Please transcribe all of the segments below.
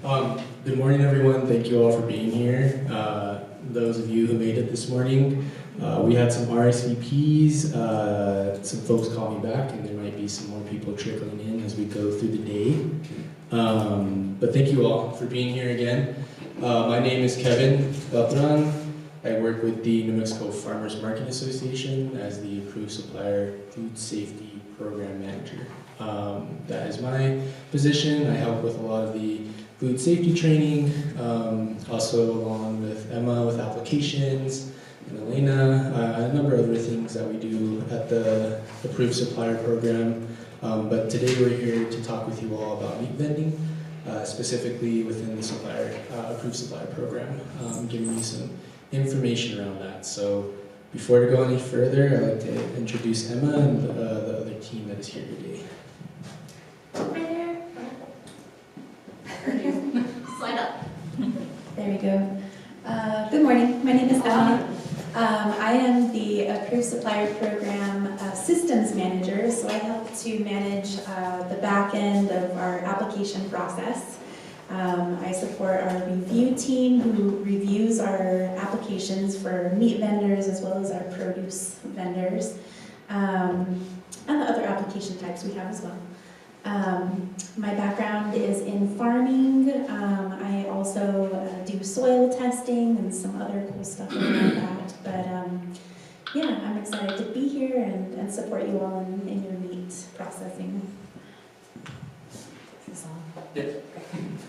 Good morning, everyone. Thank you all for being here. Those of you who made it this morning, we had some RSVPs. Some folks called me back, and there might be some more people trickling in as we go through the day. But thank you all for being here again. My name is Kevin Beltran. I work with the New Mexico Farmers Market Association as the Approved Supplier Food Safety Program Manager. That is my position. I help with a lot of the food safety training, also along with Emma with applications, and Elena, a number of other things that we do at the Approved Supplier Program. But today we're here to talk with you all about meat vending, specifically within the Approved Supplier Program, giving you some information around that. So before we go any further, I'd like to introduce Emma and the other team that is here today. Slide up. There we go. Good morning. My name is Emma. I am the Approved Supplier Program Systems Manager, so I help to manage the back end of our application process. I support our review team who reviews our applications for meat vendors as well as our produce vendors, and the other application types we have as well. My background is in farming. I also do soil testing and some other cool stuff around that. But yeah, I'm excited to be here and support you all in your meat processing. Yes. Good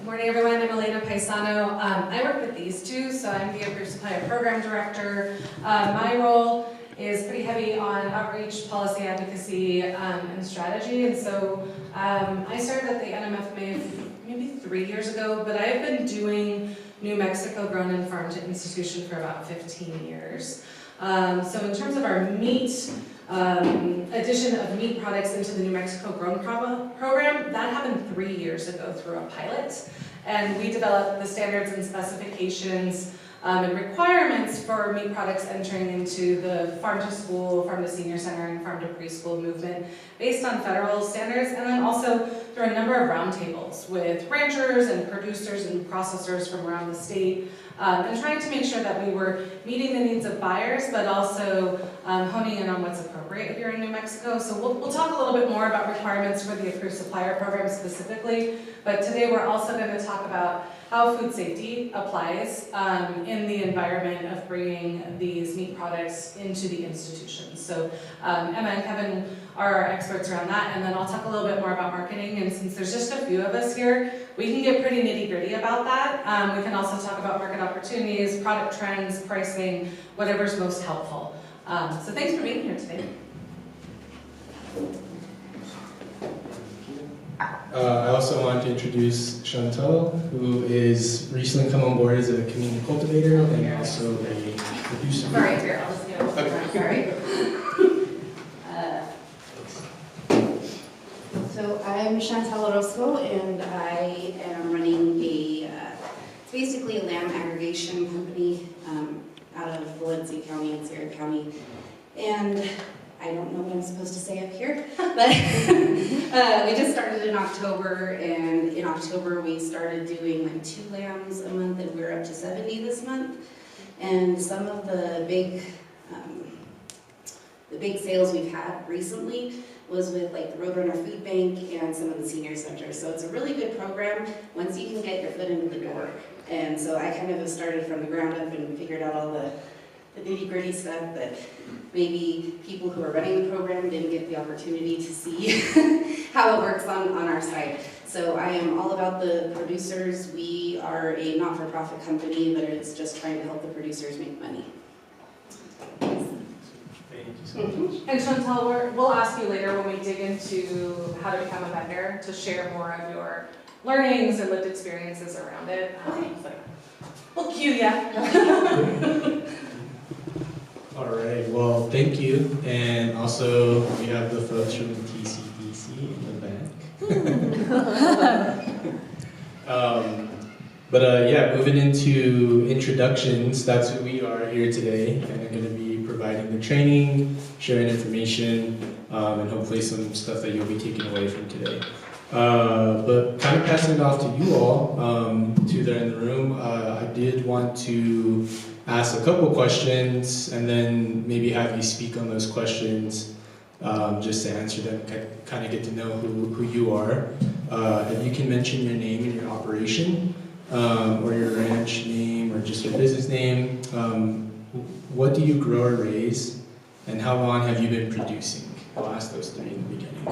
morning, everyone. I'm Elena Paisano. I work with these two, so I'm the Approved Supplier Program Director. My role is pretty heavy on outreach, policy advocacy, and strategy. And so I started at the NMFMA maybe 3 years ago, but I've been doing New Mexico grown and farmed to institution for about 15 years. So in terms of our meat, addition of meat products into the New Mexico Grown program, that happened 3 years ago through a pilot. And we developed the standards and specifications and requirements for meat products entering into the farm to school, farm to senior center, and farm to preschool movement based on federal standards, and then also through a number of roundtables with ranchers and producers and processors from around the state, and trying to make sure that we were meeting the needs of buyers, but also honing in on what's appropriate here in New Mexico. So we'll talk a little bit more about requirements for the Approved Supplier Program specifically, but today we're also going to talk about how food safety applies in the environment of bringing these meat products into the institutions. So Emma and Kevin are our experts around that, and then I'll talk a little bit more about marketing, and since there's just a few of us here, we can get pretty nitty-gritty about that. We can also talk about market opportunities, product trends, pricing, whatever's most helpful. So thanks for being here today. I also want to introduce Chantal, who is recently come on board as a community cultivator and also a producer. Sorry, here, I'll just go. Okay. Sorry. So I'm Chantal Orozco, and I am running it's basically a lamb aggregation company out of Valencia County and Sierra County. And I don't know what I'm supposed to say up here, but we just started in October, and in October we started doing like 2 lambs a month, and we're up to 70 this month. And some of the big sales we've had recently was with like the Roadrunner Food Bank and some of the senior centers. So it's a really good program once you can get your foot into the door. And so I kind of started from the ground up and figured out all the nitty-gritty stuff that maybe people who are running the program didn't get the opportunity to see how it works on our side. So I am all about the producers. We are a not-for-profit company, but it's just trying to help the producers make money. Thank you so much. And Chantal, we'll ask you later when we dig into how to become a vendor to share more of your learnings and lived experiences around it. So we'll cue you. All right, well, thank you. And also, we have the folks from the TCEDC in the back. Yeah, moving into introductions, that's who we are here today. And I'm going to be providing the training, sharing information, and hopefully some stuff that you'll be taking away from today. But kind of passing it off to you all, two that are in the room, I did want to ask a couple questions and then maybe have you speak on those questions, just to answer them, kind of get to know who you are. If you can mention your name and your operation, or your ranch name, or just your business name. What do you grow or raise, and how long have you been producing? I'll ask those three in the beginning.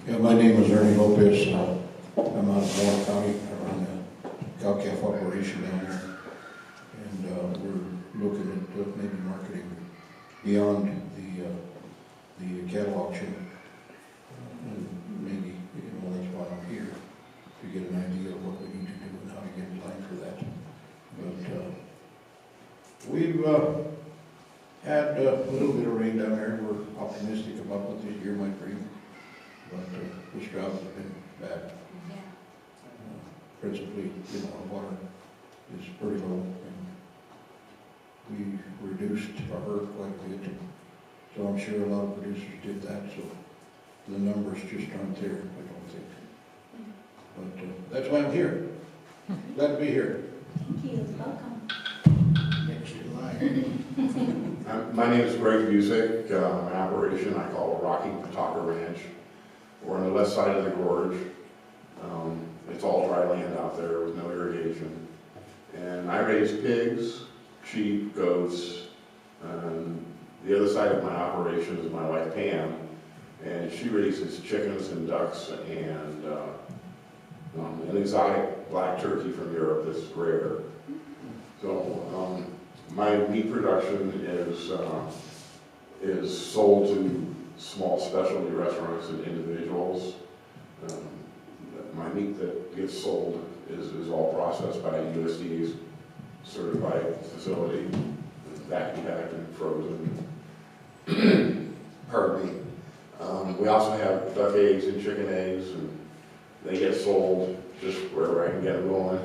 Yeah, my name is Ernie Lopez. I'm out of Warren County. I run the cow-calf operation down there. And we're looking at maybe marketing beyond the cattle auction. And maybe, that's why I'm here, to get an idea of what we need to do and how to get in line for that. But we've had a little bit of rain down there. We're optimistic about what this year might bring. But this drought has been bad. Principally, our water is pretty low, and we reduced our herd quite a bit. So I'm sure a lot of producers did that, so the numbers just aren't there, I don't think. But that's why I'm here. Glad to be here. Thank you. Welcome. Next in line. My name is Greg Busick. My operation I call Rocky Pawtucket Ranch. We're on the west side of the gorge. It's all dry land out there with no irrigation. And I raise pigs, sheep, goats. The other side of my operation is my wife Pam, and she raises chickens and ducks and an exotic black turkey from Europe that's rare. So my meat production is sold to small specialty restaurants and individuals. My meat that gets sold is all processed by a USDA's certified facility, vacuum packed and frozen. Pardon me. We also have duck eggs and chicken eggs, and they get sold just wherever I can get them going.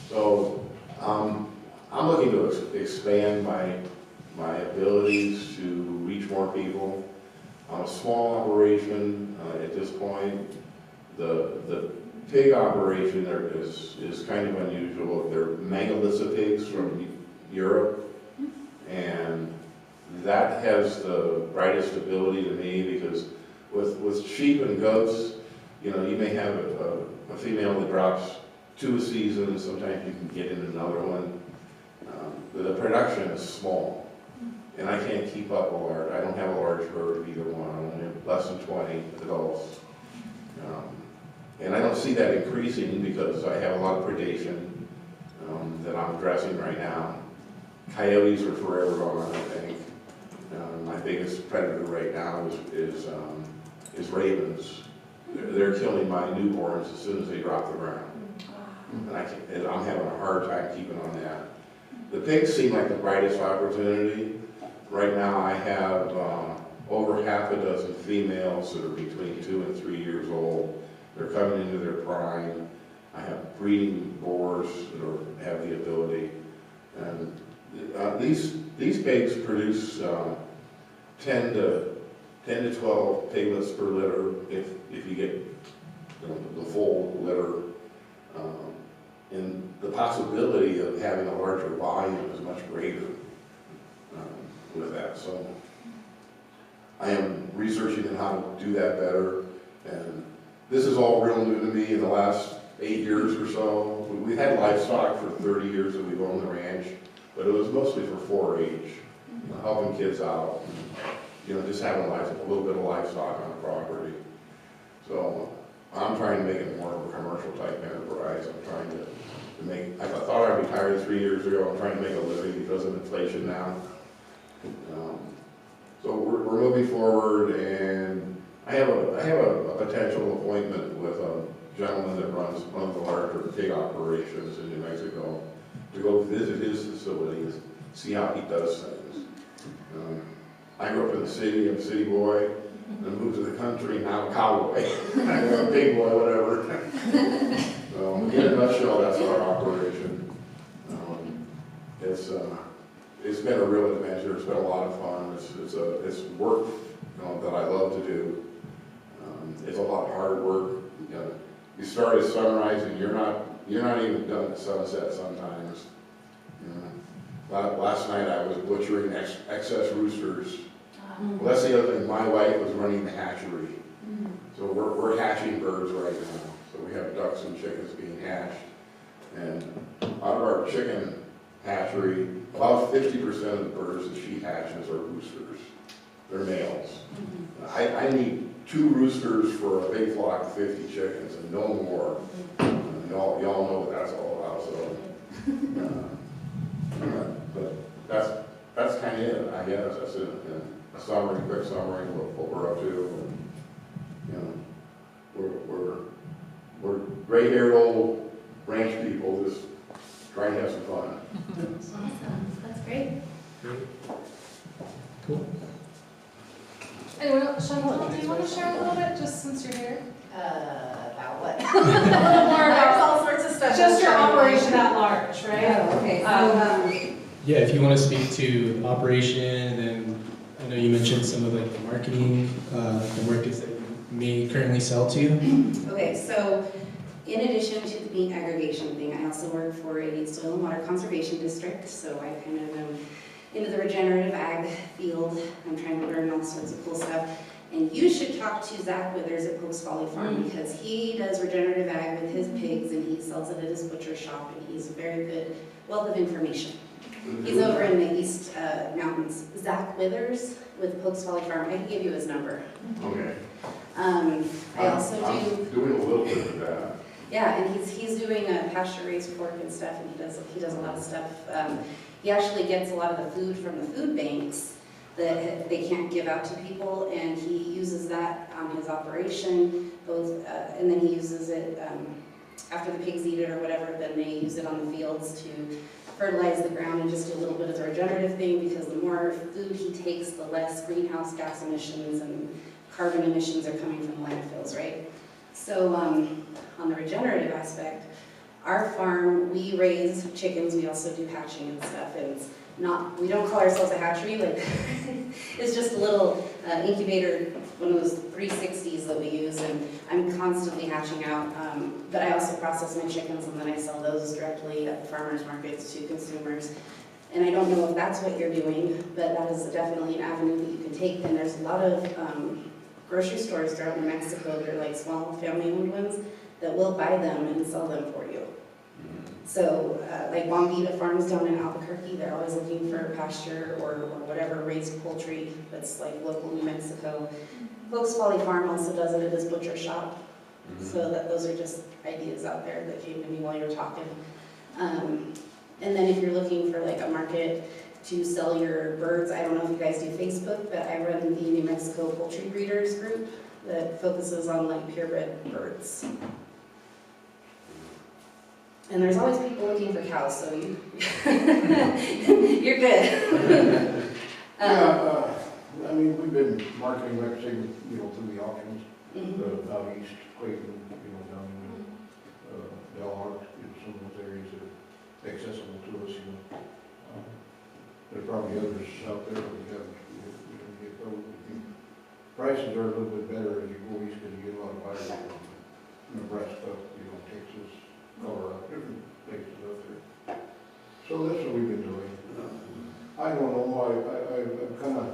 So I'm looking to expand my abilities to reach more people. I'm a small operation at this point. The pig operation there is kind of unusual. They're Mangalitsa pigs from Europe, and that has the brightest ability to me because with sheep and goats, you may have a female that drops 2 a season, and sometimes you can get in another one. The production is small, and I can't keep up a large. I don't have a large herd of either one. I only have less than 20 adults. And I don't see that increasing because I have a lot of predation that I'm addressing right now. Coyotes are forever gone, I think. My biggest predator right now is ravens. They're killing my newborns as soon as they drop the ground. And I'm having a hard time keeping on that. The pigs seem like the brightest opportunity. Right now I have over half a dozen females that are between 2 and 3 years old. They're coming into their prime. I have breeding boars that have the ability. And these pigs produce 10 to 12 piglets per litter if you get the full litter. And the possibility of having a larger volume is much greater with that. So I am researching on how to do that better. And this is all real new to me in the last 8 years or so. We've had livestock for 30 years that we've owned the ranch, but it was mostly for 4-H, helping kids out, and, just having a little bit of livestock on the property. So I'm trying to make it more of a commercial type enterprise. I'm trying to make, I thought I retired 3 years ago. I'm trying to make a living because of inflation now. So we're moving forward, and I have a potential appointment with a gentleman that runs one of the larger pig operations in New Mexico to go visit his facilities, see how he does things. I grew up in the city, I'm a city boy, and moved to the country, now I'm a cowboy. I'm a pig boy, whatever. So in a nutshell, that's our operation. It's been a real adventure. It's been a lot of fun. It's work that I love to do. It's a lot of hard work. You start at sunrise and you're not even done at sunset sometimes. Last night I was butchering excess roosters. Well, that's the other thing. My wife was running the hatchery. So we're hatching birds right now. So we have ducks and chickens being hatched. And out of our chicken hatchery, about 50% of the birds that she hatches are roosters. They're males. I need 2 roosters for a big flock of 50 chickens and no more. Y'all know what that's all about. So, but that's kind of it, I guess. That's it. A summary, quick summary of what we're up to. We're gray-haired old ranch people just trying to have some fun. Awesome, that's great. Cool. Anyone else? Chantal, do you want to share a little bit, just since you're here? About what? A little more There's about all sorts of stuff. just your operation at large, right? Oh, okay. So, Yeah, if you want to speak to operation, and then I know you mentioned some of like the marketing, the markets that you may currently sell to. Okay, so in addition to the bean aggregation thing, I also work for a soil and water conservation district, so I kind of am into the regenerative ag field. I'm trying to learn all sorts of cool stuff. And you should talk to Zach Withers at Post Valley Farm because he does regenerative ag with his pigs and he sells it at his butcher shop and he's a very good wealth of information. He's over in the East Mountains. Zach Withers with Post Valley Farm. I can give you his number. Okay. I also do. I'm doing a little bit of that. Yeah, and he's doing pasture raised pork and stuff, and he does a lot of stuff. He actually gets a lot of the food from the food banks that they can't give out to people, and he uses that on his operation. Both, and then he uses it after the pigs eat it or whatever. Then they use it on the fields to fertilize the ground and just do a little bit of the regenerative thing. Because the more food he takes, the less greenhouse gas emissions and carbon emissions are coming from landfills, right? So on the regenerative aspect, our farm, we raise chickens, we also do hatching and stuff, and it's not, we don't call ourselves a hatchery, like, it's just a little incubator, one of those 360s that we use, and I'm constantly hatching out, but I also process my chickens and then I sell those directly at the farmers markets to consumers. And I don't know if that's what you're doing, but that is definitely an avenue that you can take, and there's a lot of grocery stores throughout New Mexico that are like small family-owned ones that will buy them and sell them for you. So like Bombita Farms down in Albuquerque, they're always looking for pasture or whatever raised poultry that's like local New Mexico. Folks Valley Farm also does it at his butcher shop. So those are just ideas out there that came to me while you were talking. And then if you're looking for like a market to sell your birds, I don't know if you guys do Facebook, but I run the New Mexico Poultry Breeders group that focuses on like purebred birds. And there's always people looking for cows, so you're good. I mean, we've been marketing, like I say, through the auctions, out east, Clayton, down in Delhart, some of those areas that are accessible to us, There's probably others out there that we don't get those. Prices are a little bit better as you go east because you get a lot of buyers from Nebraska, Texas, Colorado, different places out there. So that's what we've been doing. I don't know, I've kind of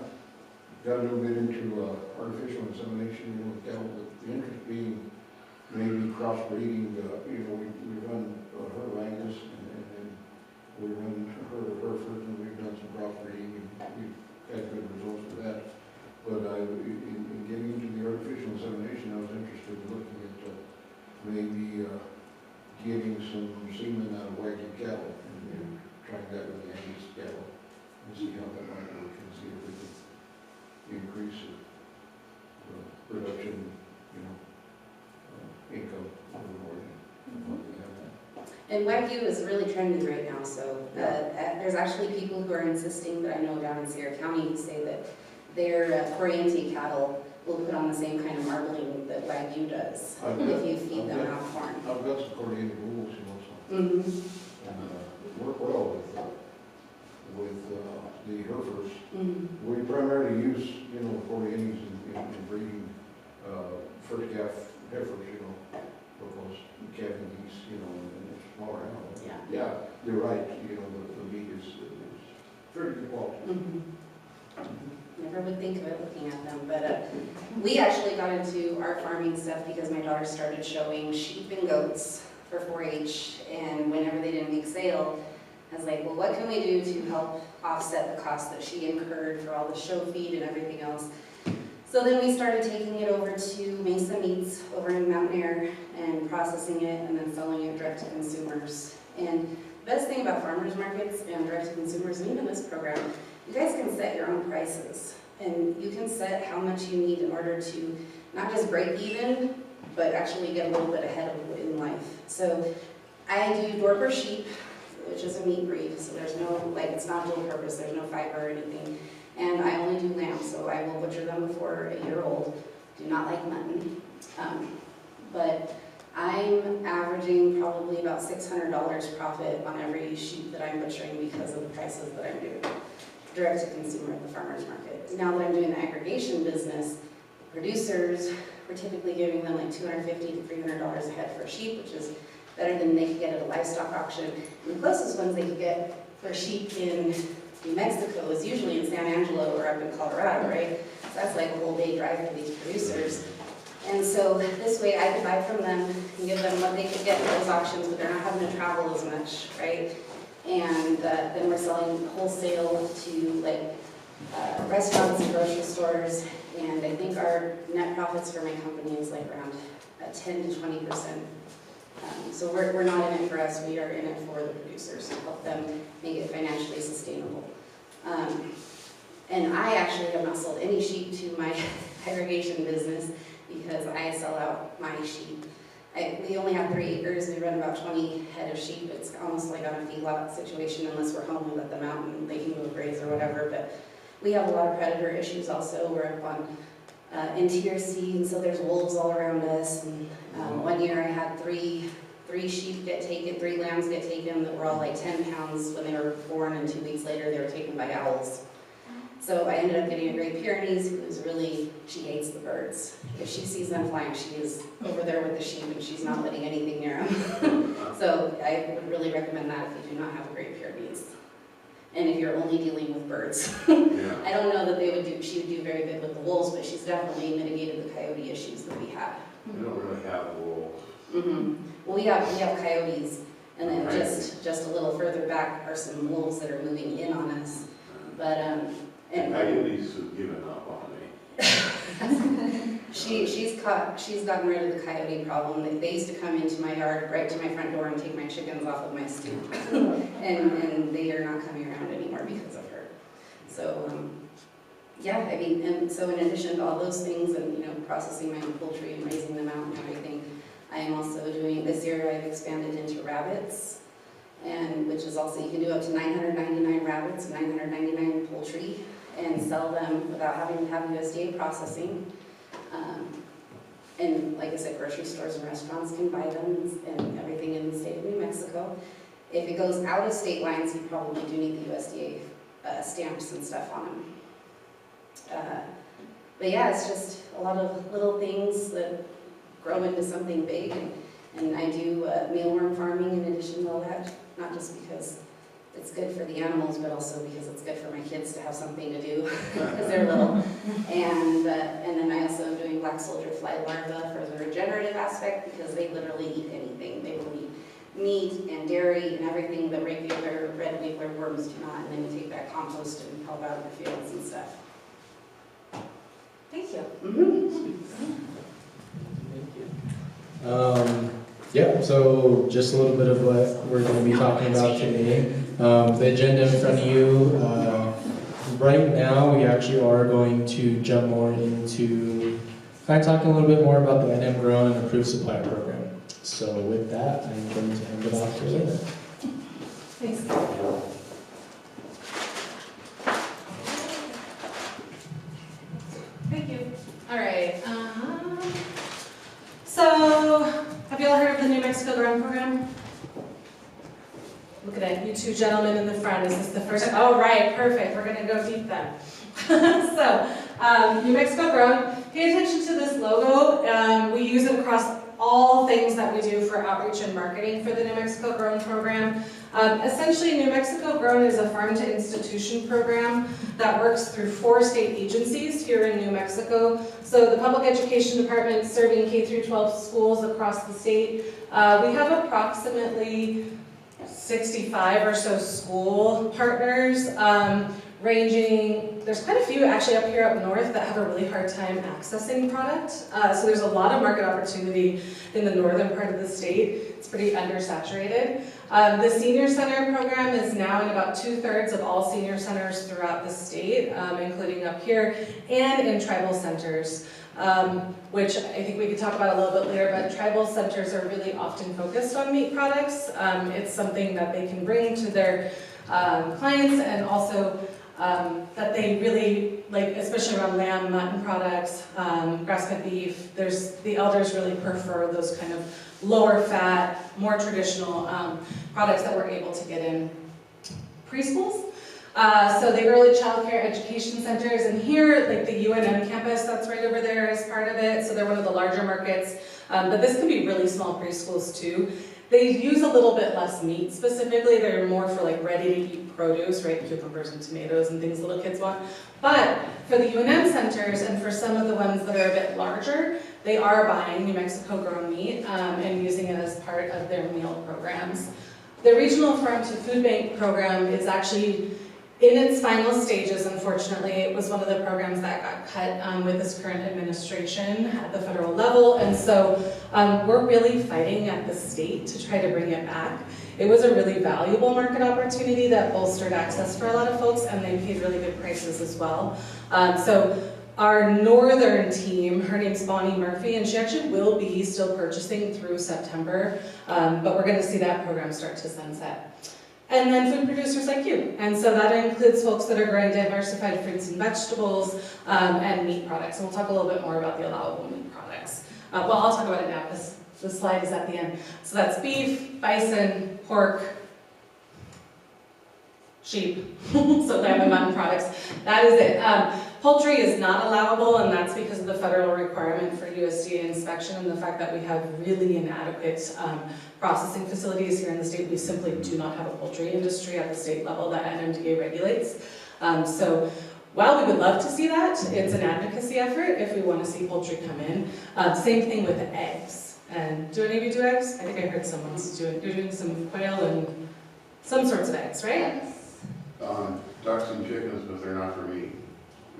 got a little bit into artificial insemination, with cattle, the interest being maybe crossbreeding. We run herd Angus and we run herd of Hereford, and we've done some crossbreeding, and we've had good results with that. But in getting into the artificial insemination, I was interested in looking at maybe getting some semen out of Wagyu cattle and trying that with the Angus cattle and see how that might work and see if we can increase the production, income a little more than what we have now. And Wagyu is really trendy right now, so there's actually people who are insisting that I know down in Sierra County who say that their Corriente cattle will put on the same kind of marbling that Wagyu does if you feed them out corn. I've got some Corriente bulls, so Mm-hmm. and work well with the Herefords. Mm-hmm. We primarily use, you know, 40 innings in breeding, first calf heifers, you know, because calving geese, you know, and it's smaller animals. Yeah. Yeah, you're right, you know, the meat is very good quality. Never would think of it looking at them, but we actually got into our farming stuff because my daughter started showing sheep and goats for 4-H, and whenever they didn't make sale, I was like, well, what can we do to help offset the cost that she incurred for all the show feed and everything else? So then we started taking it over to Mesa Meats over in Mountain Air and processing it and then selling it direct to consumers. And the best thing about farmers markets and direct to consumers, and even this program, you guys can set your own prices, and you can set how much you need in order to not just break even, but actually get a little bit ahead of in life. So I do Dorper sheep, which is a meat breed, so there's no, like, it's not dual purpose, there's no fiber or anything. And I only do lamb, so I will butcher them before a year old. Do not like mutton. But I'm averaging probably about $600 profit on every sheep that I'm butchering because of the prices that I'm doing direct to consumer at the farmer's market. Now that I'm doing the aggregation business, producers, we're typically giving them like $250 to $300 a head for a sheep, which is better than they could get at a livestock auction. And the closest ones they could get for sheep in New Mexico is usually in San Angelo or up in Colorado, right? So that's like a whole day drive for these producers. And so this way I could buy from them and give them what they could get at those auctions, but they're not having to travel as much, right? And then we're selling wholesale to like restaurants and grocery stores. And I think our net profits for my company is like around 10 to 20%. So we're not in it for us, we are in it for the producers to help them make it financially sustainable. And I actually have not sold any sheep to my aggregation business because I sell out my sheep. We only have 3 acres, we run about 20 head of sheep. It's almost like on a feedlot situation unless we're home, we let them out and they can go graze or whatever. But we have a lot of predator issues also. We're up on in Tier C, and so there's wolves all around us. And one year I had three sheep get taken, 3 lambs get taken that were all like 10 pounds when they were born, and 2 weeks later they were taken by owls. So I ended up getting a Great Pyrenees who's really, she hates the birds. If she sees them flying, she is over there with the sheep and she's not letting anything near them. So I would really recommend that if you do not have a Great Pyrenees. And if you're only dealing with birds. Yeah. I don't know that she would do very good with the wolves, but she's definitely mitigated the coyote issues that we have. We don't really have wolves. Well, we have coyotes, and then just a little further back are some wolves that are moving in on us. But and Coyotes have given up on me. she's gotten rid of the coyote problem. They used to come into my yard, right to my front door, and take my chickens off of my stoop, and they are not coming around anymore because of her. So yeah, I mean, and so in addition to all those things, and processing my own poultry and raising them out and everything, I am also doing, this year I've expanded into rabbits, and which is also, you can do up to 999 rabbits, 999 poultry, and sell them without having to have USDA processing. And like I said, grocery stores and restaurants can buy them and everything in the state of New Mexico. If it goes out of state lines, you probably do need the USDA stamps and stuff on them. But yeah, it's just a lot of little things that grow into something big. And I do mealworm farming in addition to all that, not just because it's good for the animals, but also because it's good for my kids to have something to do because they're little. And then I also am doing black soldier fly larvae for the regenerative aspect because they literally eat anything. They will eat meat and dairy and everything that regular red wiggler worms do not. And then we take that compost and help out in the fields and stuff. Thank you. Yeah, so just a little bit of what we're going to be talking about today. The agenda in front of you, right now we actually are going to jump more into kind of talking a little bit more about the NM Grown and Approved Supplier Program. So with that, I'm going to hand it off to Elena. Thanks. Thank you. All right. So, have you all heard of the New Mexico Grown Program? Look at it, you 2 gentlemen in the front. Is this the first? Oh, right, perfect. We're going to go deep then. So, New Mexico grown. Pay attention to this logo. We use it across all things that we do for outreach and marketing for the New Mexico Grown program. Essentially, New Mexico Grown is a farm-to-institution program that works through 4 state agencies here in New Mexico. So the Public Education Department serving K through 12 schools across the state. We have approximately 65 or so school partners, ranging, there's quite a few actually up here up north that have a really hard time accessing product. So there's a lot of market opportunity in the northern part of the state. It's pretty undersaturated. The Senior Center program is now in about 2/3 of all senior centers throughout the state, including up here, and in tribal centers, which I think we could talk about a little bit later, but tribal centers are really often focused on meat products. It's something that they can bring to their clients, and also that they really like, especially around lamb, mutton products, grass-fed beef. The elders really prefer those kind of lower fat, more traditional products that we're able to get in preschools. So the early child care education centers, and here, like the UNM campus that's right over there is part of it. So they're one of the larger markets, but this can be really small preschools too. They use a little bit less meat specifically. They're more for like ready-to-eat produce, right? Cucumbers and tomatoes and things little kids want. But for the UNM centers and for some of the ones that are a bit larger, they are buying New Mexico grown meat and using it as part of their meal programs. The Regional Farm to Food Bank program is actually in its final stages, unfortunately. It was one of the programs that got cut with this current administration at the federal level, and so we're really fighting at the state to try to bring it back. It was a really valuable market opportunity that bolstered access for a lot of folks, and they paid really good prices as well. So our northern team, her name's Bonnie Murphy, and she actually will be still purchasing through September, but we're gonna see that program start to sunset. And then food producers like you. And so that includes folks that are growing diversified fruits and vegetables and meat products. And we'll talk a little bit more about the allowable meat products. Well, I'll talk about it now because the slide is at the end. So that's beef, bison, pork, sheep, so lamb and mutton products. That is it. Poultry is not allowable, and that's because of the federal requirement for USDA inspection and the fact that we have really inadequate processing facilities here in the state. We simply do not have a poultry industry at the state level that NMDA regulates. So while we would love to see that, it's an advocacy effort if we want to see poultry come in. Same thing with eggs. And do any of you do eggs? I think I heard someone's doing some quail and some sorts of eggs, right? Ducks and chickens, but they're not for meat.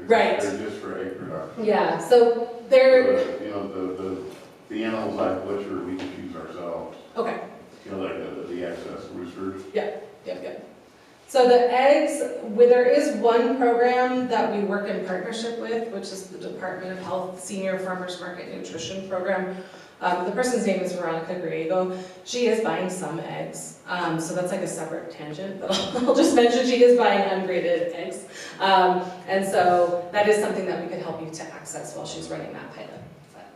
Right. They're just for egg production. Yeah, so they're... You know, the animals like butcher, we can use ourselves. Okay. You know, like the excess roosters. Yep. So the eggs, there is one program that we work in partnership with, which is the Department of Health Senior Farmers Market Nutrition Program. The person's name is Veronica Griego. She is buying some eggs. So that's like a separate tangent, but I'll just mention she is buying ungraded eggs. And so that is something that we could help you to access while she's running that pilot. But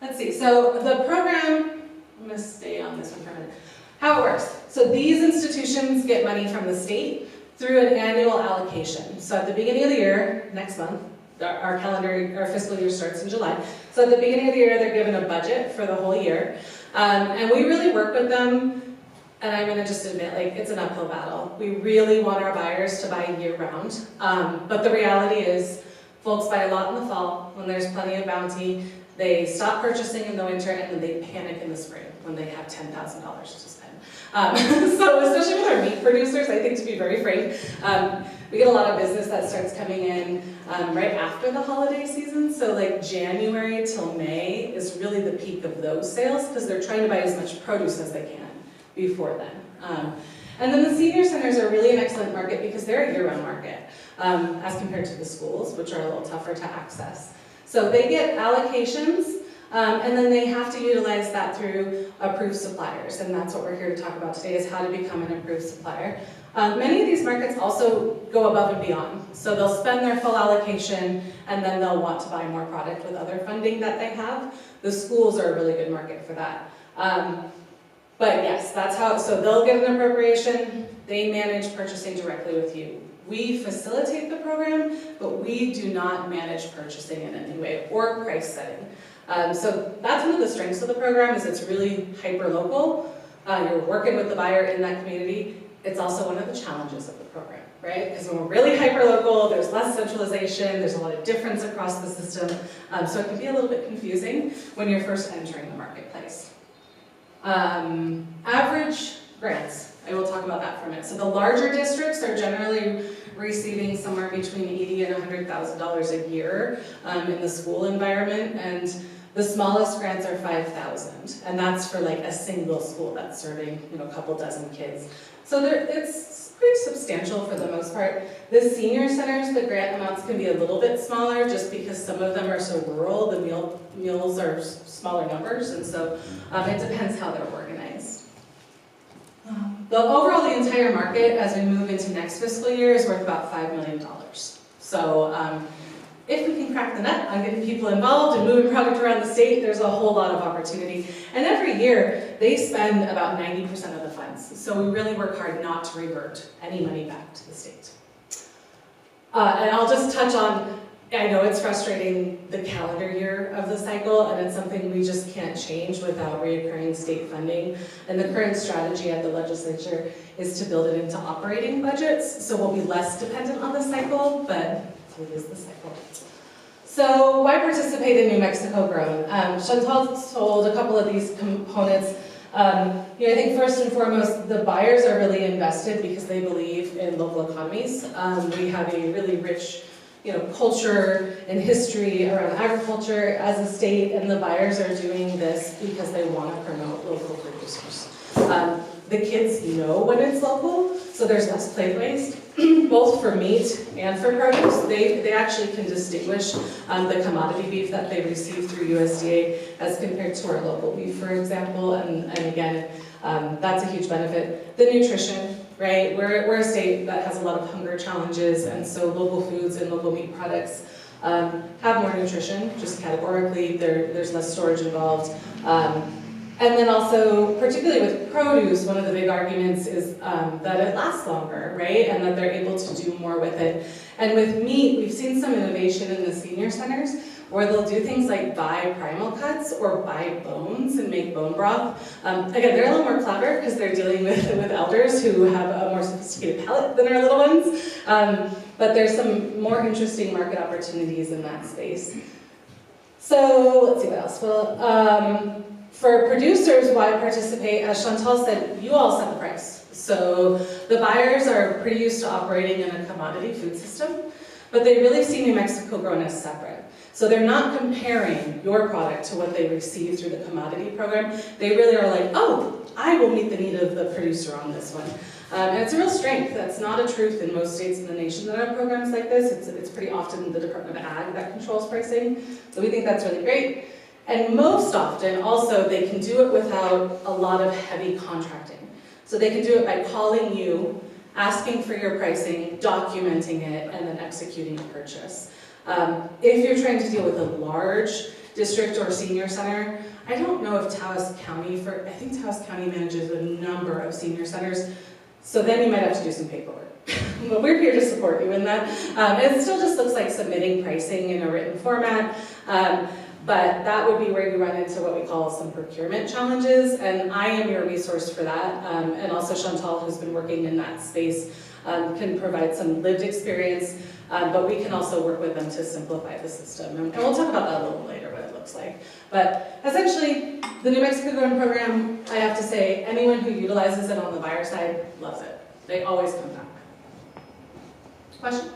let's see, so the program, I'm gonna stay on this one for a minute. How it works. So these institutions get money from the state through an annual allocation. So at the beginning of the year, next month, our fiscal year starts in July. So at the beginning of the year, they're given a budget for the whole year. And we really work with them, and I'm gonna just admit, like, it's an uphill battle. We really want our buyers to buy year round. But the reality is, folks buy a lot in the fall when there's plenty of bounty. They stop purchasing in the winter, and then they panic in the spring when they have $10,000 to spend. So especially with our meat producers, I think, to be very frank, we get a lot of business that starts coming in right after the holiday season. So like January till May is really the peak of those sales because they're trying to buy as much produce as they can before then. And then the senior centers are really an excellent market because they're a year-round market as compared to the schools, which are a little tougher to access. So they get allocations, and then they have to utilize that through approved suppliers, and that's what we're here to talk about today, is how to become an approved supplier. Many of these markets also go above and beyond. So they'll spend their full allocation, and then they'll want to buy more product with other funding that they have. The schools are a really good market for that. But yes, that's how, so they'll get an appropriation, they manage purchasing directly with you We facilitate the program, but we do not manage purchasing in any way or price setting. So that's one of the strengths of the program is it's really hyper-local. You're working with the buyer in that community. It's also one of the challenges of the program, right? Because when we're really hyper-local, there's less centralization, there's a lot of difference across the system, so it can be a little bit confusing when you're first entering the marketplace. Average grants, I will talk about that for a minute. So the larger districts are generally receiving somewhere between $80,000 and $100,000 a year in the school environment, and the smallest grants are $5,000, and that's for like a single school that's serving, you know, a couple dozen kids. So it's pretty substantial for the most part. The senior centers, the grant amounts can be a little bit smaller just because some of them are so rural, the meals are smaller numbers, and so it depends how they're organized. The entire market as we move into next fiscal year is worth about $5 million. So if we can crack the nut on getting people involved and moving product around the state, there's a whole lot of opportunity. And every year, they spend about 90% of the funds. So we really work hard not to revert any money back to the state. And I'll just touch on, I know it's frustrating, the calendar year of the cycle, and it's something we just can't change without reoccurring state funding. And the current strategy at the legislature is to build it into operating budgets, so we'll be less dependent on the cycle, but it is the cycle. So why participate in New Mexico Grown? Chantal sold a couple of these components. I think first and foremost, the buyers are really invested because they believe in local economies. We have a really rich culture and history around agriculture as a state, and the buyers are doing this because they want to promote local producers. The kids know when it's local, so there's less plate waste, both for meat and for produce. They actually can distinguish the commodity beef that they receive through USDA as compared to our local beef, for example, and again, that's a huge benefit. The nutrition, right? We're a state that has a lot of hunger challenges, and so local foods and local meat products have more nutrition, just categorically. There's less storage involved. And then also, particularly with produce, one of the big arguments is that it lasts longer, right? And that they're able to do more with it. And with meat, we've seen some innovation in the senior centers where they'll do things like buy primal cuts or buy bones and make bone broth. Again, they're a little more clever because they're dealing with elders who have a more sophisticated palate than our little ones. But there's some more interesting market opportunities in that space. So let's see what else. Well, for producers, why participate? As Chantal said, you all set the price. So the buyers are pretty used to operating in a commodity food system, but they really see New Mexico Grown as separate. So they're not comparing your product to what they receive through the commodity program. They really are like, oh, I will meet the need of the producer on this one. And it's a real strength. That's not a truth in most states in the nation that have programs like this. It's pretty often the Department of Ag that controls pricing. So we think that's really great. And most often, also, they can do it without a lot of heavy contracting. So they can do it by calling you, asking for your pricing, documenting it, and then executing a purchase. If you're trying to deal with a large district or senior center, I don't know if Taos County, I think Taos County manages a number of senior centers, so then you might have to do some paperwork. But we're here to support you in that. It still just looks like submitting pricing in a written format. But that would be where you run into what we call some procurement challenges, and I am your resource for that. And also Chantal, who's been working in that space, can provide some lived experience, but we can also work with them to simplify the system. And we'll talk about that a little later, what it looks like. But essentially, the New Mexico Grown program, I have to say, anyone who utilizes it on the buyer side loves it. They always come back. Question?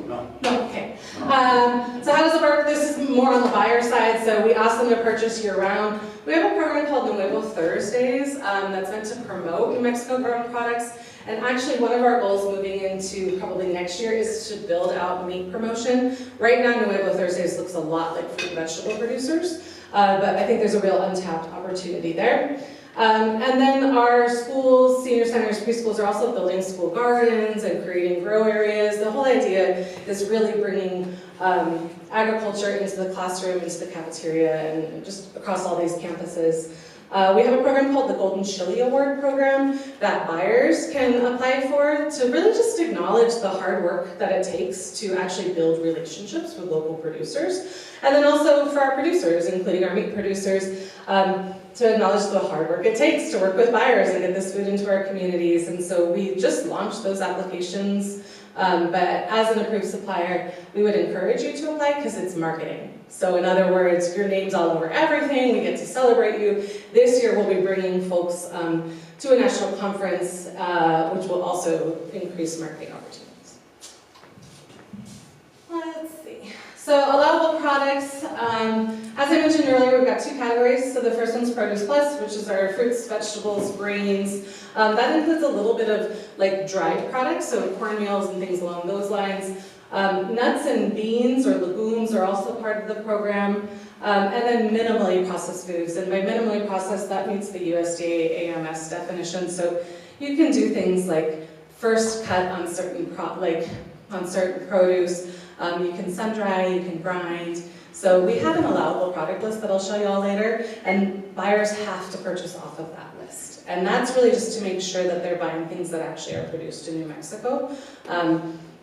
No. No, okay. So how does it work? This is more on the buyer side, so we ask them to purchase year-round. We have a program called Nuevo Thursdays that's meant to promote New Mexico Grown products. And actually, one of our goals moving into probably next year is to build out meat promotion. Right now, Nuevo Thursdays looks a lot like fruit and vegetable producers, but I think there's a real untapped opportunity there. And then our schools, senior centers, preschools are also building school gardens and creating grow areas. The whole idea is really bringing agriculture into the classroom, into the cafeteria, and just across all these campuses. We have a program called the Golden Chili Award program that buyers can apply for to really just acknowledge the hard work that it takes to actually build relationships with local producers. And then also for our producers, including our meat producers, to acknowledge the hard work it takes to work with buyers and get this food into our communities. And so we just launched those applications. But as an approved supplier, we would encourage you to apply because it's marketing. So in other words, your name's all over everything, we get to celebrate you. This year we'll be bringing folks to a national conference, which will also increase marketing opportunities. Let's see. So allowable products, as I mentioned earlier, we've got two categories. So the first one's Produce Plus, which is our fruits, vegetables, grains. That includes a little bit of like dried products, so cornmeals and things along those lines. Nuts and beans or legumes are also part of the program. And then minimally processed foods. And by minimally processed, that meets the USDA AMS definition. So you can do things like first cut on certain produce. You can sun dry, you can grind. So we have an allowable product list that I'll show you all later, and buyers have to purchase off of that list. And that's really just to make sure that they're buying things that actually are produced in New Mexico.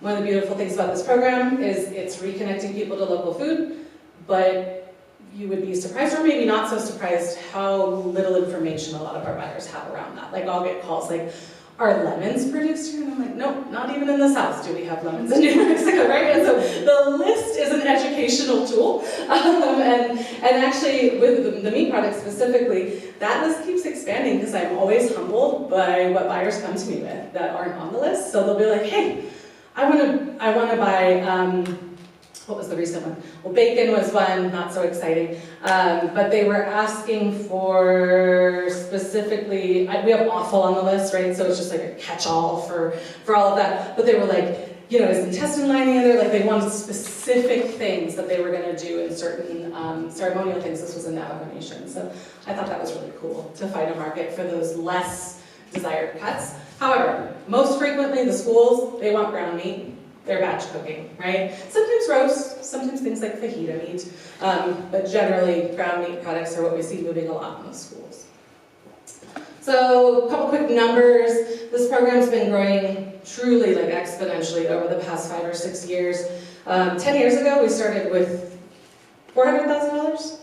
One of the beautiful things about this program is it's reconnecting people to local food, but you would be surprised, or maybe not so surprised, how little information a lot of our buyers have around that. Like I'll get calls like, are lemons produced here? And I'm like, no, not even in the South do we have lemons in New Mexico, right? And so the list is an educational tool. And actually, with the meat products specifically, that list keeps expanding because I'm always humbled by what buyers come to me with that aren't on the list. So they'll be like, hey, I want to buy, what was the recent one? Well, bacon was one, not so exciting. But they were asking for specifically, we have offal on the list, right? So it's just like a catch-all for all of that. But they were like, you know, is intestine lining in there? Like they wanted specific things that they were going to do in certain ceremonial things. This was in Navajo Nation. So I thought that was really cool to find a market for those less desired cuts. However, most frequently the schools, they want ground meat. They're batch cooking, right? Sometimes roast, sometimes things like fajita meat, but generally ground meat products are what we see moving a lot in the schools. So a couple quick numbers. This program's been growing truly like exponentially over the past 5 or 6 years. 10 years ago, we started with $400,000.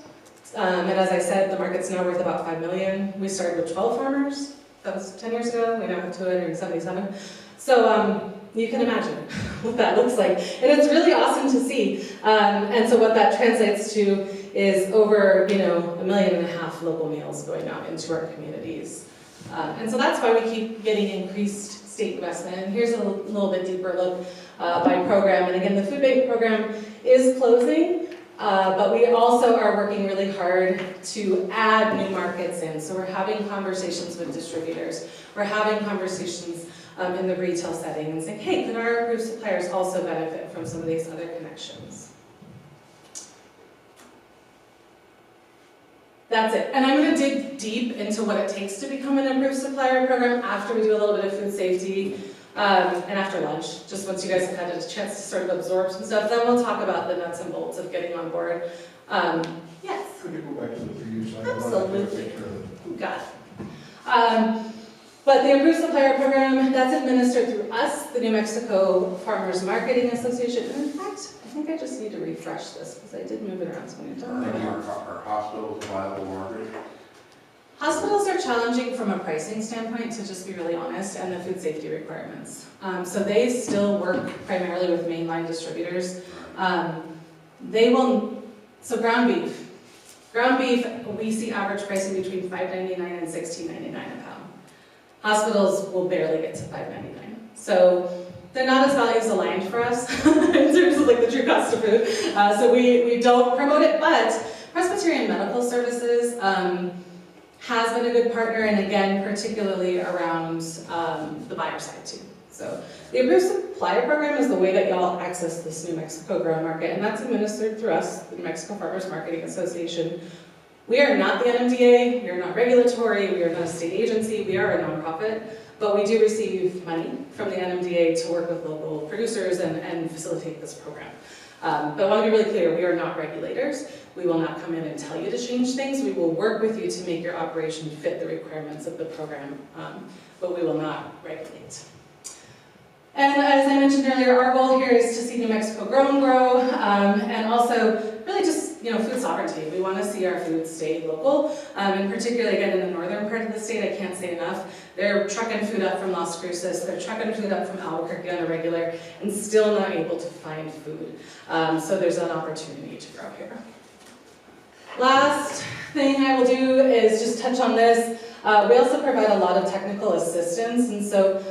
And as I said, the market's now worth about $5 million. We started with 12 farmers. That was 10 years ago. We now have 277. So you can imagine what that looks like. And it's really awesome to see. And so what that translates to is over, 1.5 million local meals going out into our communities. And so that's why we keep getting increased state investment. And here's a little bit deeper look by program. And again, the food bank program is closing, but we also are working really hard to add new markets in. So we're having conversations with distributors. We're having conversations in the retail setting and saying, hey, can our approved suppliers also benefit from some of these other connections? That's it. And I'm going to dig deep into what it takes to become an approved supplier program after we do a little bit of food safety and after lunch, just once you guys have had a chance to sort of absorb some stuff. Then we'll talk about the nuts and bolts of getting on board. Yes? Could you go back to the previous slide? Absolutely. Got it. But the Approved Supplier Program, that's administered through us, the New Mexico Farmers Marketing Association. And in fact, I think I just need to refresh this because I did move it around so many times. Are hospitals viable market? Hospitals are challenging from a pricing standpoint, to just be really honest, and the food safety requirements. So they still work primarily with mainline distributors. So ground beef. Ground beef, we see average pricing between $5.99 and $16.99 a pound. Hospitals will barely get to $5.99. So they're not as values aligned for us in terms of like the true cost of food. So we don't promote it, but Presbyterian Medical Services has been a good partner, and again, particularly around the buyer side too. So the Approved Supplier Program is the way that y'all access this New Mexico grow market, and that's administered through us, the New Mexico Farmers Marketing Association. We are not the NMDA, we are not regulatory, we are not a state agency, we are a nonprofit, but we do receive money from the NMDA to work with local producers and facilitate this program. But I want to be really clear, we are not regulators. We will not come in and tell you to change things. We will work with you to make your operation fit the requirements of the program, but we will not regulate. And as I mentioned earlier, our goal here is to see New Mexico grow and grow, and also really just, food sovereignty. We want to see our food stay local, and particularly again in the northern part of the state, I can't say enough. They're trucking food up from Las Cruces, they're trucking food up from Albuquerque on a regular, and still not able to find food. So there's an opportunity to grow here. Last thing I will do is just touch on this. We also provide a lot of technical assistance, and so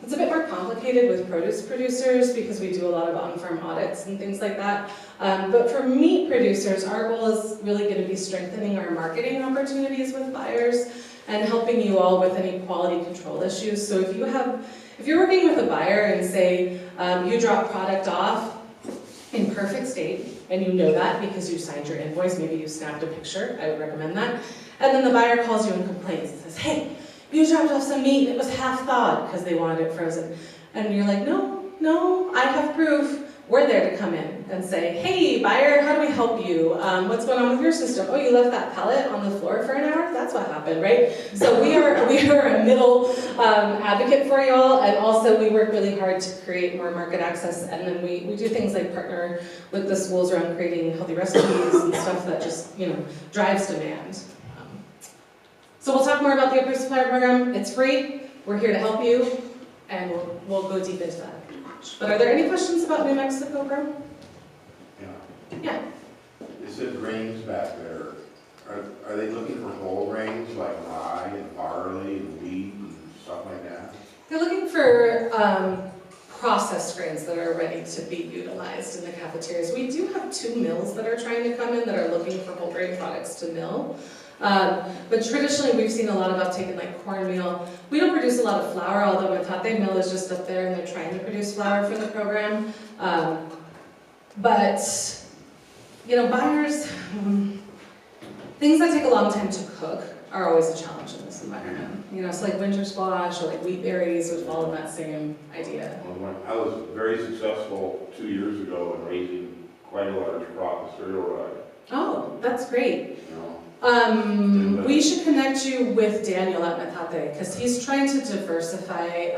it's a bit more complicated with produce producers because we do a lot of on-farm audits and things like that. But for meat producers, our goal is really going to be strengthening our marketing opportunities with buyers and helping you all with any quality control issues. So if you're working with a buyer and say you drop product off in perfect state, and you know that because you signed your invoice, maybe you snapped a picture, I would recommend that. And then the buyer calls you and complains and says, hey, you dropped off some meat and it was half thawed because they wanted it frozen. And you're like, no, I have proof. We're there to come in and say, hey, buyer, how do we help you? What's going on with your system? Oh, you left that pallet on the floor for an hour? That's what happened, right? So we are a middle advocate for y'all, and also we work really hard to create more market access, and then we do things like partner with the schools around creating healthy recipes and stuff that just, drives demand. So we'll talk more about the Approved Supplier Program. It's free. We're here to help you, and we'll go deep into that. But are there any questions about New Mexico, bro? Yeah. It said grains back there. Are they looking for whole grains like rye and barley and wheat and stuff like that? They're looking for processed grains that are ready to be utilized in the cafeterias. We do have 2 mills that are trying to come in that are looking for whole grain products to mill. But traditionally we've seen a lot of uptake in like cornmeal. We don't produce a lot of flour, although Metate Mill is just up there and they're trying to produce flour for the program. But, buyers, things that take a long time to cook are always a challenge in this environment. So like winter squash or like wheat berries would fall in that same idea. Well, I was very successful 2 years ago in raising quite a large crop of cereal rye. Oh, that's great. We should connect you with Daniel at Metate because he's trying to diversify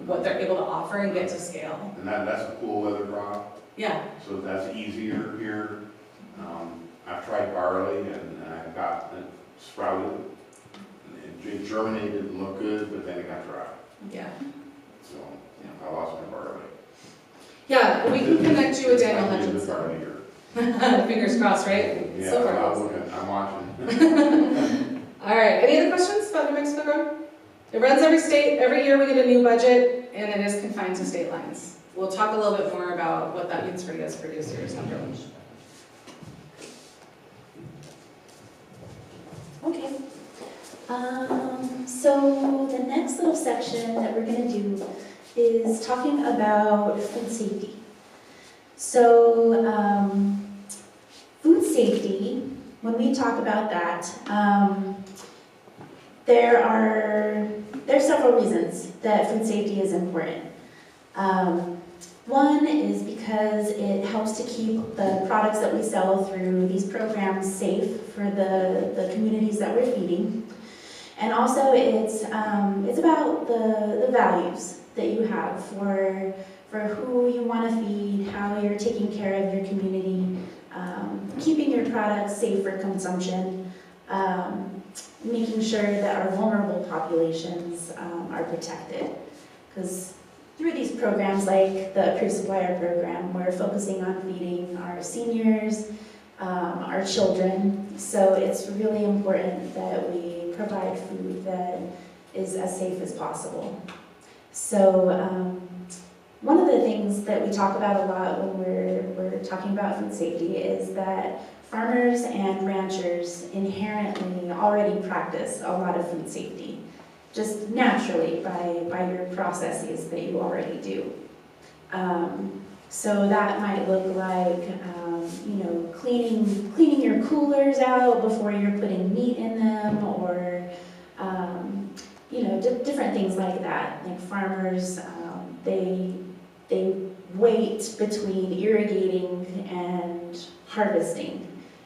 what they're able to offer and get to scale. And that's a cool weather crop. Yeah. So that's easier here. I've tried barley and I got it sprouted. It germinated and looked good, but then it got dry. Yeah. So I lost my barley. Yeah, we can connect you with Daniel Hutchinson. Here. Fingers crossed, right? Yeah, So far. I'm watching. All right, any other questions about New Mexico Grow? It runs every state. Every year we get a new budget, and it is confined to state lines. We'll talk a little bit more about what that means for you as producers after lunch. Okay. So the next little section that we're going to do is talking about food safety. So food safety, when we talk about that, there are several reasons that food safety is important. One is because it helps to keep the products that we sell through these programs safe for the communities that we're feeding. And also it's about the values that you have for who you want to feed, how you're taking care of your community, keeping your products safe for consumption, making sure that our vulnerable populations are protected. Because through these programs like the Approved Supplier program, we're focusing on feeding our seniors, our children. So it's really important that we provide food that is as safe as possible. So one of the things that we talk about a lot when we're talking about food safety is that farmers and ranchers inherently already practice a lot of food safety, just naturally by your processes that you already do. So that might look like, cleaning your coolers out before you're putting meat in them, or different things like that. Like farmers, they wait between irrigating and harvesting.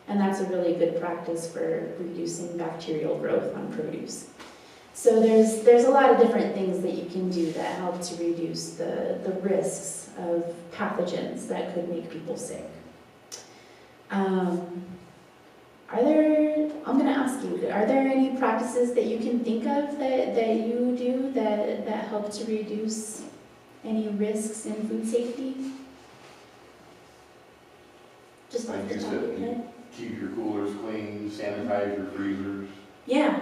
And that's a really good practice for reducing bacterial growth on produce. So there's a lot of different things that you can do that help to reduce the risks of pathogens that could make people sick. I'm gonna ask you, are there any practices that you can think of that you do that help to reduce any risks in food safety? Just off Like the you top of your said, head? keep your coolers clean, sanitize your freezers. Yeah,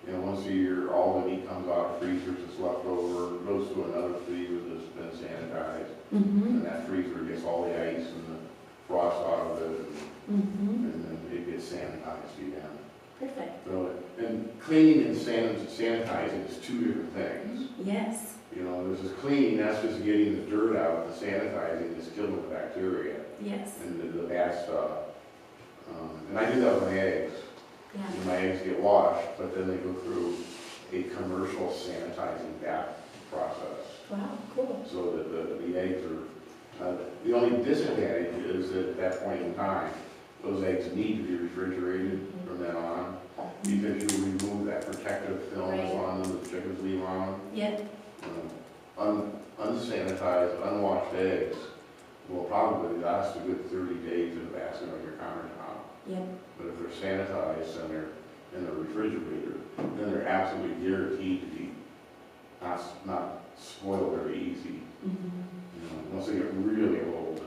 You know, once a year, all the meat comes out of freezers that's left over, goes to another freezer that's been sanitized. And that freezer gets all the ice and the frost out of it, and then it gets sanitized again. perfect. So, and cleaning and sanitizing is two different things. Yes, You know, there's this cleaning, that's just getting the dirt out, the sanitizing is killing the bacteria yes, and the bad stuff. And I do that with my eggs. yeah, And my eggs get washed, but then they go through a commercial sanitizing bath process. wow, cool. So that the eggs are, the only disadvantage is that at that point in time, those eggs need to be refrigerated from then on, because you remove that protective film that's on them, the chickens leave on. Yep, Unsanitized, unwashed eggs will probably last a good 30 days in a basket on your countertop. yep, But if they're sanitized and they're in the refrigerator, then they're absolutely guaranteed to be not spoiled very easy. You know, once they get really old.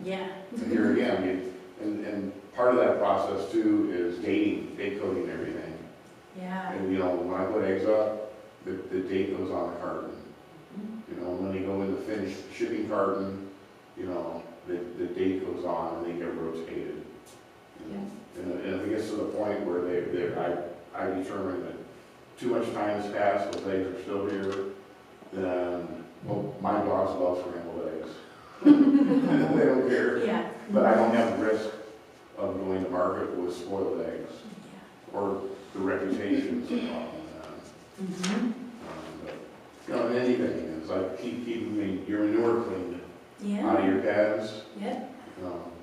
yeah, And here again, and part of that process too is date coding everything. yeah, And you know, when I put eggs up, the date goes on the carton. You know, when they go in the finished shipping carton, you know, the date goes on and they get rotated. You know? And if it gets to the point where I determine that too much time has passed, those eggs are still here, then, well, my dogs love scrambled eggs. They don't care. yeah. But I don't have the risk of going to market with spoiled eggs or the reputations of them. But, you know, in anything, it's like keeping your manure clean out of Yeah, your pads. yep,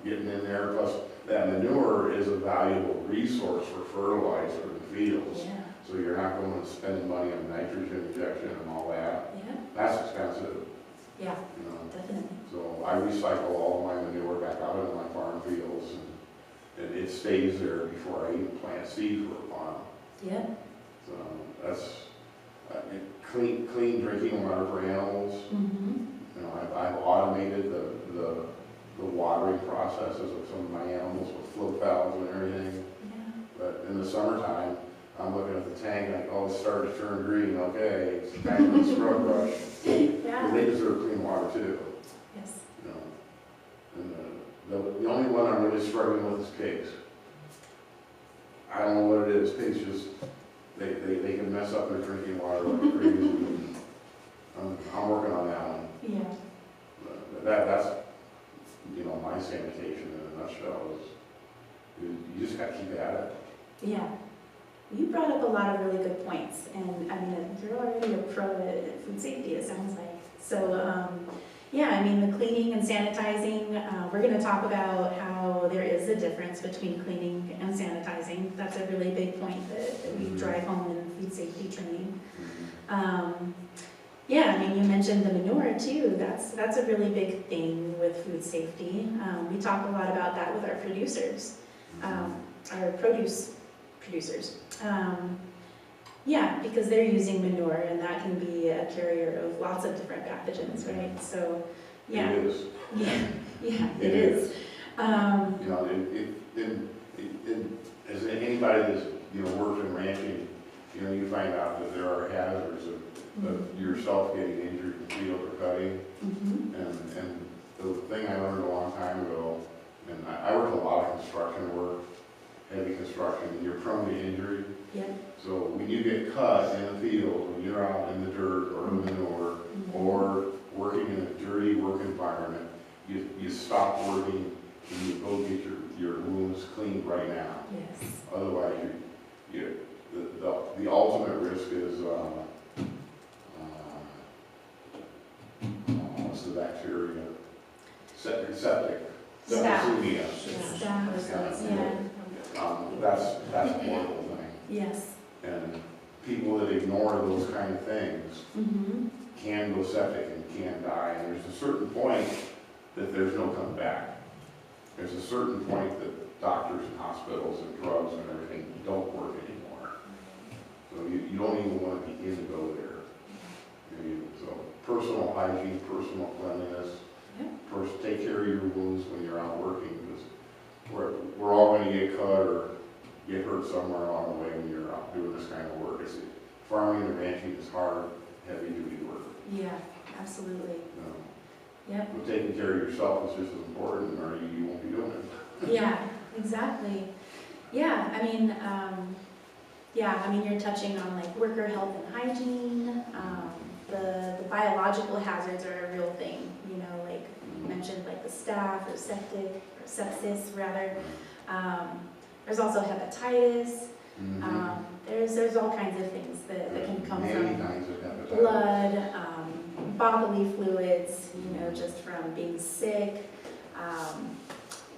Getting in there, plus that manure is a valuable resource for fertilizer in the fields. yeah, So you're not going to spend money on nitrogen injection and all that. yeah, That's expensive, yeah, you know. definitely. So I recycle all my manure back out into my farm fields, and it stays there before I even plant seed for a while. Yeah, So that's clean drinking water for animals. You know, I've automated the watering processes of some of my animals with float valves and everything. yeah, But in the summertime, I'm looking at the tank like, oh, it's starting to turn green. Okay, it's time for the scrub brush. yeah, And they deserve clean water too. yes, You know, and the only one I'm really struggling with is pigs. I don't know what it is. Pigs just they can mess up their drinking water like crazy. I'm working on that one. yeah, But that's you know my sanitation in a nutshell is you just got to keep at it. yeah. You brought up a lot of really good points, and I mean, you're already a pro at food safety, it sounds like. So, yeah, I mean, the cleaning and sanitizing, we're gonna talk about how there is a difference between cleaning and sanitizing. That's a really big point that we drive home in food safety training. Yeah, I mean, you mentioned the manure too. That's a really big thing with food safety. We talk a lot about that with our producers, our produce producers. Yeah, because they're using manure and that can be a carrier of lots of different pathogens, right? So, yeah. It is. Yeah, it is. You know, as anybody that's you know worked in ranching, you know, you find out that there are hazards of yourself getting injured in field or cutting. And the thing I learned a long time ago, and I worked a lot of construction work, heavy construction, and you're prone to injury. Yeah. So when you get cut in the field, when you're out in the dirt or the manure, or working in a dirty work environment, you stop working and you go get your wounds cleaned right now. Yes. Otherwise, the ultimate risk is what's the bacteria septic. Staff. Septicemia. Staff, yeah, That's a horrible thing. yes. And people that ignore those kind of things Mm-hmm. can go septic and can die. And there's a certain point that there's no coming back. There's a certain point that doctors and hospitals and drugs and everything don't work anymore. So you don't even want to begin to go there. So personal hygiene, personal cleanliness, Yeah. first take care of your wounds when you're out working, because we're all going to get cut or get hurt somewhere along the way when you're out doing this kind of work. Farming and ranching is hard, heavy duty work. Yeah, absolutely. Yep. But taking care of yourself is just as important, or you won't be doing it. Yeah, exactly. Yeah, I mean, you're touching on like worker health and hygiene. The biological hazards are a real thing, you know, like you mentioned, like the staph or sepsis rather. There's also hepatitis. There's all kinds of things that can come Many from kinds of hepatitis. blood, bodily fluids, you know, just from being sick.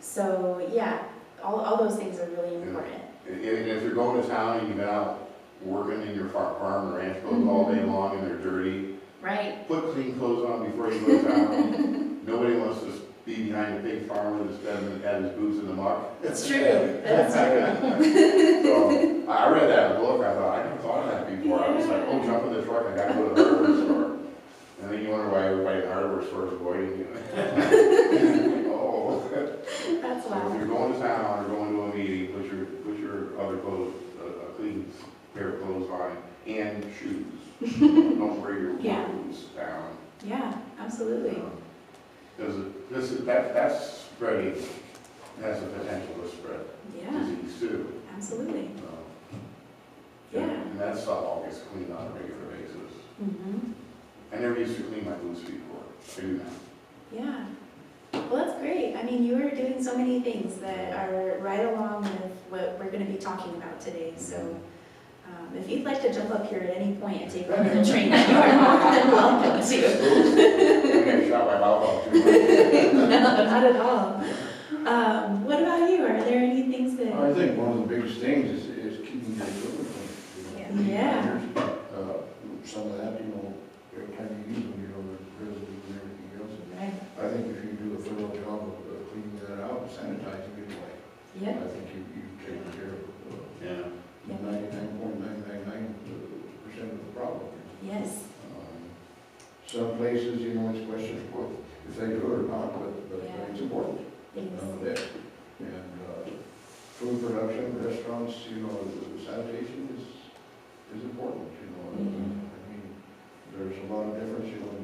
So yeah, all those things are really important. And if you're going to town and you've been out working in your farm or ranch clothes all day long and they're dirty, Right. put clean clothes on before you go to town. Nobody wants to be behind a big farmer that's had his boots in the muck. That's true. That's true. So I read that in a book. I thought, I never thought of that before. I was like, oh, jump in the truck, I gotta go to the hardware store. And then you wonder why everybody in the hardware store is avoiding you. Oh. That's So if wild. you're going to town or going to a meeting, put your other clothes, a clean pair of clothes on and shoes. Don't wear your Yeah. boots down. Yeah, absolutely. Because that's spreading, has the potential to spread Yeah, disease too. absolutely. And- Yeah. And that stuff all gets cleaned on a regular basis. Mm-hmm. I never used to clean my boots before. I do now. Yeah. Well, that's great. I mean, you are doing so many things that are right along with what we're going to be talking about today. So if you'd like to jump up here at any point and take over the train, you are more than welcome to. I got shot by mouth off too much. No, not at all. What about you? Are there any things that... I think one of the biggest things is keeping your equipment clean. Yeah. Some of that, you know, every time you use them, you know, there's residue and everything else. Right. I think if you do a thorough job of cleaning that out, sanitizing it, Yep. I think you've taken care of Yeah. 99.999% of the problem. Yes. Some places, you know, it's questioned if they do it or not, but Yeah. it's important. Yes. And food production, restaurants, you know, the sanitation is important, you know. Mhm. I mean, there's a lot of difference, you know, in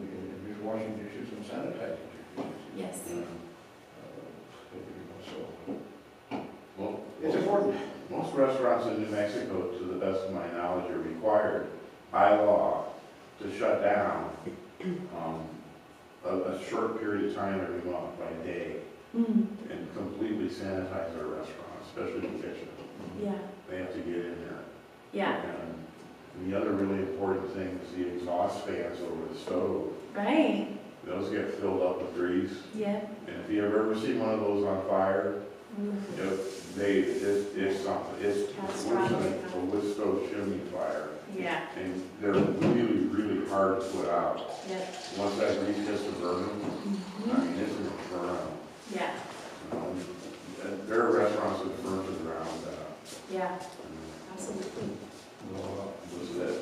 just washing dishes and sanitizing dishes. Yes. Well, It's important. most restaurants in New Mexico, to the best of my knowledge, are required by law to shut down a short period of time every month by day Mm. and completely sanitize their restaurant, especially the kitchen. Yeah. They have to get in there. Yeah. And the other really important thing is the exhaust fans over the stove. Right. Those get filled up with grease. Yeah. And if you've ever seen one of those on fire, Mm. it's something. It's worse than a wood stove chimney fire. Yeah. And they're really, really hard to put out. Yep. Once that grease gets to burn them, I Mhm. mean, it's an inferno. Yeah. There are restaurants that burn to the ground. Yeah. Absolutely.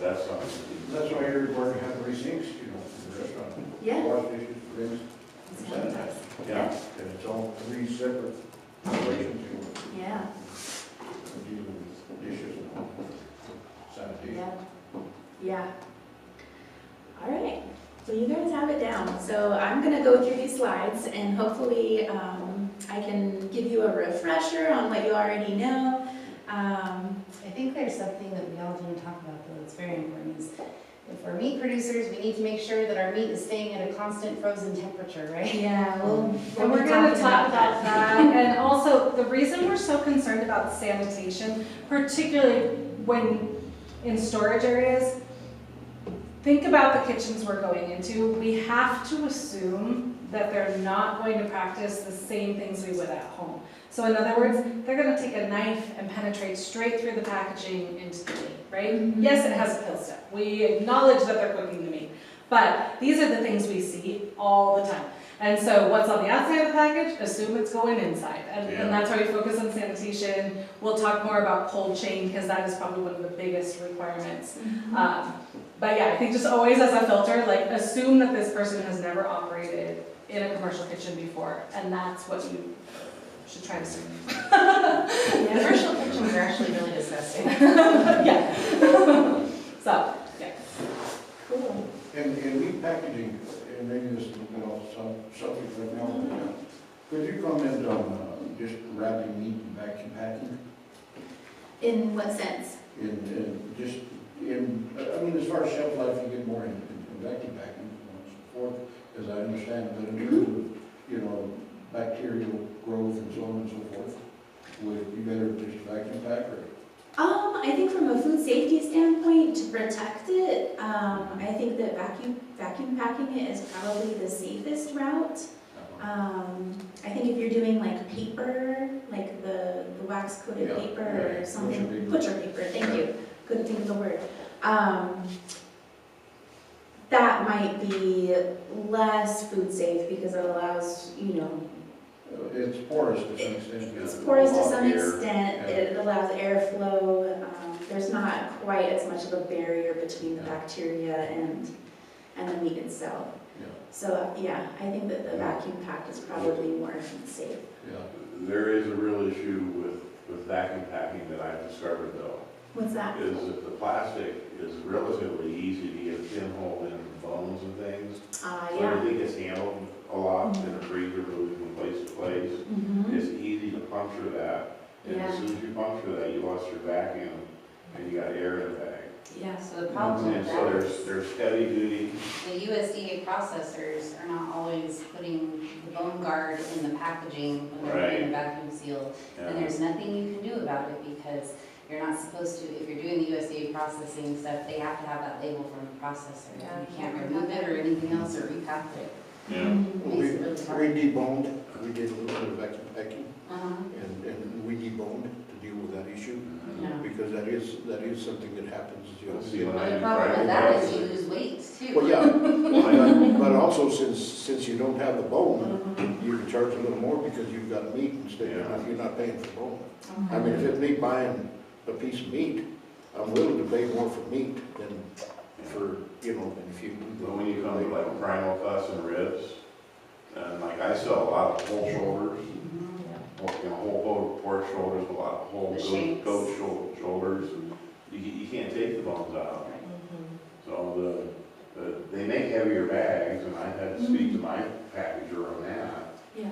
That's something. That's why you're required to have three sinks, you know, in the restaurant. Yeah. Wash dishes, rinse, sanitize. Yeah. And it's all three separate operations, you know, Yeah. dealing with dishes and sanitation. Yeah. Yeah. All right. Well, you guys have it down. So I'm going to go through these slides and hopefully I can give you a refresher on what you already know. I think there's something that we all didn't talk about though that's very important is if we're meat producers, we need to make sure that our meat is staying at a constant frozen temperature, right? Yeah, we'll And we're be going to talking talk about that. And also, the reason we're so concerned about sanitation, particularly when in storage areas, think about the kitchens we're going into. We have to assume that they're not going to practice the same things we would at home. So in other words, they're gonna take a knife and penetrate straight through the packaging into the meat, right? Yes, it has a pill step. We acknowledge that they're cooking the meat. But these are the things we see all the time. And so what's on the outside of the package, assume it's going inside. And that's why we focus on sanitation. We'll talk more about cold chain because that is probably one of the biggest requirements. But yeah, I think just always as a filter, like assume that this person has never operated in a commercial kitchen before. And that's what you should try to assume. Commercial kitchens are actually really disgusting. Yeah. So, yeah. Cool. And meat packaging, and maybe this is, some subject right now, could you comment on just wrapping meat and vacuum packing? In what sense? As far as shelf life, you get more in vacuum packing, and so forth, as I understand, but in terms of, bacterial growth and so on and so forth, would you better just vacuum pack or? I think from a food safety standpoint, to protect it, I think that vacuum packing it is probably the safest route. I think if you're doing like paper, like the wax coated paper or something, butcher paper, thank you, couldn't think of the word. That might be less food safe because it allows, It's porous to some extent. it's porous to some extent, it allows airflow. There's not quite as much of a barrier between the bacteria and the meat itself. Yeah. So, I think that the vacuum packed is probably more safe. Yeah. There is a real issue with vacuum packing that I've discovered though, What's that? is that the plastic is relatively easy to get pinhole in bones and things. So everything gets handled a lot in the freezer, moving from place to place. It's easy to puncture that. And as soon as you puncture that, you lost your vacuum and you got air in the bag. Yeah. So the problem And with so that is there's heavy duty. the USDA processors are not always putting the bone guard in the packaging when they're putting a vacuum seal. And there's nothing you can do about it because you're not supposed to, if you're doing the USDA processing stuff, they have to have that label from the processor. Yeah. You can't remove it or anything else or repack it. Yeah. We Makes it really hard. deboned, we did a little bit of vacuum packing, Uh-huh. and we deboned to deal with that issue, Yeah. because that is something that happens. Let's see, Well, the problem with that is you lose weight too. Well, yeah, but also since you don't have the bone, you can charge a little more because you've got meat instead, you're not paying for bone. I mean, if it's me buying a piece of meat, I'm willing to pay more for meat than for, than if you. But when you come to like primal cuts and ribs, and like I sell a lot of whole shoulders, whole pork shoulders, a lot of whole goat shoulders. You can't take the bones out. So they make heavier bags, and I had to speak to my packager on that. Yeah.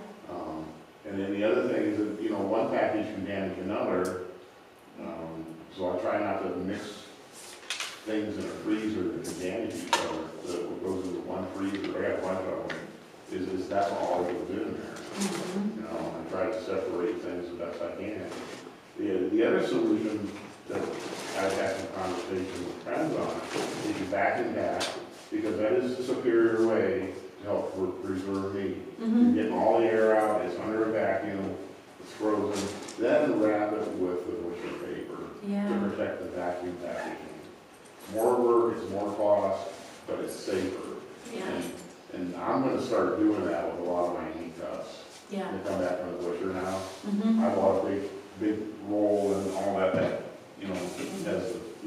And then the other thing is that, one package can damage another. So I try not to mix things in a freezer that can damage each other. So what goes into one freezer, I got a bunch of them, is that's all I put in there. I try to separate things the best I can. The other solution that I've had some conversations with friends on is you vacuum pack, because that is the superior way to help preserve meat. You're getting all the air out, it's under a vacuum, it's frozen, then wrap it with the butcher paper to protect the vacuum packaging. More work, it's more cost, but it's safer. And I'm gonna start doing that with a lot of my meat cuts. They come back from the butcher now. I bought a big roll and all that, has you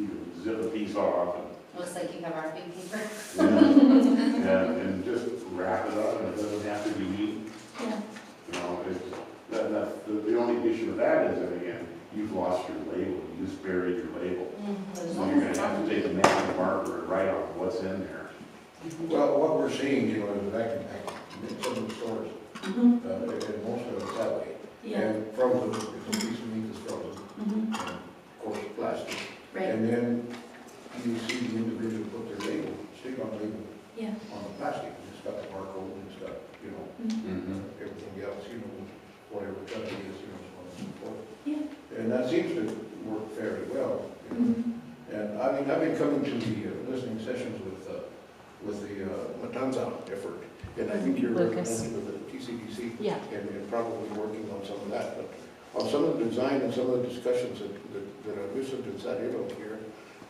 can zip a piece off. Looks like you have our big paper. And just wrap it up, and it doesn't have to be meat. The only issue with that is that, again, you've lost your label, you just buried your label. So you're gonna have to take a magic marker and write on what's in there. Well, what we're seeing, is a vacuum pack in some of the stores, and most of it's that way. And frozen, it's a piece of meat that's frozen, and of course plastic. Right. And then you see the individual put their label, stick on the label on the plastic. It's got the barcode and it's got, everything else, whatever cut it is, so on and so forth. And that seems to work fairly well. And I mean, I've been coming to the listening sessions with with the Matanza effort. And I think you're Lucas. representing with the TCEDC. Yeah. And probably working on some of that. But on some of the design and some of the discussions that I listened and sat in on here,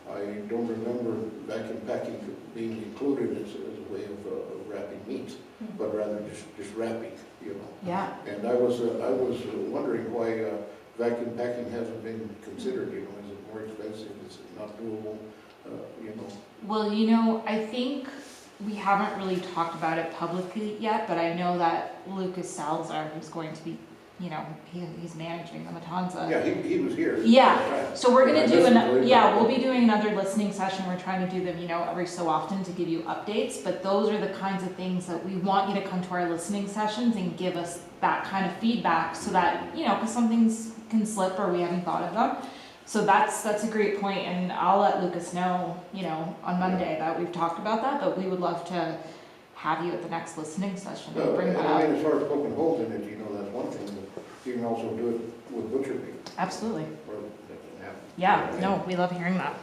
I don't remember vacuum packing being included as a way of wrapping meat, but rather just wrapping, you know. Yeah. And I was wondering why vacuum packing hasn't been considered, you know, is it more expensive, is it not doable, you know? Well, I think we haven't really talked about it publicly yet, but I know that Lucas Salazar, who's going to be, he's managing the Matanza. Yeah, he was here. Yeah, so we're gonna do Yeah, we'll be doing another listening session. We're trying to do them, every so often to give you updates, but those are the kinds of things that we want you to come to our listening sessions and give us that kind of feedback so that, because some things can slip or we haven't thought of them. So that's a great point, and I'll let Lucas know, on Monday that we've talked about that, but we would love to have you at the next listening session and bring that I mean, up. as far as poking holes in it, that's one thing, but you can also do it with butcher meat. Absolutely. Or that can happen. Yeah, no, we love hearing that.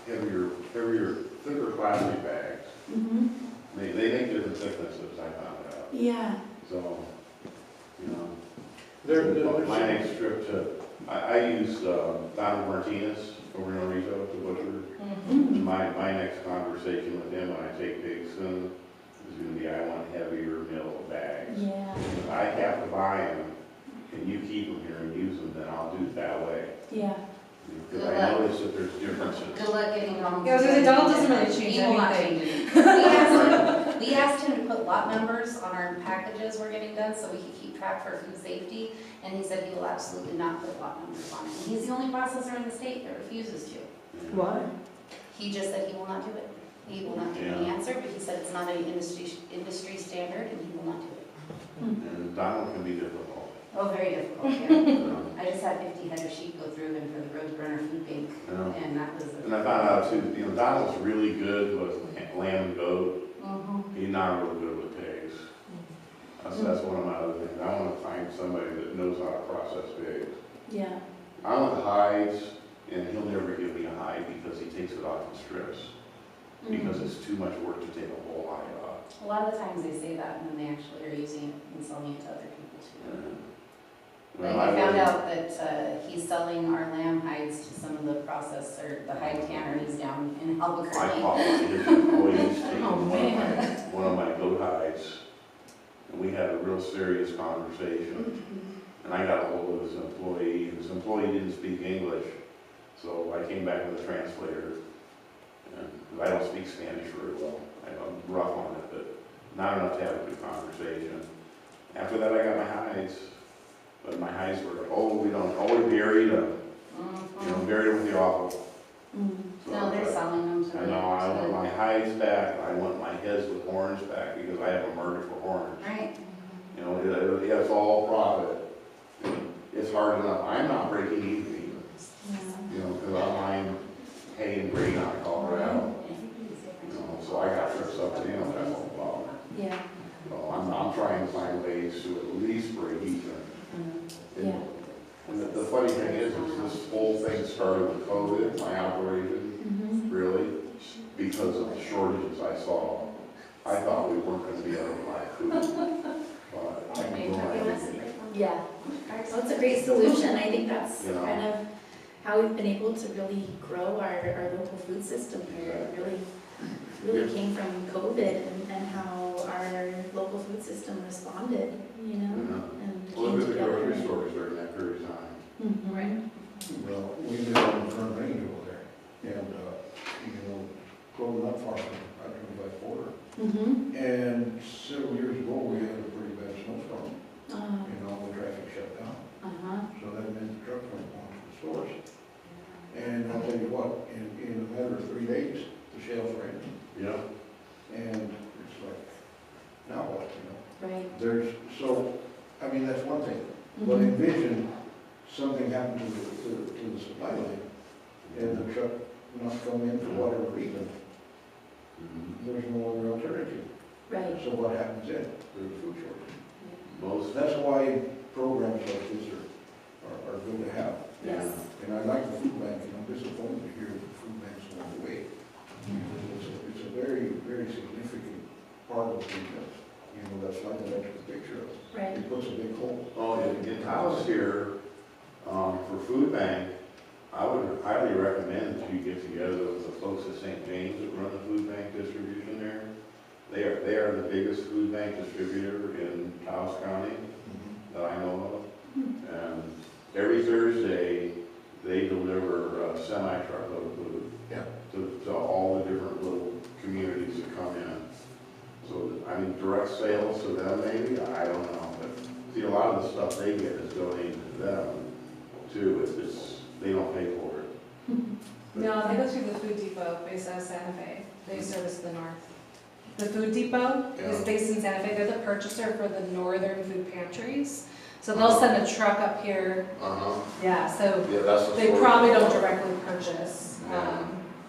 Heavier, thicker plastic bags. Mm-hmm. They make different thicknesses, I found out. Yeah. So, There's my next trip I use Don Martinez over in Orizo, the butcher. And my next conversation with him when I take pigs soon is going to be, I want heavier mill bags. Yeah. If I have to buy them, and you keep them here and use them, then I'll do it that way. Yeah. Because I notice that there's differences. Good luck getting Donald. Yeah, I was gonna say, Donald doesn't really change He will not anything. change it. We asked him to put lot numbers on our packages we're getting done so we could keep track for food safety, and he said he will absolutely not put lot numbers on it. And he's the only processor in the state that refuses to. Why? He just said he will not do it. He will not give any answer, but he said it's not any industry standard, and he will not do it. And Donald can be difficult. Oh, very difficult, yeah. I just had 50 head of sheep go through and for the Roadrunner Food Bank, and that was. And I found out too, Donald's really good with lamb and goat. He's not real good with pigs. That's one of my other things. I want to find somebody that knows how to process pigs. Yeah. I want hides, and he'll never give me a hide because he takes it off in strips. Because it's too much work to take a whole hide off. A lot of the times they say that, and then they actually are using it and selling it to other people too. Well, Like I found out that he's selling our lamb hides to some of the the hide tanneries down in I Albuquerque. caught his employees taking Oh, one of my goat hides, and we had a real serious conversation. And I got a hold of his employee, and his employee didn't speak English, so I came back with a translator. And I don't speak Spanish very well. I'm rough on it, but not enough to have a good conversation. After that, I got my hides, but my hides were, we buried them. Buried them with the offal. So, No, they're selling them to. I know, I want my hides back, I want my heads with horns back, because I have a murder for horns. Right. It's all profit. It's hard enough, I'm not breaking even, because I'm buying hay and grain out of Colorado. So I got trips up to him, that's all about. Yeah. So I'm trying to find ways to at least break even. Yeah. And the funny thing is this whole thing started with COVID, my operation, really, because of the shortages I saw. I thought we weren't going to be able to buy food. But I can go ahead. Yeah. Well, it's a great solution. I think that's You know. kind of how we've been able to really grow our local food system here. It really came from COVID and how our local food system responded, and Well, came look at the together. grocery stores during that period of time. Right. Well, we live on the front range over there, and, growing up far from, I live by border. And several years ago, we had a pretty bad snowstorm, and all the traffic shut down. So that meant the trucks weren't going to the stores. And I'll tell you what, in a matter of 3 days, the shelves were empty. Yeah. And it's like, now what, Right. That's one thing. But envision something happened to the supply line, and the truck not come in for whatever reason. There's no other alternative. Right. So what happens then? There's a food shortage. Most, That's why programs like this are good to have. Yes. And I like the food bank, and I'm disappointed to hear the food bank's going away. food bank, I would highly recommend that you get together with the folks at St. James that run the food bank distribution there. They are the biggest food bank distributor in Taos County that I know of. And every Thursday, they deliver a semi-truckload of food to all the different little communities that come in. So, I mean, direct sales to them maybe, I don't know. But see, a lot of the stuff they get is donated to them too. They don't pay for it. No, they go through the Food Depot based out of Santa Fe. They service the north. The Food Depot is based in Santa Fe. They're the purchaser for the northern food pantries. So they'll send a truck up here. Yeah, so Yeah, that's the they source. probably don't directly purchase. Yeah.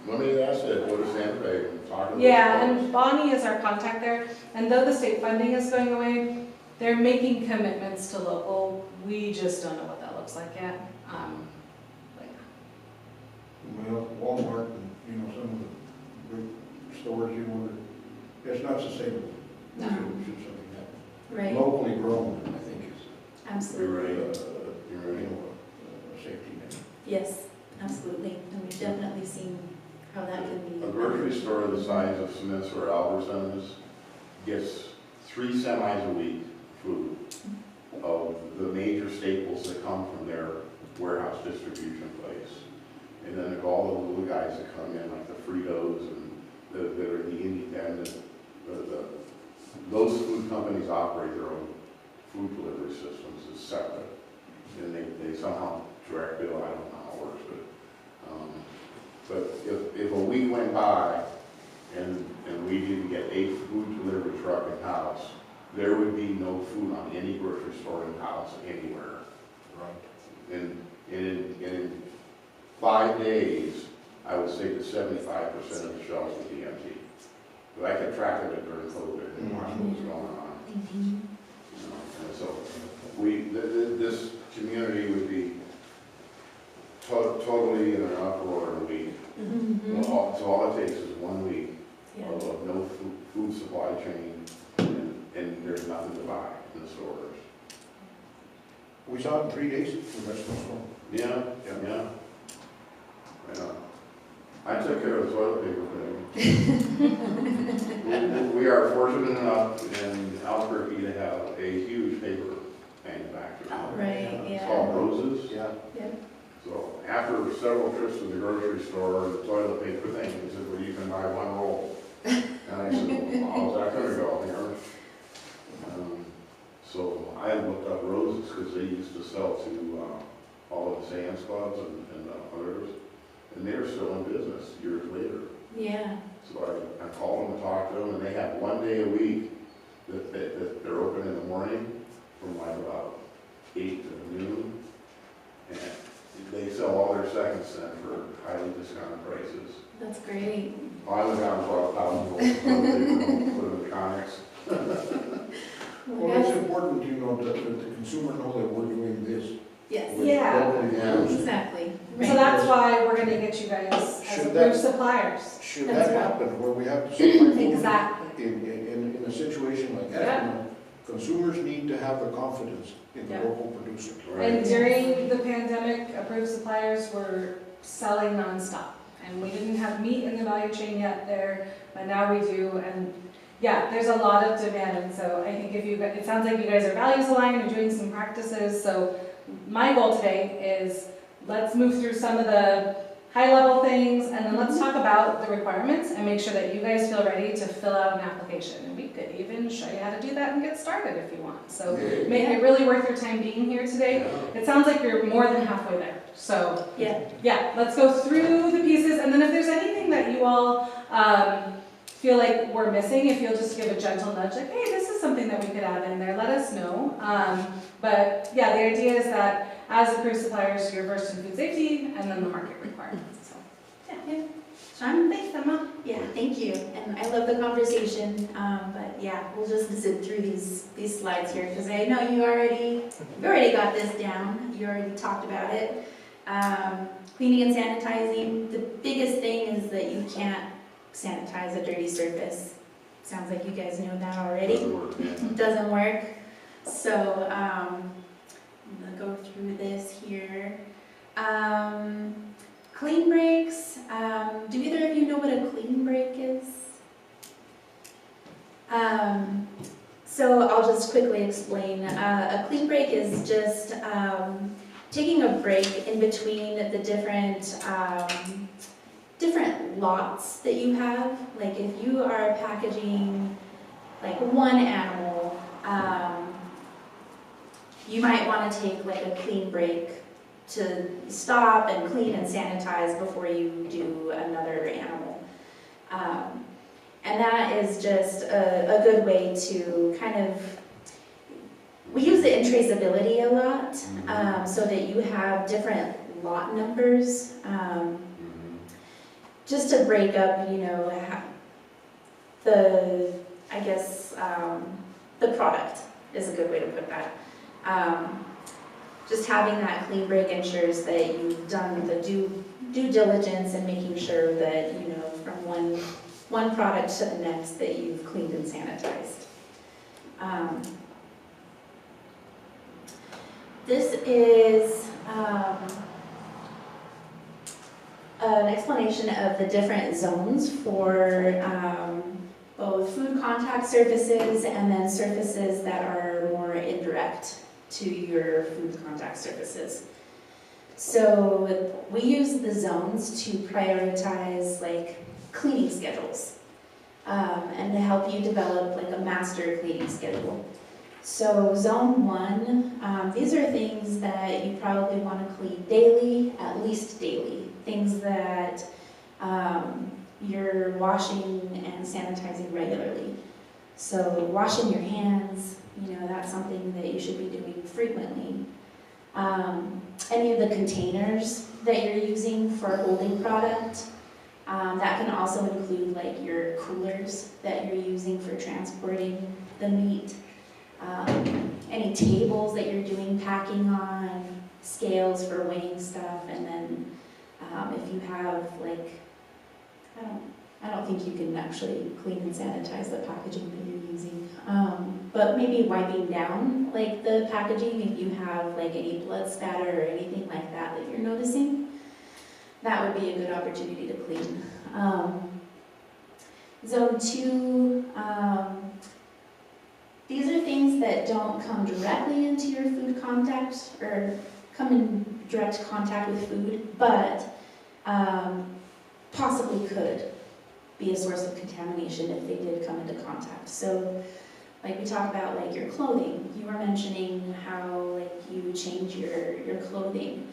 Let me ask you, go to Santa Fe and talk to them. Yeah, and Bonnie is our contact there. And though the state funding is going away, they're making commitments to local. We just don't know what that looks like yet. Well, Walmart and, some of the big stores, it's not sustainable. No. Should something happen. Right, Locally grown, I think is, absolutely. You're right. a safety net. Yes, absolutely. And we've definitely seen how that can be. A grocery store the size of Smith's or Albertsons gets 3 semis a week food of the major staples that come from their warehouse distribution place. And then there's all the little guys that come in, like the Fritos and that are the independent. Those food companies operate their own food delivery systems as separate. And they somehow direct bill, I don't know how it works, but if a week went by and we didn't get a food delivery truck in Taos, there would be no food on any grocery store in Taos anywhere. Right. And in 5 days, I would say that 75% of the shelves would be empty. But I kept track of it during COVID and watched what was going on. And so this community would be totally in an uproar in a week. So all it takes is 1 week of no food supply chain, and there's nothing to buy in the stores. We saw it in 3 days, the rest of us. Yeah. I took care of the toilet paper thing. We are fortunate enough in Albuquerque to have a huge paper manufacturer. Right, It's called Roses. Yeah. So after several trips to the grocery store, the toilet paper thing, he said, well, you can buy 1 roll. And I said, well, how's that gonna go here? So I looked up Roses because they used to sell to all of the Sam's Clubs and others. And they're still in business years later. Yeah. So I called them and talked to them, and they have 1 day a week that they're open in the morning from like about 8 to noon. And they sell all their seconds then for highly discounted prices. That's great. I went down and bought 1,000 rolls, so they put them in the comics. Well, it's important, that the consumer know that we're doing this. Yes. with Yeah. locally produced. Exactly. So that's why we're gonna get you guys as Should approved that- suppliers. Should That's that right. happen, where we have to supply food Exactly. in a situation like that, consumers need to have the confidence in the Yeah. local producer. And during the pandemic, approved suppliers were selling nonstop. And we didn't have meat in the value chain yet there, but now we do. And yeah, there's a lot of demand. And so I think it sounds like you guys are values aligned, you're doing some practices. So my goal today is let's move through some of the high level things and then let's talk about the requirements and make sure that you guys feel ready to fill out an application. And we could even show you how to do that and get started if you want. So make it really worth your time being here today. It sounds like you're more than halfway there. So yeah, let's go through the pieces and then if there's anything that you all feel like we're missing, if you'll just give a gentle nudge like, hey, this is something that we could add in there, let us know. But yeah, the idea is that as approved suppliers, you're versed in food safety and then the market requirements. So. Yeah. Thanks, Emma. Yeah, thank you. And I love the conversation. But yeah, we'll just zip through these slides here because I know you already got this down. You already talked about it. Cleaning and sanitizing. The biggest thing is that you can't sanitize a dirty surface. Sounds like you guys know that already. Doesn't work. So I'm gonna go through this here. Clean breaks, do either of you know what a clean break is? So I'll just quickly explain. A clean break is just taking a break in between the different lots that you have. Like if you are packaging like one animal, you might want to take like a clean break to stop and clean and sanitize before you do another animal. And that is just a good way to kind of, we use it in traceability a lot, so that you have different lot numbers, just to break up, you know, the product is a good way to put that. Just having that clean break ensures that you've done the due diligence and making sure that, you know, from one product to the next that you've cleaned and sanitized. This is an explanation of the different zones for both food contact surfaces and then surfaces that are more indirect to your food contact surfaces. So we use the zones to prioritize like cleaning schedules and to help you develop like a master cleaning schedule. So zone 1, these are things that you probably want to clean daily, at least daily. Things that you're washing and sanitizing regularly. So washing your hands, you know, that's something that you should be doing frequently. Any of the containers that you're using for holding product, that can also include like your coolers that you're using for transporting the meat. Any tables that you're doing packing on, scales for weighing stuff, and then if you have like, I don't think you can actually clean and sanitize the packaging that you're using, but maybe wiping down like the packaging if you have like any blood spatter or anything like that that you're noticing, that would be a good opportunity to clean. Zone 2, these are things that don't come directly into your food contact or come in direct contact with food, but possibly could be a source of contamination if they did come into contact. So like we talk about like your clothing, you were mentioning how like you change your clothing.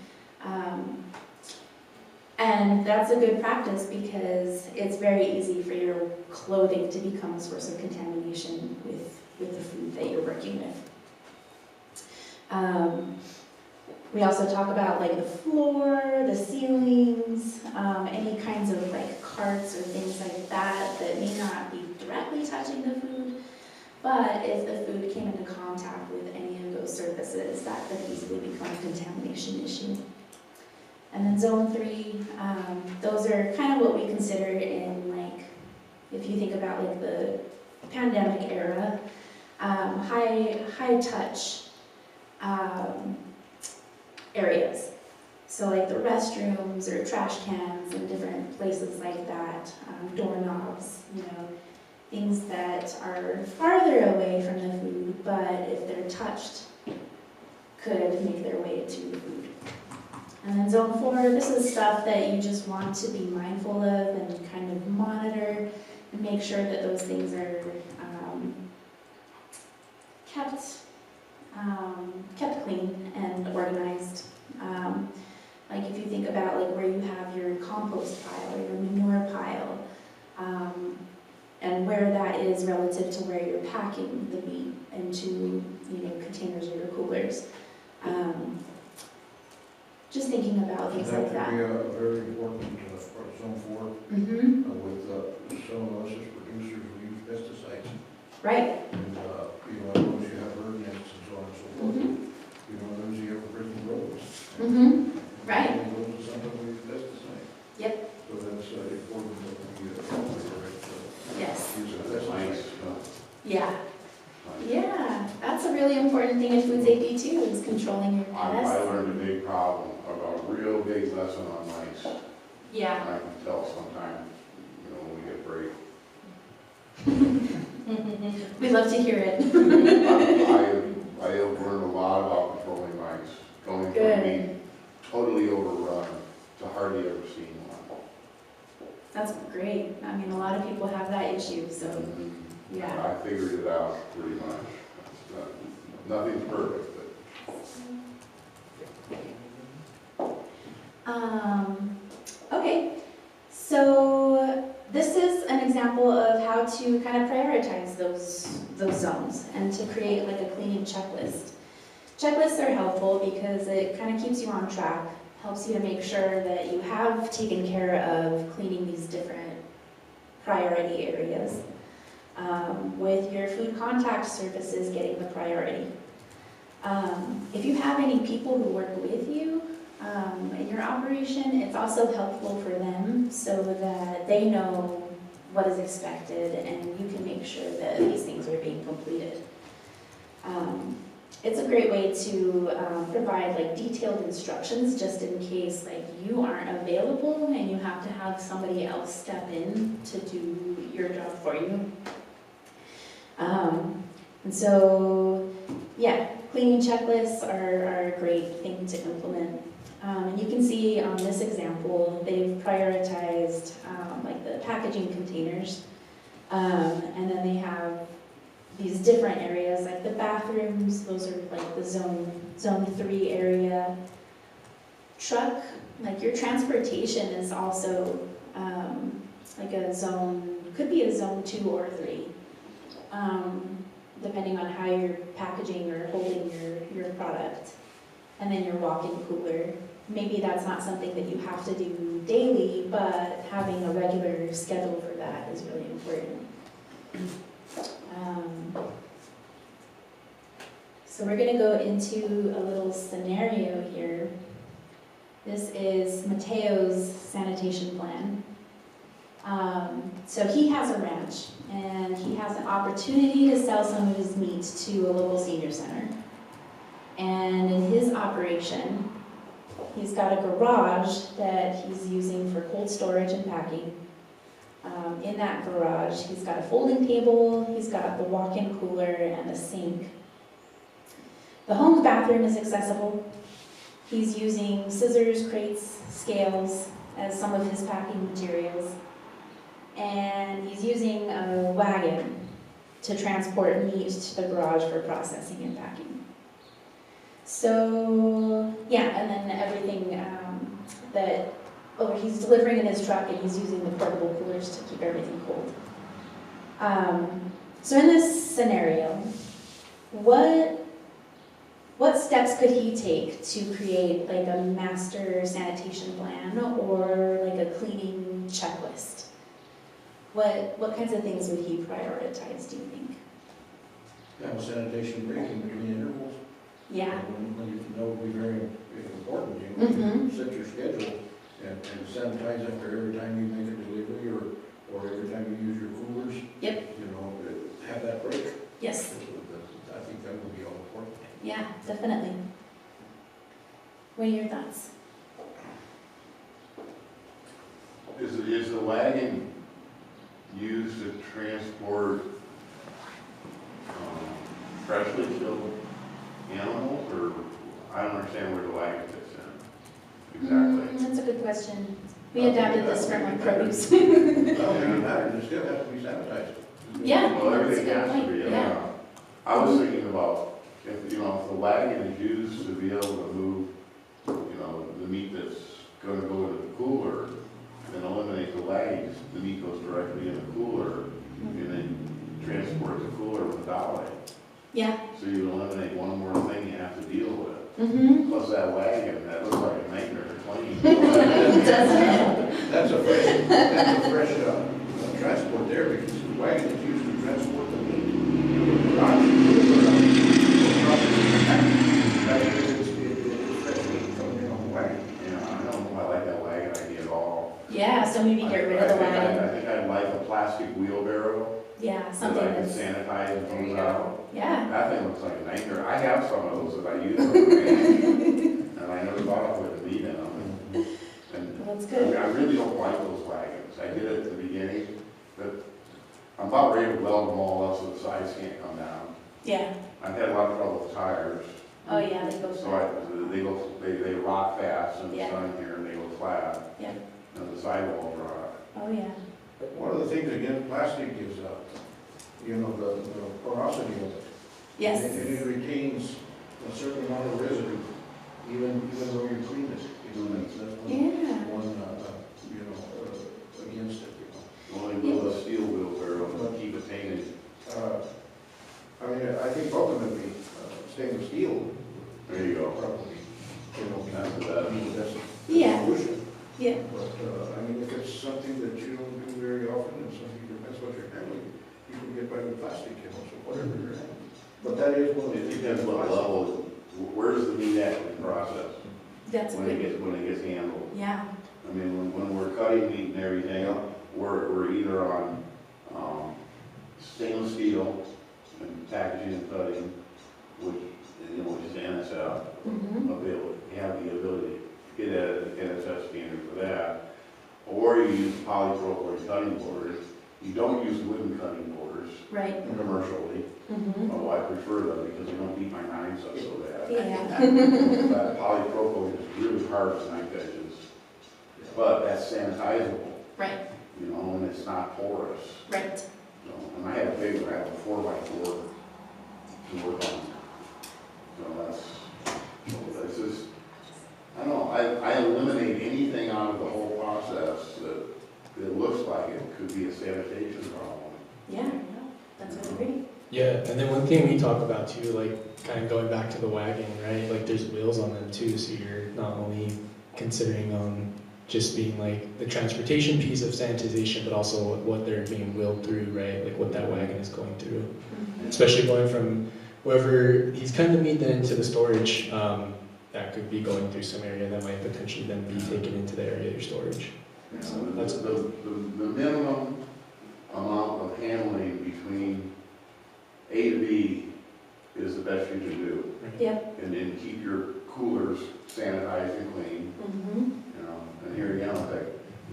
And that's a good practice because it's very easy for your clothing to become a source of contamination with the food that you're working with. We also talk about like the floor, the ceilings, any kinds of like carts or things like that that may not be directly touching the food, but if the food came into contact with any of those surfaces, that could easily become a contamination issue. And then zone 3, those are kind of what we consider in like, if you think about like the pandemic era, high touch areas. So like the restrooms or trash cans and different places like that, doorknobs, you know, things that are farther away from the food, but if they're touched, could make their way to the food. And then zone 4, this is stuff that you just want to be mindful of and kind of monitor and make sure that those things are kept clean and organized. Like if you think about like where you have your compost pile or your manure pile, and where that is relative to where you're packing the meat into, you know, containers or your coolers. Just thinking about things like that. That would be a very important part of zone 4. With some of us as producers, we use pesticides. Right. And, you know, as long as you have bird nests and so on and so forth, you know, those are your written roads. Right. And those are something we use pesticide. Yep. So that's important that we Yes. use of That's nice. pesticides. Yeah. Yeah, that's a really important thing in food safety too, is controlling your I pests. learned a big problem about real big lesson on mice. Yeah. I can tell sometime, you know, when we get a break. We'd love to hear it. I have learned a lot about controlling mice, going from Good. being totally overrun to hardly ever seeing one. That's great. I mean, a lot of people have that issue, so, yeah. I figured it out pretty much. Nothing's perfect, Okay, so this is an example of how to kind of prioritize those zones and to create like a cleaning checklist. Checklists are helpful because it kind of keeps you on track, helps you to make sure that you have taken care of cleaning these different priority areas. With your food contact surfaces getting the priority. If you have any people who work with you in your operation, it's also helpful for them so that they know what is expected and you can make sure that these things are being completed. It's a great way to provide like detailed instructions just in case like you aren't available and you have to have somebody else step in to do your job for you. And so, yeah, cleaning checklists are a great thing to implement. And you can see on this example, they've prioritized like the packaging containers. And then they have these different areas like the bathrooms, those are like the zone 3 area. Truck, like your transportation is also like a zone, could be a zone 2 or 3. Depending on how you're packaging or holding your product. And then your walk-in cooler. Maybe that's not something that you have to do daily, but having a regular schedule for that is really important. So we're going to go into a little scenario here. This is Mateo's sanitation plan. So he has a ranch, and he has an opportunity to sell some of his meat to a local senior center. And in his operation, he's got a garage that he's using for cold storage and packing. In that garage, he's got a folding table, he's got the walk-in cooler, and a sink. The home's bathroom is accessible. He's using scissors, crates, scales as some of his packing materials. And he's using a wagon to transport meat to the garage for processing and packing. So, yeah, and then everything he's delivering in his truck, and he's using the portable coolers to keep everything cold. So in this scenario, what steps could he take to create like a master sanitation plan or like a cleaning checklist? What kinds of things would he prioritize, do you think? Have a sanitation break in between intervals. Yeah. When you know it'd be very important, you know, set your schedule and sanitize after every time you make a delivery or every time you use your coolers. Yep. You know, have that break. Yes. I think that would be all important. Yeah, definitely. What are your thoughts? Is the wagon used to transport freshly killed animals, or I don't understand where the wagon fits in exactly. That's a good question. We adapted this from like produce. Well, it doesn't matter, it still has to be sanitized. Yeah, Well, that's a everything good has to point. be, Yeah. I was thinking about, if the wagon is used to be able to move, the meat that's gonna go into the cooler, then eliminate the wagon, the meat goes directly in the cooler, and then transport the cooler with a dolly. Yeah. So you eliminate one more thing you have to deal with. Mm-hmm. Plus that wagon, that looks like a nightmare to clean. That's a fresh transport there, because the wagon is used to transport the meat. It's fresh meat coming in on the wagon. Yeah, I don't know if I like that wagon idea at all. Yeah, so maybe get rid of the wagon. I think I'd like a plastic wheelbarrow Yeah, that something I can that's, sanitize and There clean you out. yeah. That thing looks like a nightmare. I have some of those that I use on the van, and I never thought of putting meat in them. that's I mean, good. I really don't like those wagons. I did it at the beginning, but I'm about ready to weld them all up so the sides can't come down. Yeah. I've had a lot of trouble with tires. Oh, yeah, they go So flat. they rock fast in the Yeah. sun here and they go flat. Yeah. And the sidewalls rock. Oh, yeah. One of the things against plastic is, you know, the porosity of it. Yes. And it retains a certain amount of residue, even though you clean it. You know, that's Yeah. one, you know, against it, you know. Well, they build a steel wheel barrel and keep it painted. I mean, I think ultimately, stainless steel There you go. probably, you know, That's the best. be the best Yeah. solution. Yeah. But, I mean, if it's something that you don't do very often and something that's what you're handling, you can get by with plastic, you know, so whatever you're handling. But that is one of the. It depends what level, where's the meat at in the process That's when it good. gets handled. Yeah. I mean, when we're cutting meat and everything, we're either on stainless steel and packaging and cutting, which is NSF, Mm-hmm. have the ability to get at an NSF standard for that. Or you use polypropylene cutting boards. You don't use wooden cutting boards Right. commercially. Mm-hmm. Oh, I prefer them because they don't beat my knives up so bad. Yeah. That polypropylene is really hard to knife edges, but that's sanitizable, Right. you know, and it's not porous. Right. So, and I have a big one, I have a 4x4 to work on. So that's just, I don't know, I eliminate anything out of the whole process that looks like it could be a sanitation problem. Yeah. That's really great. Yeah, and then one thing we talk about too, like kind of going back to the wagon, right? Like there's wheels on them too, so you're not only considering just being like the transportation piece of sanitization, but also what they're being wheeled through, right? Like what that wagon is going through. Mm-hmm. Especially going from wherever he's kind of made that into the storage, that could be going through some area that might potentially then be taken into the area of your storage. You know, So that's the minimum amount of handling between A to B is the best you can do. Yep. And then keep your coolers sanitized and clean, Mm-hmm. you know. And here again,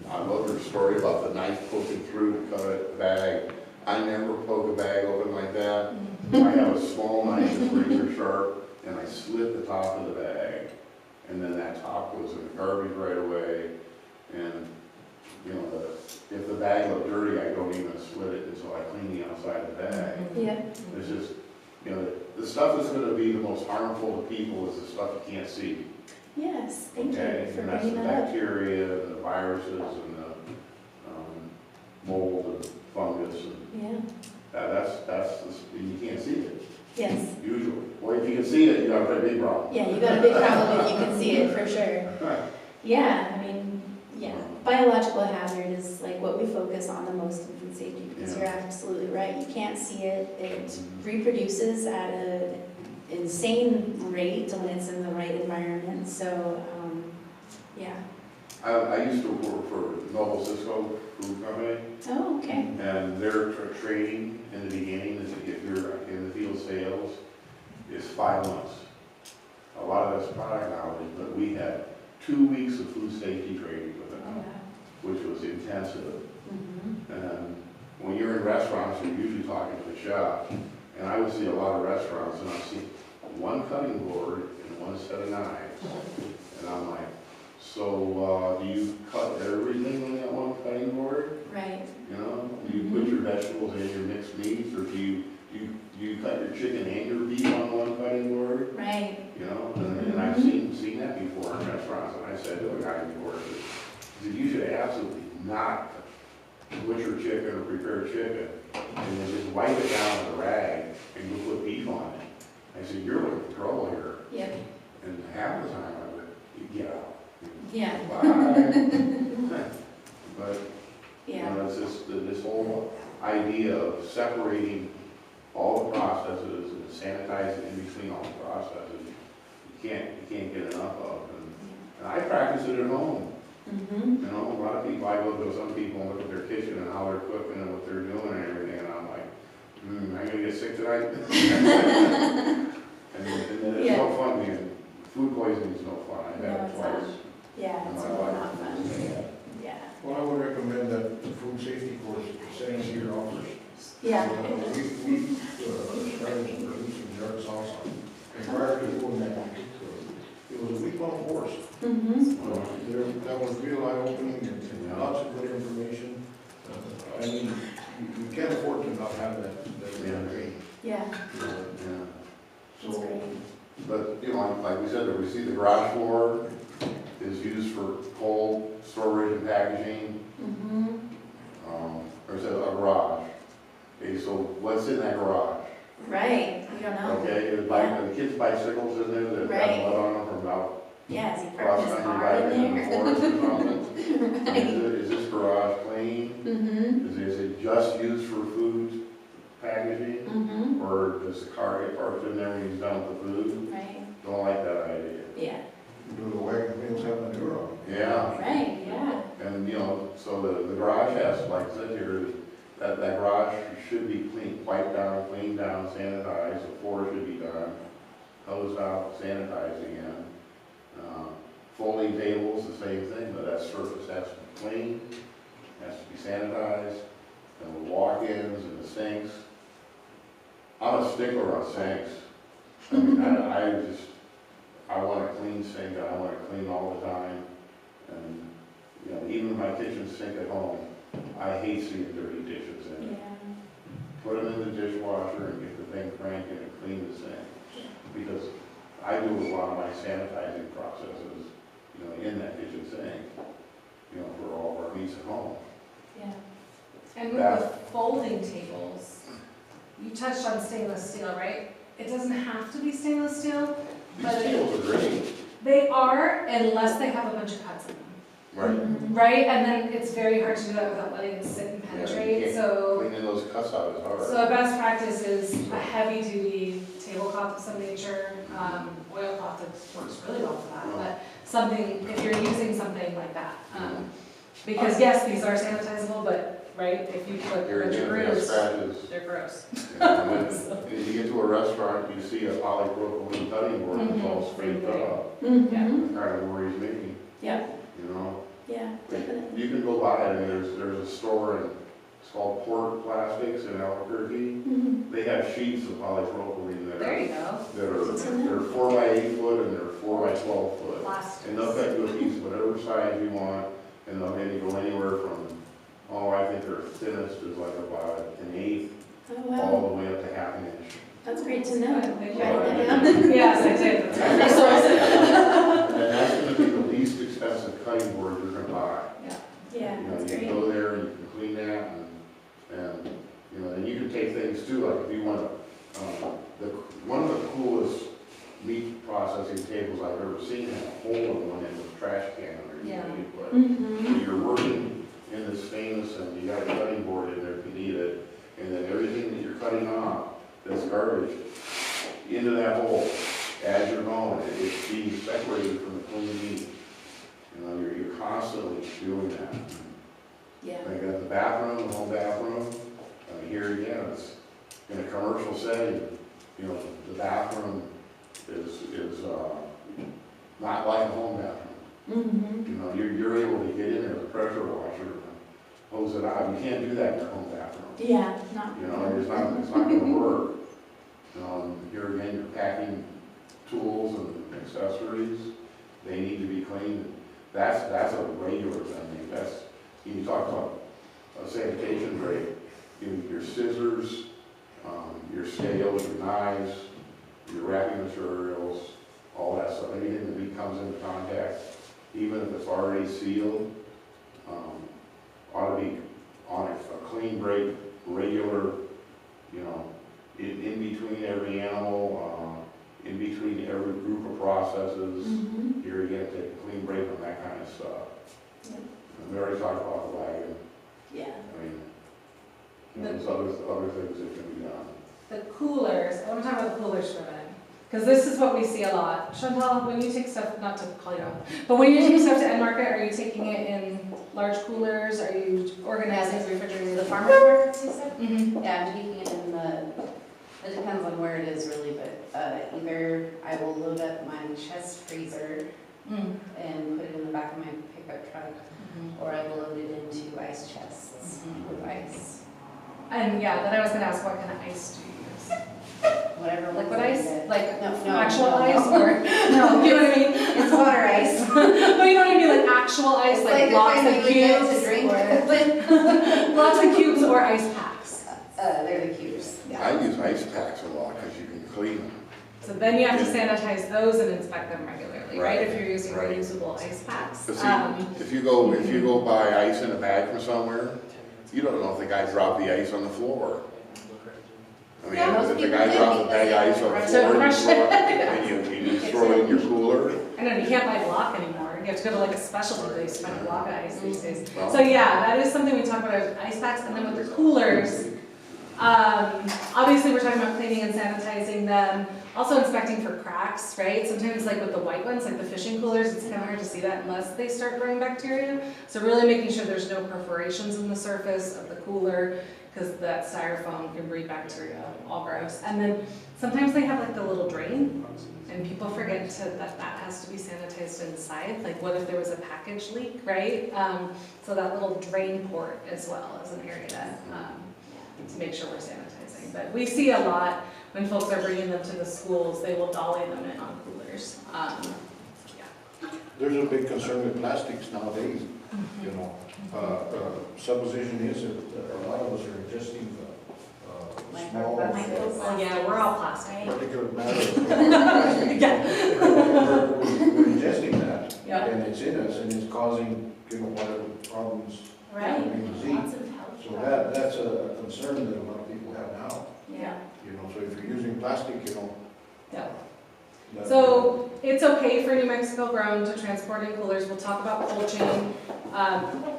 I love your story about the knife poking through to cut a bag. I never poke a bag open like that. I have a small knife that's razor sharp, and I slit the top of the bag. And then that top goes in the garbage right away. And, you know, if the bag looked dirty, I don't even slit it until I clean the outside of the bag. Yeah. It's just, you know, the stuff that's gonna be the most harmful to people is the stuff you can't see. Yes. Thank Okay? you for And that's the bringing that up. bacteria, and the viruses, and the mold, and fungus, and Yeah. you can't see it, Yes. usually. Well, if you can see it, you got a big problem. Yeah, you got a big problem if you can see it, for sure. Yeah, I mean, yeah, biological hazard is like what we focus on the most in food safety, because Yeah. you're absolutely right, you can't see it, it reproduces at an insane rate when it's in the right environment, so, yeah. I used to work for Noble Cisco Food Company, Oh, okay. and their training in the beginning, is if you're in the field sales, is 5 months. A lot of that's product knowledge, but we had 2 weeks of food safety training with Oh, them, wow. which was intensive. Mhm. And when you're in restaurants, you're usually talking to the chef. And I would see a lot of restaurants, and I see one cutting board and one set of knives. And I'm like, so do you cut everything on that one cutting board? Right. You know, do you put your vegetables in your mixed meats, or do you cut your chicken and your beef on one cutting board? Right. You know, and I've seen that before in restaurants, and I said to a guy before, I said, you should absolutely not butcher chicken or prepare chicken, and then just wipe it down with a rag and go put beef on it. I said, you're looking for trouble here. Yep. And half the time I would, you get out. Yeah. Bye. But, you Yeah. know, it's just this whole idea of separating all the processes and sanitizing in between all the processes, you can't get enough of. And I practice it at home. Mm-hmm. You know, a lot of people, I go to some people and look at their kitchen and how they're cooking and what they're doing and everything, and I'm like, I'm gonna get sick tonight. and then it's no fun, man. Food poisoning is no fun. I've had No, it it's twice. not. Yeah, in it's my really life. not fun. recommend that the food safety course Sam here offers. Yeah. We started producing yard salsa. And prior to doing that, it was a week-long course. That was real eye-opening and lots of good information. I mean, you can't afford to not have that training. Yeah, Yeah. that's So, great. but, you know, like we said, we see the garage floor is used for cold storage and packaging, or is it a garage? Okay, so what's in that garage? Right, we don't know. Okay, the kids' bicycles in there that Right. have mud on them from out Yeah, is he cross parking his country car biking in in the there? forest or something. Is this garage clean? Mm-hmm, Is it just used for food packaging? mm-hmm, Or does the car get parked in there when he's done with the food? right, Don't like that idea. yeah, Do the wagon wheels have manure on them? Yeah, right, yeah, and you know, so the garage has, like I said here, that garage should be clean, wiped down, cleaned down, sanitized, the floor should be done, hosed out, sanitized again. Folding tables, the same thing, but that surface has to be clean, has to be sanitized, and the walk-ins and the sinks. I'm a stickler on sinks. I mean, I want a clean sink, I want it clean all the time. And, you know, even my kitchen sink at home, I hate seeing dirty dishes in it. yeah, Put them in the dishwasher and get the thing cranking and clean the sink. Because I do a lot of my sanitizing processes, you know, in that kitchen sink, you know, for all of our meats at home. yeah. And with the folding tables, you touched on stainless steel, right? It doesn't have to be stainless steel, These but tables are great. they are unless they have a bunch of cuts in them. Right. Right, and then it's very hard to do that without letting it sit and penetrate, can't so. Cleaning those cuts out is hard. So a best practice is a heavy-duty tablecloth of some nature, oilcloth that works really well for that, but something, if you're using something like that. Because yes, these are sanitizable, but, right, if you put a You're bunch of gonna have grooves, scratches. they're gross. If you get to a restaurant, you see a polypropylene cutting board that's all scraped up. Mm-hmm, It kind of worries me, yep, you know? yeah, definitely. You can go buy it, I mean, there's a store in, it's called Port Plastics in Albuquerque. Mm-hmm, They have sheets of polypropylene that There are, you go. they're 4 by 8 foot and they're 4 by 12 foot. Plastics. And they'll cut you a piece, whatever size you want, and they'll maybe go anywhere from, I think their thinnest is like about an eighth, oh, wow, all the way up to half an inch. that's great to know. Thank you. Writing that down. Yes, I did. That's a resource. And that's gonna be the least expensive cutting board you're gonna buy. Yeah, You know, that's you great. can go there and you can clean that and, you know, and you can take things too, like if you want to, one of the coolest meat processing tables I've ever seen had a hole in one end with a trash can Yeah. underneath. But Mm-hmm, you're working in this stainless and you got a cutting board in there if you need it, and then everything that you're cutting off, that's garbage, into that hole as you're going, it's being separated from the clean meat. You know, you're constantly doing that. yeah, I got the bathroom, the home bathroom, here again, it's in a commercial setting, you know, the bathroom is not like a home bathroom. mm-hmm, You know, you're able to get in there with a pressure washer and hose it out. You can't do that in your home bathroom. yeah, not. You know, it's not gonna work. Here again, you're packing tools and accessories, they need to be cleaned. That's a regular thing. You talk about a sanitation rate, your scissors, your scales, your knives, your wrapping materials, all that stuff, anything that comes into contact, even if it's already sealed, ought to be on a clean break, regular, you know, in between every animal, in between every group of processes. Mm-hmm, Here again, take a clean break on that kind of stuff. Yep. And we already talked about the wagon. yeah, I mean, you know, there's other things that can be done. The coolers, I want to talk about the coolers for a minute, because this is what we see a lot. Chantal, when you take stuff, not to call you out, but when you take stuff to end market, are you taking it in large coolers? Are you organizing refrigerated? The farmer's markets, you said? Mm-hmm. Yeah, I'm taking it in it depends on where it is really, but either I will load up my chest freezer and put it in the back of my pickup truck, or I've loaded into ice chests with ice. And yeah, then I was gonna ask, what kind of ice do you use? Whatever. Liquid ice? Like No, actual no. ice or? No, You know what I mean? it's water ice. But you know what I mean, like actual ice, It's like if blocks I of really get cubes? to drink, Or blocks of cubes or ice packs? they're the cubes. I use ice packs a lot because you can clean them. So then you have to sanitize those and inspect them regularly, right? Right, If you're using right. reusable ice packs. But see, if you go buy ice in a bag from somewhere, you don't know if the guy dropped the ice on the floor. I mean, Yeah, most if the people guy do dropped a bag of ice on the because they floor, crush and you just throw it in your cooler. I know, you can't buy block anymore. You have to go to like a specialty place to find a block of ice these days. Well, So yeah, that is something we talk about with ice packs, and then with the coolers. Obviously, we're talking about cleaning and sanitizing them. Also inspecting for cracks, right? Sometimes like with the white ones, like the fishing coolers, it's kind of hard to see that unless they start growing bacteria. So really making sure there's no perforations in the surface of the cooler, because that styrofoam can breed bacteria, all gross. And then sometimes they have like the little drain, and people forget that has to be sanitized inside. Like what if there was a package leak, right? So that little drain port as well is an area to make sure we're sanitizing. But we see a lot when folks are bringing them to the schools, they will dolly them in on coolers. There's a big concern with plastics nowadays, you know. Supposition is that a lot of us are ingesting small Well, yeah, we're all plastic. particulate matter. We're ingesting that, Yeah. and it's in us, and it's causing, you know, whatever problems. Right. Lots of health. So that's a concern that a lot of people have now, Yeah. you know, so if you're using plastic, you know. Yeah. that- So it's okay for New Mexico grown to transport in coolers. We'll talk about cold chain.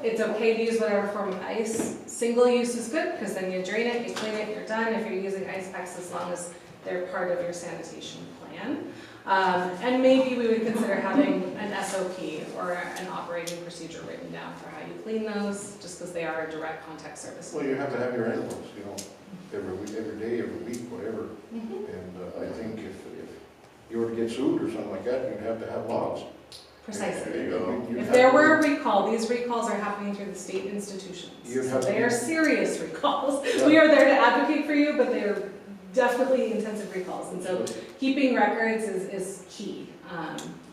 It's okay to use whatever form of ice. Single use is good because then you drain it, you clean it, you're done. If you're using ice packs, as long as they're part of your sanitation plan. And maybe we would consider having an SOP or an operating procedure written down for how you clean those, just because they are a direct contact service. Well, you have to have your animals, you know, every week, every day, every week, whatever. Mhm. And I think if you were to get sued or something like that, you'd have to have laws. Precisely. There you go. You'd If have there to- were a recall, these recalls are happening through the state institutions. You'd So have to- they are serious recalls. Yeah. We are there to advocate for you, but they are definitely intensive recalls. And so keeping records is key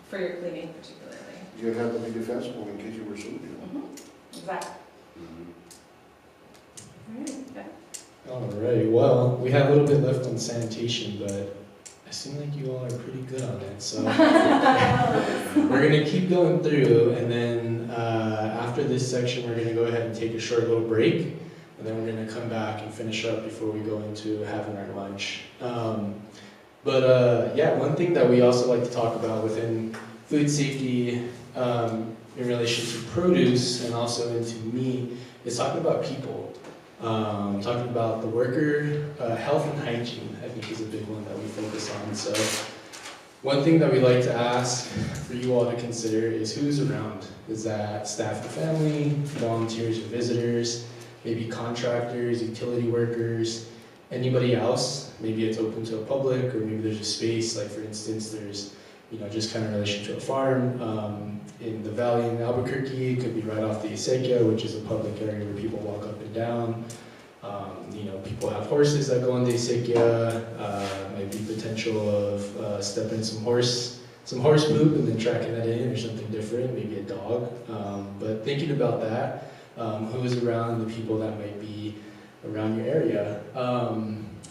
for your cleaning particularly. You'd have to be defensible in case you were sued, you know. Exactly. Mhm. All right, yeah. Alright, well, we have a little bit left on sanitation, but I seem like you all are pretty good on it, so we're gonna keep going through, and then after this section, we're gonna go ahead and take a short little break, and then we're gonna come back and finish up before we go into having our lunch. Yeah, one thing that we also like to talk about within food safety in relation to produce and also into meat is talking about people. Talking about the worker, health and hygiene, I think is a big one that we focus on. So one thing that we like to ask for you all to consider is who's around. Is that staff and family, volunteers or visitors, maybe contractors, utility workers, anybody else? Maybe it's open to a public, or maybe there's a space, like for instance, there's, you know, just kind of in relation to a farm in the valley in Albuquerque. It could be right off the Acequia, which is a public area where people walk up and down. You know, people have horses that go on the Acequia. Might be potential of stepping some horse poop and then tracking that in, or something different, maybe a dog. But thinking about that, who is around the people that might be around your area.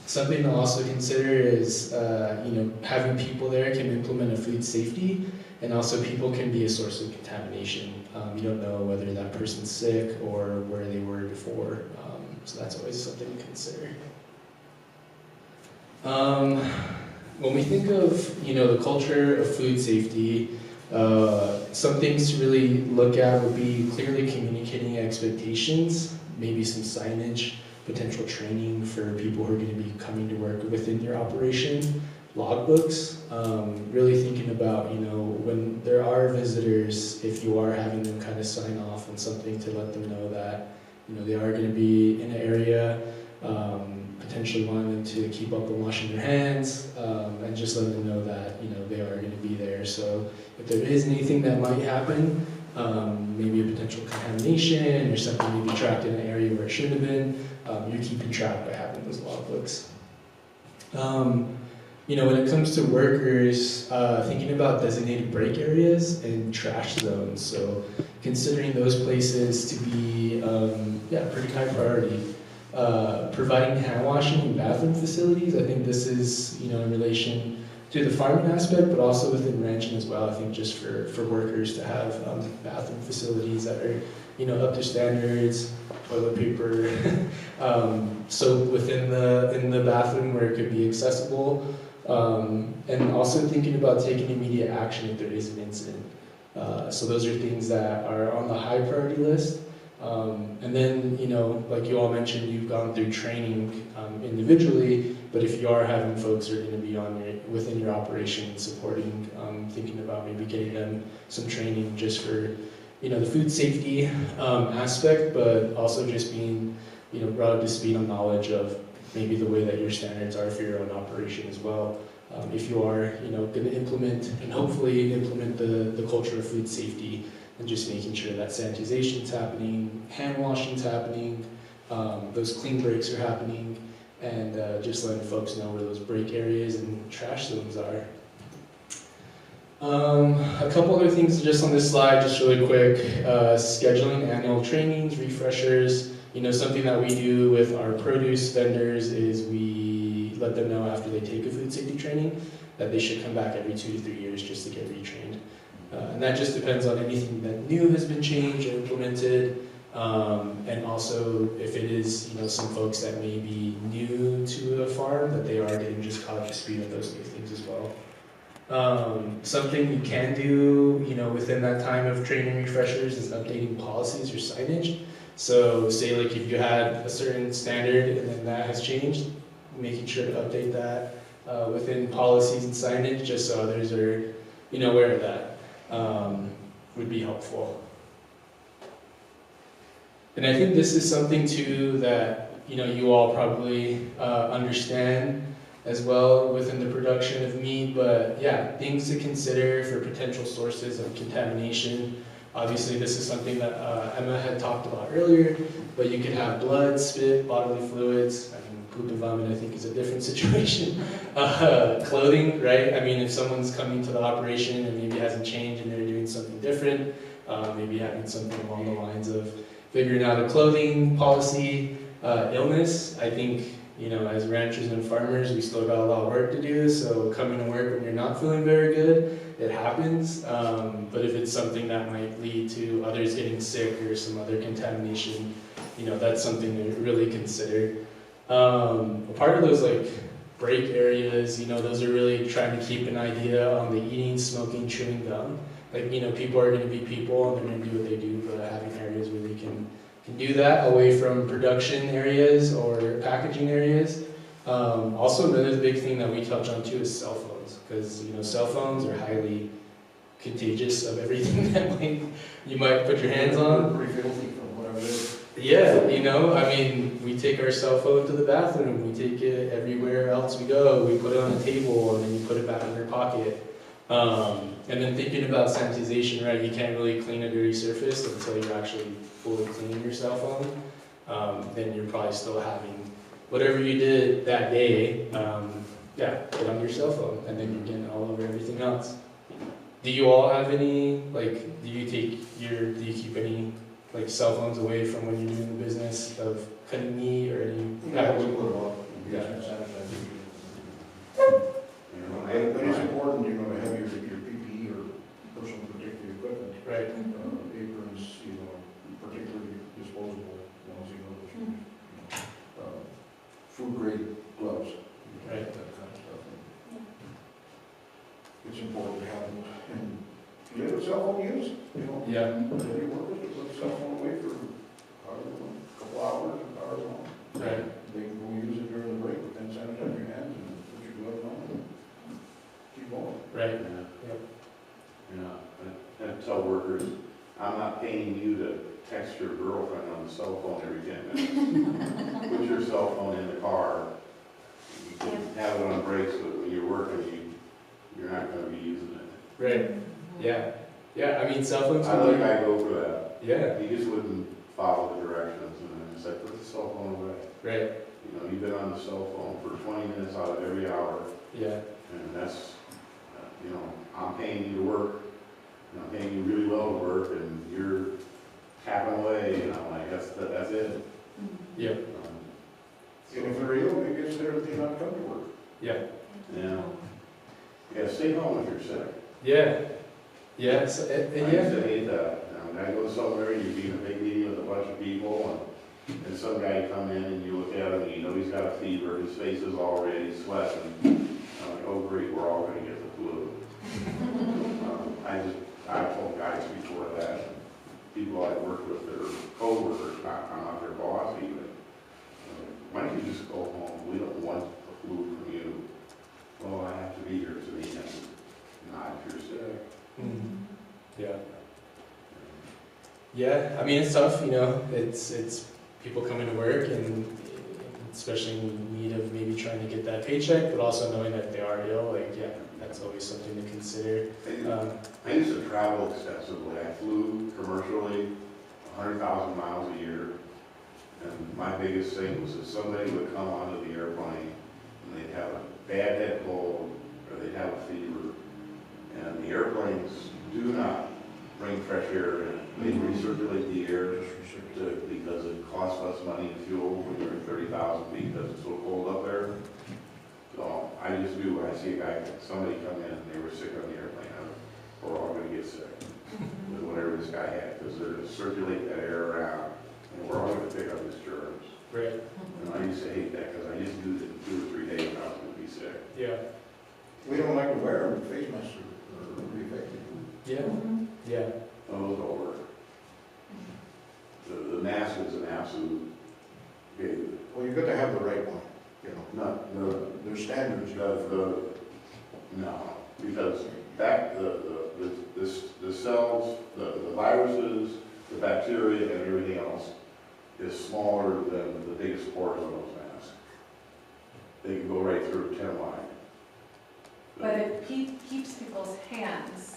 Something to also consider is, you know, having people there can implement a food safety, and also people can be a source of contamination. You don't know whether that person's sick or where they were before, so that's always something to consider. When we think of, you know, the culture of food safety, some things to really look at would be clearly communicating expectations, maybe some signage, potential training for people who are going to be coming to work within your operation, logbooks, really thinking about, you know, when there are visitors, if you are having them kind of sign off on something to let them know that, you know, they are going to be in an area, potentially wanting them to keep up on washing their hands, and just let them know that, you know, they are going to be there. So if there is anything that might happen, maybe a potential contamination or something maybe tracked in an area where it shouldn't have been. You're keeping track by having those logbooks. When it comes to workers, thinking about designated break areas and trash zones. So considering those places to be, pretty high priority. Providing hand washing and bathroom facilities. I think this is, in relation to the farming aspect, but also within ranching as well. I think just for workers to have bathroom facilities that are, up to standards, toilet paper, soap within the bathroom where it could be accessible, and also thinking about taking immediate action if there is an incident. So those are things that are on the high priority list. And then, like you all mentioned, you've gone through training individually, but if you are having folks who are going to be within your operation supporting, thinking about maybe getting them some training just for, the food safety aspect, but also just being, brought up to speed on knowledge of maybe the way that your standards are for your own operation as well. If you are, going to implement and hopefully implement the culture of food safety, and just making sure that sanitization's happening, hand washing's happening, those clean breaks are happening, and just letting folks know where those break areas and trash zones are. A couple other things just on this slide, just really quick. Scheduling annual trainings, refreshers. Something that we do with our produce vendors is we let them know after they take a food safety training that they should come back every 2 to 3 years just to get retrained. And that just depends on anything that new has been changed or implemented, and also if it is, some folks that may be new to a farm, that they are getting just caught up to speed with those new things as well. Something you can do, within that time of training refreshers is updating policies or signage. So say like if you had a certain standard and then that has changed, making sure to update that within policies and signage just so others are, aware of that. Would be helpful. And I think this is something too that you all probably understand as well within the production of meat, but yeah, things to consider for potential sources of contamination. Obviously this is something that Emma had talked about earlier, but you could have blood, spit, bodily fluids. I mean, poop and vomit I think is a different situation. Clothing, right? I mean, if someone's coming to the operation and maybe hasn't changed and they're doing something different, maybe having something along the lines of figuring out a clothing policy, illness. I think, as ranchers and farmers, we still got a lot of work to do, so coming to work when you're not feeling very good, it happens. But if it's something that might lead to others getting sick or some other contamination, that's something to really consider. A part of those like break areas, those are really trying to keep an idea on the eating, smoking, chewing gum. Like, people are going to be people and they're going to do what they do, but having areas where they can do that away from production areas or packaging areas. Also, another big thing that we touch on too is cell phones, because cell phones are highly contagious of everything that you might put your hands on. Pretty filthy from what I've read. Yeah, I mean, we take our cell phone to the bathroom, we take it everywhere else we go, we put it on a table, and then you put it back in your pocket. And then thinking about sanitization, right, you can't really clean a dirty surface until you're actually fully cleaning your cell phone. Then you're probably still having whatever you did that day, put on your cell phone, and then you're getting all over everything else. Do you all have any, do you keep any, cell phones away from when you're doing the business of cutting meat or any? Yeah, we put it on. Yeah. But it's important, to have your PPE or personal protective equipment. Right. Aprons, particularly disposable ones, food grade gloves. Right. That kind of stuff. It's important to have them. And if you have a cell phone use, Yeah. have your workers put the cell phone away for a couple hours long. Right. They can go use it during the break, but then sanitize your hands and put your gloves on and keep going. Right. I tell workers, I'm not paying you to text your girlfriend on the cell phone every 10 minutes. Put your cell phone in the car. You can have it on breaks, but when you're working, you're not going to be using it. Right. Yeah. Yeah, I mean, cell phones. I let a guy go for that. Yeah, He just wouldn't follow the directions, and then it's like, put the cell phone away. right. You know, you've been on the cell phone for 20 minutes out of every hour, Yeah, and that's, you know, I'm paying you to work, and I'm paying you really well to work, and you're tapping away, and I'm like, that's it. yeah, And if they're ill, it gets there, they not come to work. yeah, Yeah. Yeah, stay home if you're sick. yeah, yeah. So, I used yeah, to hate that. I go somewhere, you're being a big meeting with a bunch of people, and some guy come in and you look at him and you know he's got a fever, his face is all red, he's sweating. I'm like, oh great, we're all gonna get the flu. I told guys before that, people I work with that are co-workers, I'm not their boss even. Why don't you just go home? We don't want the flu from you. Well, I have to be here to the end. Not if you're sick. yeah. Yeah, I mean, it's tough, you know, it's people coming to work and especially in need of maybe trying to get that paycheck, but also knowing that they are ill, like, yeah, that's always something to consider. I used to travel extensively. I flew commercially 100,000 miles a year. And my biggest thing was that somebody would come onto the airplane and they'd have a bad head cold or they'd have a fever. And the airplanes do not bring fresh air in. They recirculate the air because it costs less money in fuel when you're at 30,000 feet because it's so cold up there. So I just do, when I see a guy, somebody come in and they were sick on the airplane, we're all going to get sick with whatever this guy had because they're going to circulate that air around and we're all going to pick up his germs. Right. And I used to hate that because I just knew that in 2 or 3 days I was going to be sick. Yeah. We don't like to wear them, face masks are pretty effective. Yeah. Yeah. Those don't work. The mask is an absolute big, Well, you've got to have the right one, you know. not, the, There's standards. no, because the cells, the viruses, the bacteria and everything else is smaller than the biggest pores on those masks. They can go right through 10 wide. But it keeps people's hands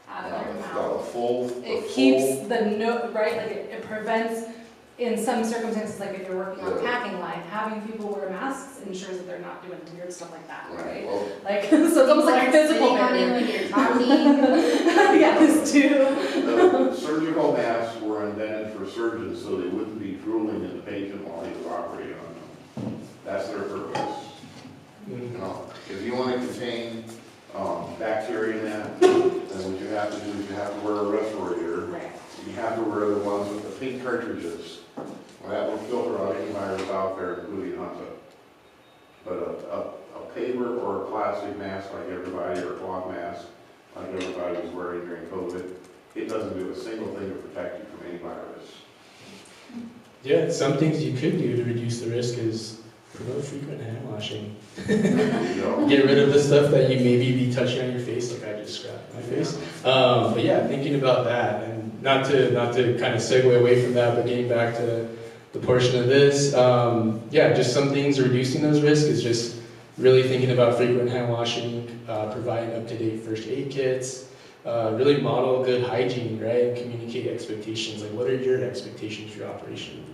out of their It's mouth. got a full. It keeps the right, like it prevents, in some circumstances, like if you're working on a packing line, having people wear masks ensures that they're not doing weird stuff like that, right? Well, Like, so it's almost like a physical barrier. When you're talking. Yeah, this too. the surgical masks were invented for surgeons so they wouldn't be drooling in the patient while he was operating on them. That's their purpose. You know, if you want to contain bacteria in that, then what you have to do is you have to wear a respirator. Right. You have to wear the ones with the pink cartridges. Well, that will filter out any virus out there, including Hunta. But a paper or a plastic mask like everybody, or a cloth mask like everybody was wearing during COVID, it doesn't do a single thing to protect you from any virus. Yeah, some things you could do to reduce the risk is promote frequent hand washing. You know? Get rid of the stuff that you maybe be touching on your face, like I just scratched my face. But yeah, thinking about that, and not to kind of segue away from that, but getting back to the portion of this, yeah, just some things reducing those risks is just really thinking about frequent hand washing, providing up-to-date first aid kits, really model good hygiene, right? And communicate expectations. Like, what are your expectations for your operation?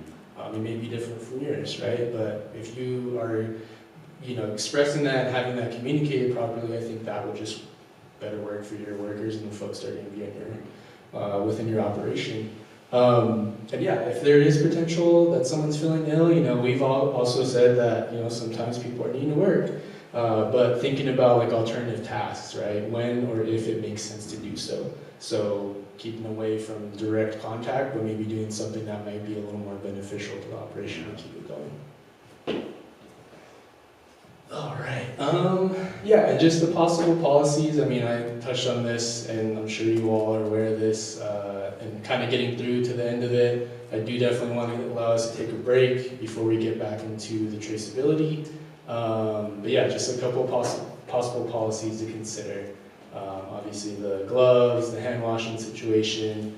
It may be different from yours, right? But if you are, expressing that, having that communicated properly, I think that will just better work for your workers and the folks that are going to be in your, within your operation. And yeah, if there is potential that someone's feeling ill, we've all also said that, sometimes people are needing to work, but thinking about like alternative tasks, right? When or if it makes sense to do so. So keeping away from direct contact, but maybe doing something that might be a little more beneficial to the operation and keep it going. All right. Yeah, and just the possible policies. I mean, I touched on this, and I'm sure you all are aware of this, and kind of getting through to the end of it. I do definitely want to allow us to take a break before we get back into the traceability. But yeah, just a couple possible policies to consider. Obviously the gloves, the hand washing situation.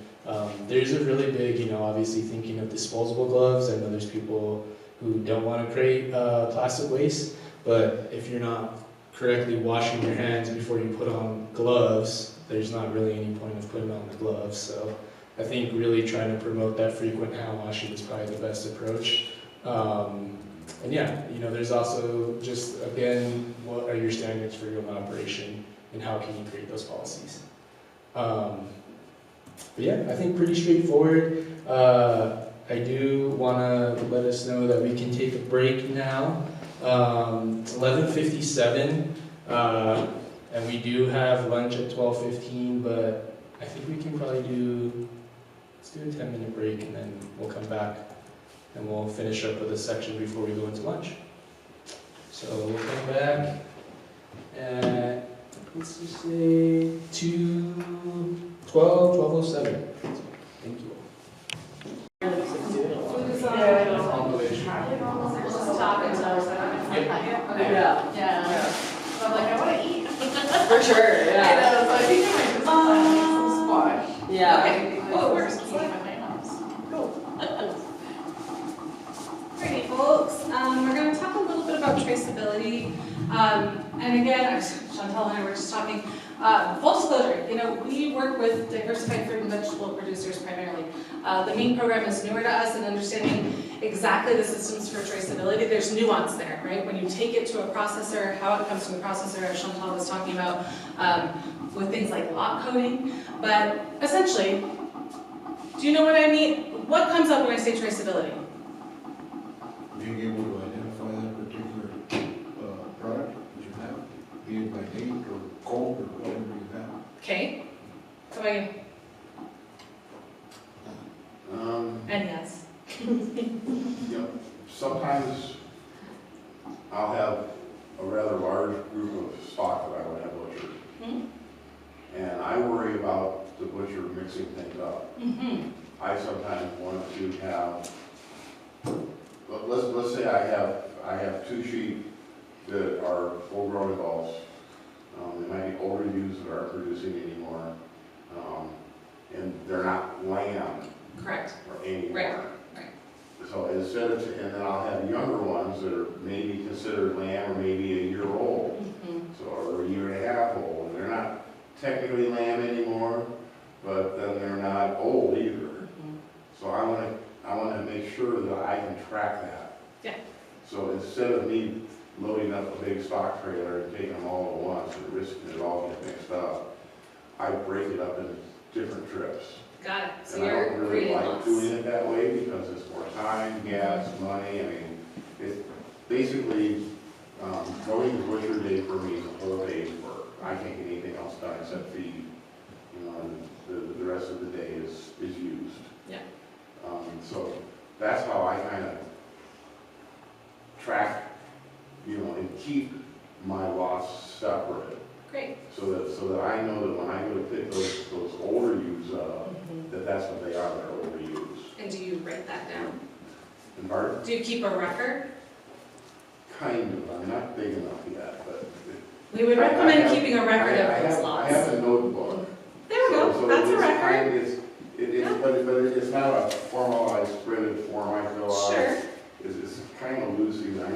There's a really big, obviously thinking of disposable gloves. I know there's people who don't want to create plastic waste, but if you're not correctly washing your hands before you put on gloves, there's not really any point of putting on the gloves. So I think really trying to promote that frequent hand washing is probably the best approach. And yeah, you know, there's also just, again, what are your standards for your own operation and how can you create those policies? But yeah, I think pretty straightforward. I do want to let us know that we can take a break now. It's 11:57, and we do have lunch at 12:15, but I think we can probably let's do a 10-minute break and then we'll come back and we'll finish up with a section before we go into lunch. So we'll come back at, let's just say, 12:07. Thank you all. So I'm like, I want to eat. For sure, yeah. I know, so I think I might just some squash. Yeah. Okay. Oh, it works. It's like my house. Cool. Alrighty, folks, we're going to talk a little bit about traceability. And again, Chantal and I were just talking, full disclosure, you know, we work with diversified fruit and vegetable producers primarily. The MEAN program is newer to us in understanding exactly the systems for traceability. There's nuance there, right? When you take it to a processor, how it comes from the processor, as Chantal was talking about, with things like lot coding. But essentially, do you know what I mean? What comes up when I say traceability? Being able to identify that particular product that you have, be it by date or code or whatever you have. Okay. How about you? And yes. You know, sometimes I'll have a rather large group of stock that I would have butchered. Mm-hmm. And I worry about the butcher mixing things up. Mm-hmm. I sometimes want to have, let's say I have 2 sheep that are full-grown adults. They might be older ewes that aren't producing anymore, and they're not lamb Correct. or anymore. Right. So instead of, and then I'll have younger ones that are maybe considered lamb or maybe a year old, Mm-hmm. so or a year and a half old, and they're not technically lamb anymore, but then they're not old either. Mm-hmm. So I want to make sure that I can track that. Yeah. So instead of me loading up a big stock trailer and taking them all at once and risking it all getting mixed up, I break it up into different trips. Got it. So And I you're don't really creating like lots. doing it that way because it's more time, gas, money. I mean, it's basically, going to butcher day for me is a whole day's work. I can't get anything else done except feed, you know, and the rest of the day is used. Yeah. So that's how I kind of track, you know, and keep my lots separate. Great. So that I know that when I go to pick those older ewes up, Mm-hmm. that's what they are, they're older ewes. And do you write that down? And pardon? Do you keep a record? Kind of, I'm not big enough yet, but. We would I recommend have- keeping a record of those I lots. have a notebook. There we So go. That's a it's record. kind- But it's not a formalized printed form I fill out. Sure. It's kind of loosey. I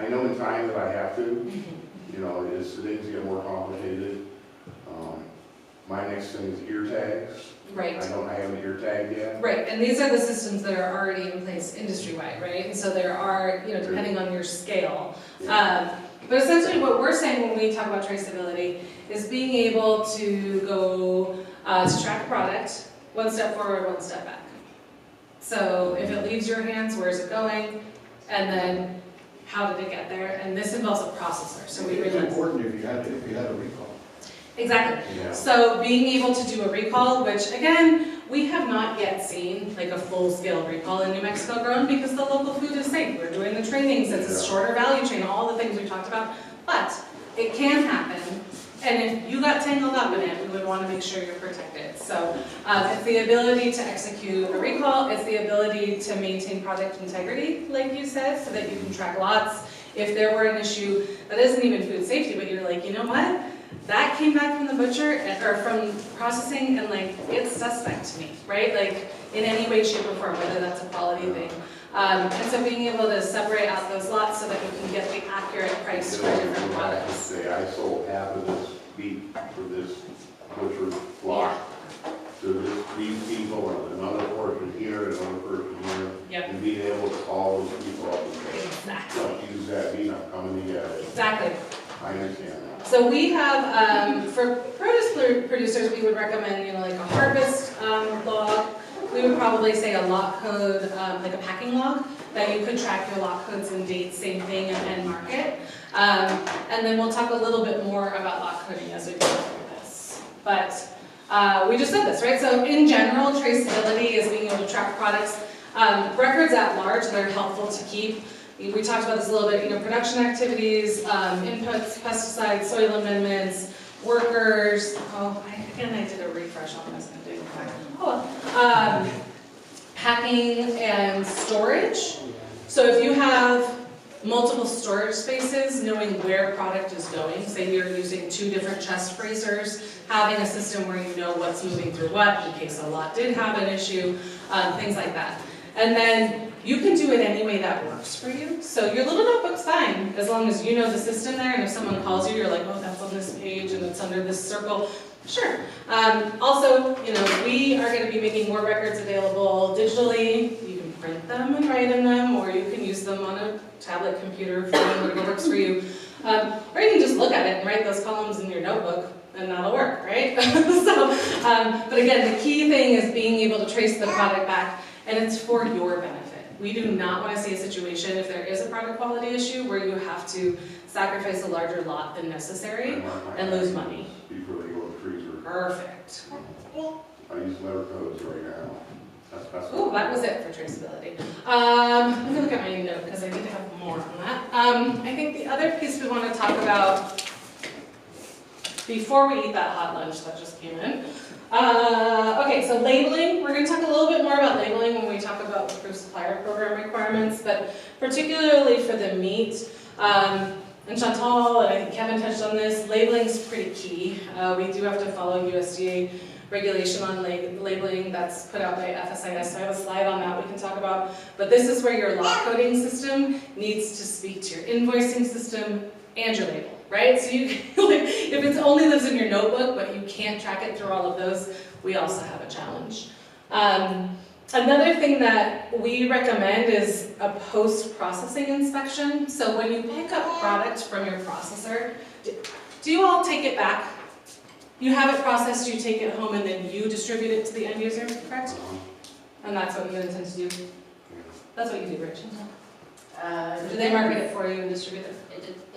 know in time that I have to, Mm-hmm. you know, as things get more complicated. My next thing is ear tags. Right. I haven't ear tagged yet. Right, and these are the systems that are already in place industry-wide, right? And so there are, you know, depending on your scale. But essentially what we're saying when we talk about traceability is being able to go to track a product, one step forward, one step back. So if it leaves your hands, where's it going? And then how did it get there? And this involves a processor, so we It's really... important if you had a recall. Exactly. Yeah. So being able to do a recall, which again, we have not yet seen like a full-scale recall in New Mexico grown because the local food is safe. We're doing the trainings, it's a shorter value chain, all the things we talked about. But it can happen, and if you got tangled up in it, we would want to make sure you're protected. So it's the ability to execute a recall, it's the ability to maintain product integrity, like you said, so that you can track lots. If there were an issue that isn't even food safety, but you're like, you know what? That came back from the butcher, or from processing, and like, it's suspect to me, right? Like, in any way, shape, or form, whether that's a quality thing. And so being able to separate out those lots so that we can get the accurate price for different products. Say, I sold half of this beef for this butcher block to these people and another person here, another person here. Yep. And being able to call those people up and say, Exactly. don't use that meat, I'm coming to get it. Exactly. I understand that. So we have, for produce producers, we would recommend, like a harvest log. We would probably say a lot code, like a packing log, that you could track your lot codes and dates, same thing, and mark it. And then we'll talk a little bit more about lot coding as we go through this. But we just said this, right? So in general, traceability is being able to track products. Records at large, they're helpful to keep. We talked about this a little bit, production activities, inputs, pesticides, soil amendments, workers. Oh, I did a refresh on this. I'm doing it back. Packing and storage. So if you have multiple storage spaces, knowing where product is going, say you're using 2 different chest freezers, having a system where you know what's moving through what, in case a lot did have an issue, things like that. And then you can do it any way that works for you. So your little notebook's fine, as long as you know the system there, and if someone calls you, you're like, oh, that's on this page, and it's under this circle. Sure. Also, we are going to be making more records available digitally. You can print them and write in them, or you can use them on a tablet, computer, phone, whatever works for you. Or you can just look at it and write those columns in your notebook, and that'll work, right? But again, the key thing is being able to trace the product back, and it's for your benefit. We do not want to see a situation, if there is a product quality issue, where you have to sacrifice a larger lot than necessary and lose money. Before they go to the freezer. Perfect. I use letter codes right now. That's Oh, that was it for traceability. Let me look at my note, because I need to have more on that. I think the other piece we want to talk about before we eat that hot lunch that just came in. Okay, so labeling. We're going to talk a little bit more about labeling when we talk about the approved supplier program requirements, but particularly for the meat. And Chantal and I think Kevin touched on this, labeling is pretty key. We do have to follow USDA regulation on labeling that's put out by FSIS, so I have a slide on that we can talk about. But this is where your lot coding system needs to speak to your invoicing system and your label, right? So you, if it only lives in your notebook, but you can't track it through all of those, we also have a challenge. Another thing that we recommend is a post-processing inspection. So when you pick up product from your processor, do you all take it back? You have it processed, you take it home, and then you distribute it to the end user, correct? And that's what you intend to do? That's what you do, Rich? Do they market it for you and distribute it?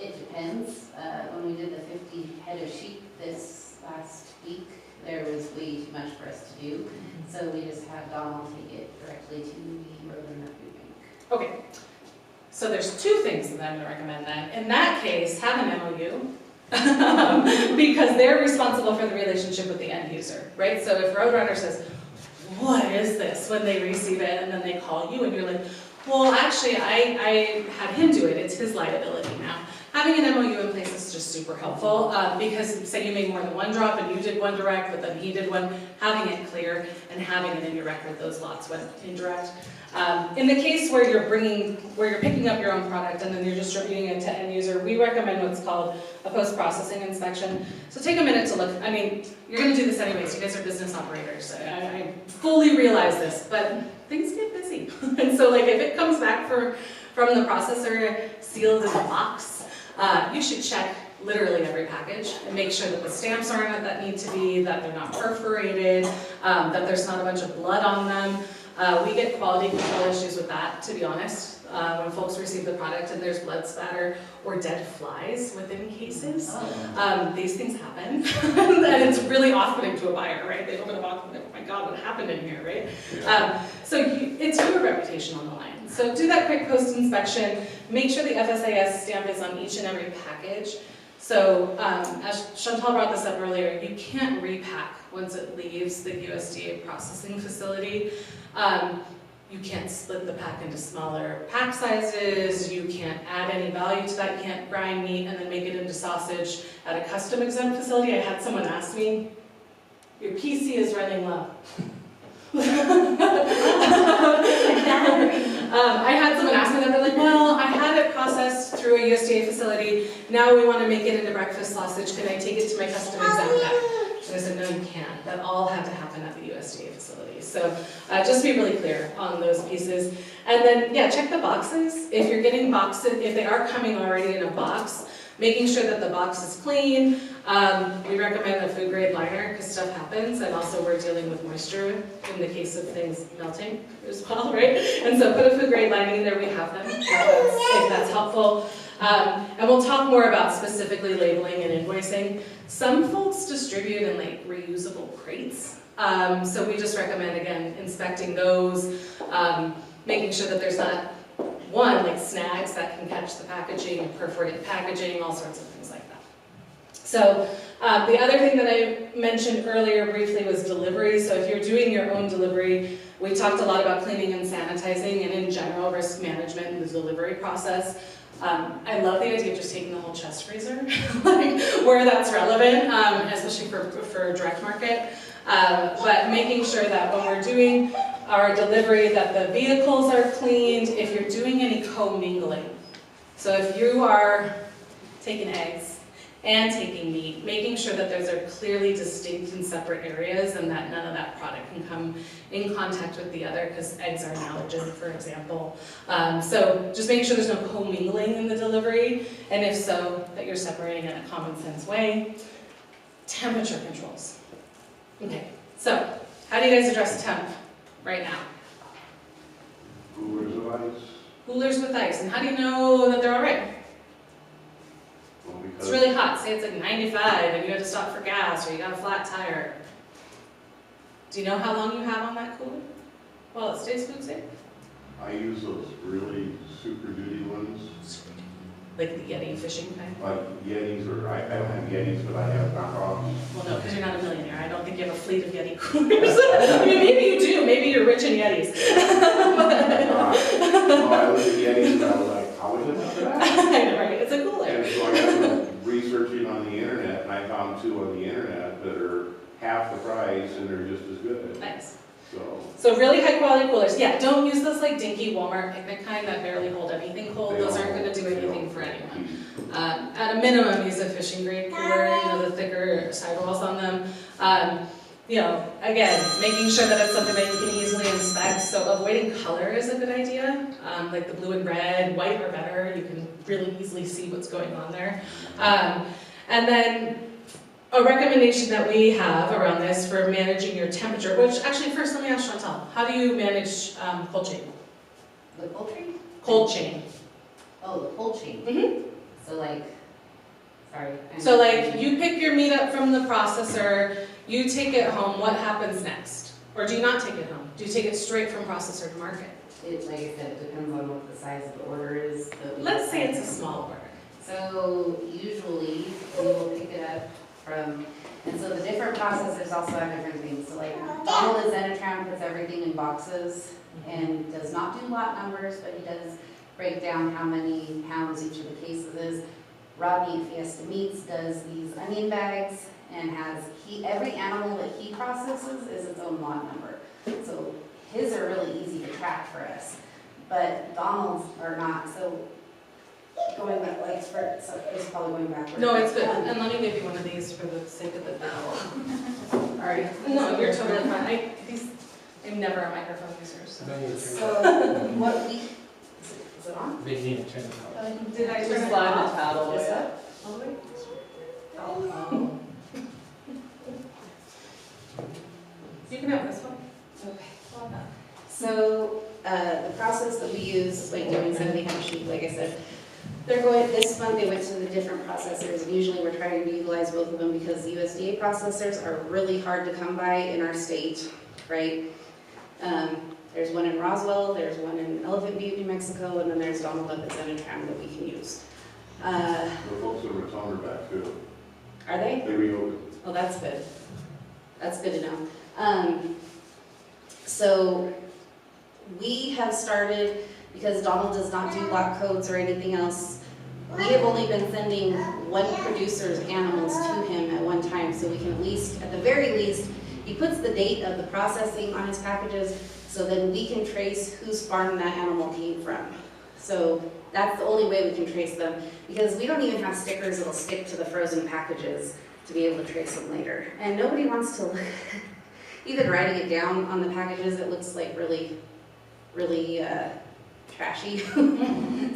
It depends. When we did the 50 head of sheep this last week, there was way too much for us to do. So we just had Donald take it directly to the Roadrunner Food Bank. Okay. So there's 2 things that I'm going to recommend then. In that case, have an MOU. Because they're responsible for the relationship with the end user, right? So if Roadrunner says, what is this, when they receive it, and then they call you and you're like, well, actually, I had him do it, it's his liability now. Having an MOU in place is just super helpful, because say you made more than 1 drop and you did 1 direct, but then he did 1, having it clear and having it in your record, those lots went indirect. In the case where you're picking up your own product and then you're distributing it to end user, we recommend what's called a post-processing inspection. So take a minute to look. I mean, you're going to do this anyways. You guys are business operators. I fully realize this, but things get busy. And so if it comes back from the processor sealed in a box, you should check literally every package and make sure that the stamps aren't that need to be, that they're not perforated, that there's not a bunch of blood on them. We get quality control issues with that, to be honest. When folks receive the product and there's blood spatter or dead flies within cases, these things happen. And it's really off-putting to a buyer, right? They open a box and they're, oh my God, what happened in here, right? So it's your reputation on the line. So do that quick post-inspection. Make sure the FSIS stamp is on each and every package. So as Chantal brought this up earlier, you can't repack once it leaves the USDA processing facility. You can't split the pack into smaller pack sizes, you can't add any value to that, you can't grind meat and then make it into sausage at a custom exempt facility. I had someone ask me, your PC is running low. I had someone ask me that, they're like, well, I had it processed through a USDA facility, now we want to make it into breakfast sausage, can I take it to my custom exempt pack? And I said, no, you can't. That all had to happen at the USDA facility. So just be really clear on those pieces. And then, yeah, check the boxes. If you're getting boxes, if they are coming already in a box, making sure that the box is clean. We recommend a food grade liner because stuff happens, and also we're dealing with moisture in the case of things melting as well, right? And so put a food grade lining in there, we have them, if that's helpful. And we'll talk more about specifically labeling and invoicing. Some folks distribute in like reusable crates. So we just recommend, again, inspecting those, making sure that there's not one, like snags that can catch the packaging, perforated packaging, all sorts of things like that. So the other thing that I mentioned earlier briefly was delivery. So if you're doing your own delivery, we talked a lot about cleaning and sanitizing and in general risk management in the delivery process. I love the idea of just taking the whole chest freezer, like where that's relevant, especially for direct market. But making sure that when we're doing our delivery that the vehicles are cleaned, if you're doing any co-mingling. So if you are taking eggs and taking meat, making sure that those are clearly distinct and separate areas and that none of that product can come in contact with the other because eggs are an allergen, for example. So just making sure there's no co-mingling in the delivery, and if so, that you're separating in a common sense way. Temperature controls. Okay, so how do you guys address temp right now? Coolers of ice. Coolers with ice, and how do you know that they're all right? Well, It's really hot, say it's like 95 and you had to stop for gas or you got a flat tire. Do you know how long you have on that cooler? Well, it stays food safe. I use those really super duty ones, Like the Yeti fishing thing? like Yetis, or I don't have Yetis, but I have knockoffs. Well, no, because you're not a millionaire. I don't think you have a fleet of Yeti coolers. I mean, maybe you do. Maybe you're rich in Yetis. No, I looked at Yetis and I was like, how is it for that? I know, right? It's a cooler. And so I got researching on the internet, and I found two on the internet that are half the price and they're just as good. Nice. So really high quality coolers. Yeah, don't use those like dinky Walmart picnic kind that barely hold anything cold. Those aren't going to do anything for anyone. At a minimum, use a fishing grade cooler, you know, the thicker sidewalls on them. You know, again, making sure that it's something that you can easily inspect. So avoiding color is a good idea. Like the blue and red, white are better. You can really easily see what's going on there. And then a recommendation that we have around this for managing your temperature, which actually first let me ask Chantal, how do you manage cold chain? The poultry? Cold chain. Oh, the cold chain. Mm-hmm. So like, sorry. So like you pick your meat up from the processor, you take it home, what happens next? Or do you not take it home? Do you take it straight from processor to market? It, like I said, it depends on what the size of the order is. Let's say it's a small order. So usually we will pick it up from, and so the different processors also have different things. So like Donald is Zenitram, puts everything in boxes and does not do lot numbers, but he does break down how many pounds each of the cases is. Rodney at Fiesta Meats does these onion bags and has, every animal that he processes is its own lot number. So his are really easy to track for us, but Donald's are not. So going back, like, so it's probably going backwards. No, it's good. And let me give you one of these for the sake of the demo. All right. No, you're totally fine. I'm never a microphone user, so. So what we, is it on? They need to turn it off. Did I Just turn it slide the off? tab all the way Is up. that all the way? Oh. You can have this one. Okay. Well done. So the process that we use, like doing 70 hemp sheep, like I said, they're going, this month they went to the different processors, and usually we're trying to utilize both of them because USDA processors are really hard to come by in our state, right? There's one in Roswell, there's one in Elephant Butte, New Mexico, and then there's Donald up at Zenitram that we can use. the folks in Raton are back too. Are they? They reopened. Oh, that's good. That's good to know. So we have started, because Donald does not do lot codes or anything else, we have only been sending one producer's animals to him at one time, so we can at least, at the very least, he puts the date of the processing on his packages, so then we can trace whose farm that animal came from. So that's the only way we can trace them, because we don't even have stickers that'll stick to the frozen packages. to be able to trace them later. And nobody wants to, even writing it down on the packages, it looks like really, really trashy.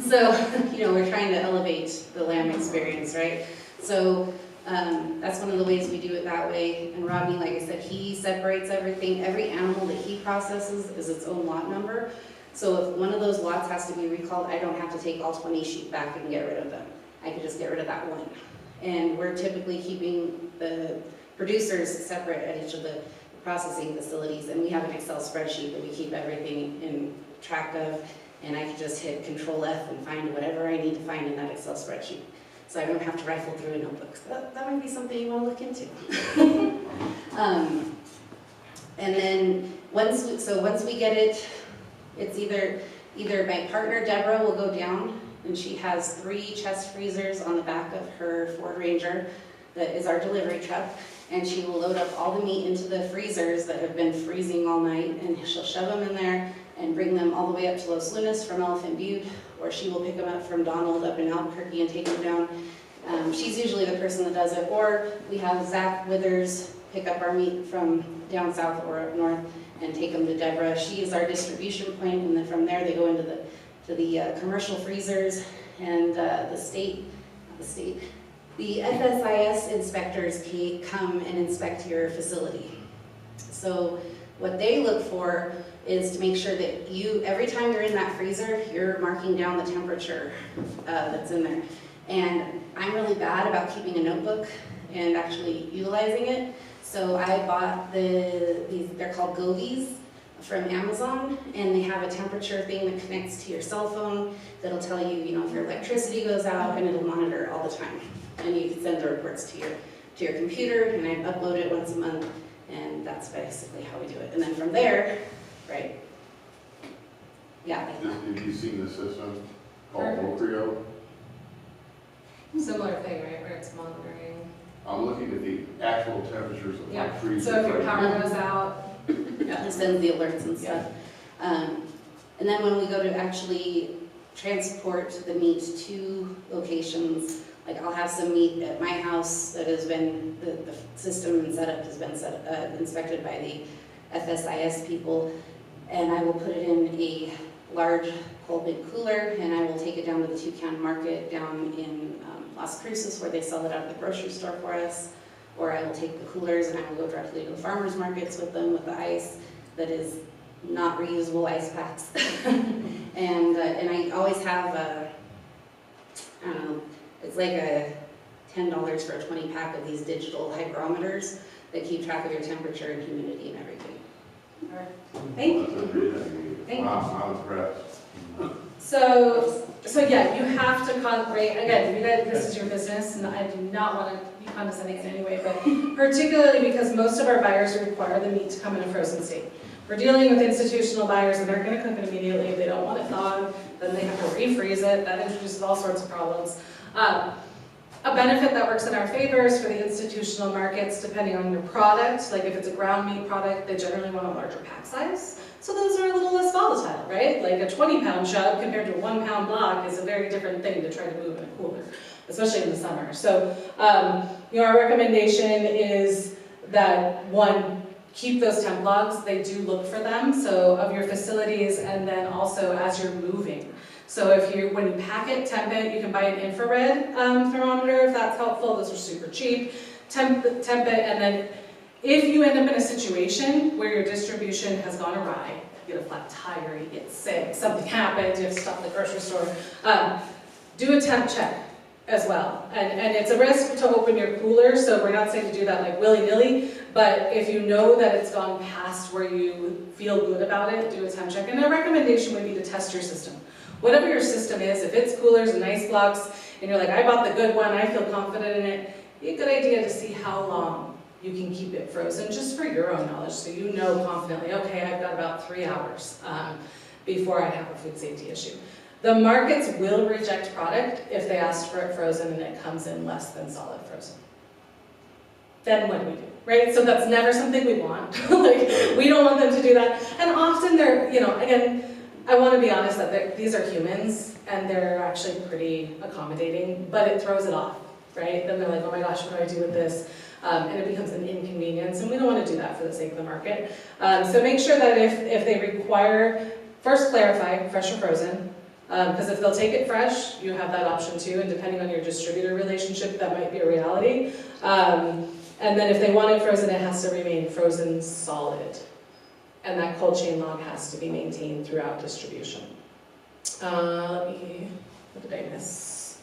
So, we're trying to elevate the lamb experience, right? So that's one of the ways we do it that way. And Rodney, like I said, he separates everything. Every animal that he processes is its own lot number. So if one of those lots has to be recalled, I don't have to take all 20 sheep back and get rid of them. I can just get rid of that one. And we're typically keeping the producers separate at each of the processing facilities. And we have an Excel spreadsheet that we keep everything in track of. And I can just hit Control F and find whatever I need to find in that Excel spreadsheet. So I don't have to rifle through a notebook. So that might be something you want to look into. And then once we get it, it's either my partner Deborah will go down, and she has 3 chest freezers on the back of her Ford Ranger that is our delivery truck, and she will load up all the meat into the freezers that have been freezing all night, and she'll shove them in there and bring them all the way up to Los Lunas from Elephant Butte, or she will pick them up from Donald up in Albuquerque and take them down. She's usually the person that does it, or we have Zach Withers pick up our meat from down south or up north and take them to Deborah. She is our distribution point, and then from there they go into the commercial freezers, and the FSIS inspectors come and inspect your facility. So what they look for is to make sure that every time you're in that freezer, you're marking down the temperature that's in there. And I'm really bad about keeping a notebook and actually utilizing it. So I bought they're called Govies from Amazon, and they have a temperature thing that connects to your cell phone that'll tell you, if your electricity goes out, and it'll monitor all the time. And you can send the reports to your computer, and I upload it once a month, and that's basically how we do it. And then from there, right? Yeah. Have you seen the system called Ocrio? Similar thing, right, where it's monitoring. I'm looking at the actual temperatures of my freezer. So if your power goes out, it sends the alerts and stuff. And then when we go to actually transport the meat to locations, like I'll have some meat at my house that has been, the system and setup has been inspected by the FSIS people, and I will put it in a large cold bin cooler, and I will take it down to the Toucan Market down in Las Cruces, where they sell it out of the grocery store for us. Or I will take the coolers and I will go directly to the farmers markets with them with the ice that is not reusable ice packs. and I always have I don't know, it's like $10 for a 20 pack of these digital hygrometers that keep track of your temperature and humidity and everything. all right. Thank you. Thank you. Wow, I'm impressed. So yeah, you have to again, you guys, this is your business, and I do not want to be condescending in any way, but particularly because most of our buyers require the meat to come in a frozen state. We're dealing with institutional buyers, and they're going to cook it immediately. If they don't want it thawed, then they have to refreeze it. That introduces all sorts of problems. A benefit that works in our favor is for the institutional markets, depending on your product. Like if it's a ground meat product, they generally want a larger pack size. So those are a little less volatile, right? Like a 20-pound chub compared to a 1-pound block is a very different thing to try to move in a cooler, especially in the summer. So our recommendation is that, one, keep those temp logs. They do look for them, so of your facilities, and then also as you're moving. So when you pack it, temp it, you can buy an infrared thermometer if that's helpful. Those are super cheap. Temp it, and then if you end up in a situation where your distribution has gone awry, you get a flat tire, you get sick, something happens, you have to stop at the grocery store, do a temp check as well. And it's a risk to open your cooler, so we're not saying to do that like willy-nilly, but if you know that it's gone past where you feel good about it, do a temp check. And a recommendation would be to test your system. Whatever your system is, if it's coolers and ice blocks, and you're like, I bought the good one, I feel confident in it, it'd be a good idea to see how long you can keep it frozen, just for your own knowledge, so you know confidently, okay, I've got about 3 hours before I have a food safety issue. The markets will reject product if they ask for it frozen and it comes in less than solid frozen. Then what do we do, right? So that's never something we want. Like, we don't want them to do that. And often they're, again, I want to be honest that these are humans and they're actually pretty accommodating, but it throws it off. right? Then they're like, oh my gosh, what do I do with this? And it becomes an inconvenience, and we don't want to do that for the sake of the market. So make sure that if they require, first clarify, fresh or frozen, because if they'll take it fresh, you have that option too, and depending on your distributor relationship, that might be a reality. And then if they want it frozen, it has to remain frozen solid. And that cold chain log has to be maintained throughout distribution. What did I miss?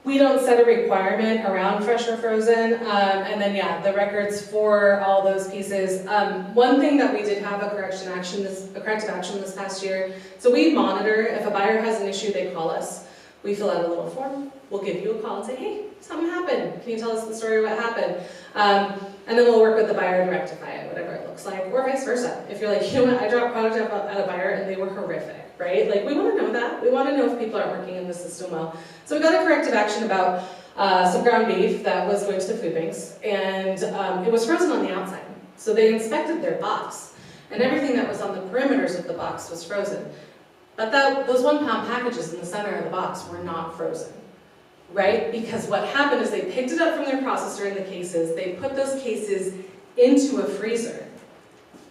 We don't set a requirement around fresh or frozen, and then yeah, the records for all those pieces. One thing that we did have a corrective action this past year. So we monitor, if a buyer has an issue, they call us. We fill out a little form, we'll give you a call and say, hey, something happened. Can you tell us the story of what happened? And then we'll work with the buyer to rectify it, whatever it looks like, or vice versa. If you're like, you know what, I dropped product at a buyer and they were horrific, right? Like, we want to know that. We want to know if people aren't working in the system well. So we got a corrective action about some ground beef that was going to the food banks, and it was frozen on the outside. So they inspected their box, and everything that was on the perimeters of the box was frozen. But those 1 pound packages in the center of the box were not frozen, right? Because what happened is they picked it up from their processor in the cases, they put those cases into a freezer,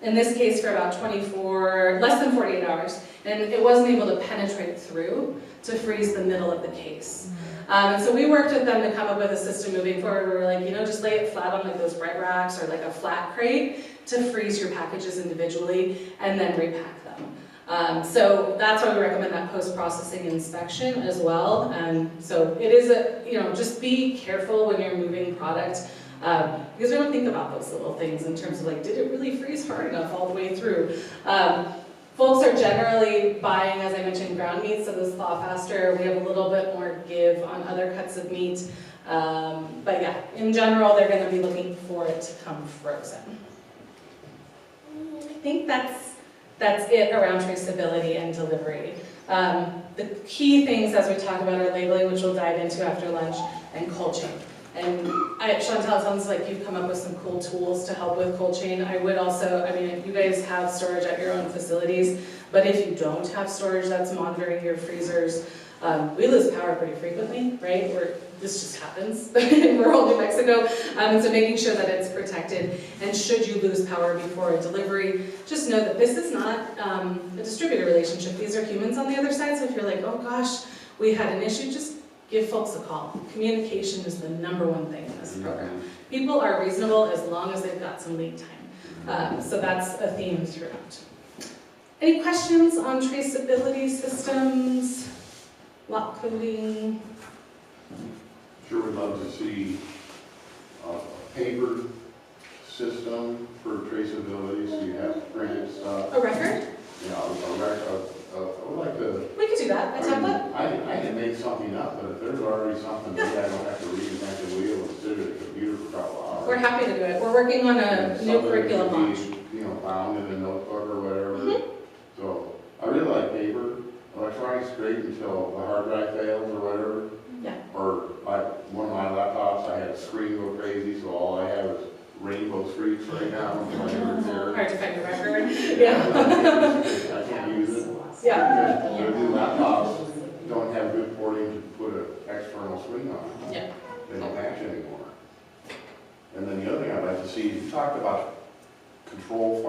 in this case for about less than 48 hours, and it wasn't able to penetrate through to freeze the middle of the case. And so we worked with them to come up with a system moving forward where we're like, just lay it flat on like those bread racks or like a flat crate to freeze your packages individually and then repack them. So that's why we recommend that post-processing inspection as well. So it is just be careful when you're moving product, because we don't think about those little things in terms of like, did it really freeze hard enough all the way through? Folks are generally buying, as I mentioned, ground meat, so those thaw faster. We have a little bit more give on other cuts of meat. But yeah, in general, they're going to be looking for it to come frozen. I think that's it around traceability and delivery. The key things as we talk about are labeling, which we'll dive into after lunch, and cold chain. And Chantal, it sounds like you've come up with some cool tools to help with cold chain. I would also, if you guys have storage at your own facilities, but if you don't have storage that's monitoring your freezers, we lose power pretty frequently, right? This just happens in rural New Mexico. And so making sure that it's protected. And should you lose power before a delivery, just know that this is not a distributor relationship. These are humans on the other side. So if you're like, oh gosh, we had an issue, just give folks a call. Communication is the #1 thing in this program. People are reasonable as long as they've got some lead time. So that's a theme throughout. Any questions on traceability systems, lot coding? Sure would love to see a paper system for traceability, so you have printed stuff. A record? Yeah, I would like to. We could do that, a template. I can make something up, but if there's already something that I don't have to reinvent the wheel and sit at a computer for a couple hours. We're happy to do it. We're working on a new curriculum launch. Bound in a notebook or whatever. So I really like paper. Electronics great until the hard drive fails or whatever. Yeah. Or one of my laptops, I had a screen go crazy, so all I have is rainbow streaks right now. Hard to find a record. Yeah. I can't use it. Yeah. The new laptops don't have good porting to put an external screen on. Yeah. They don't match anymore. And then the other thing I'd like to see, you talked about control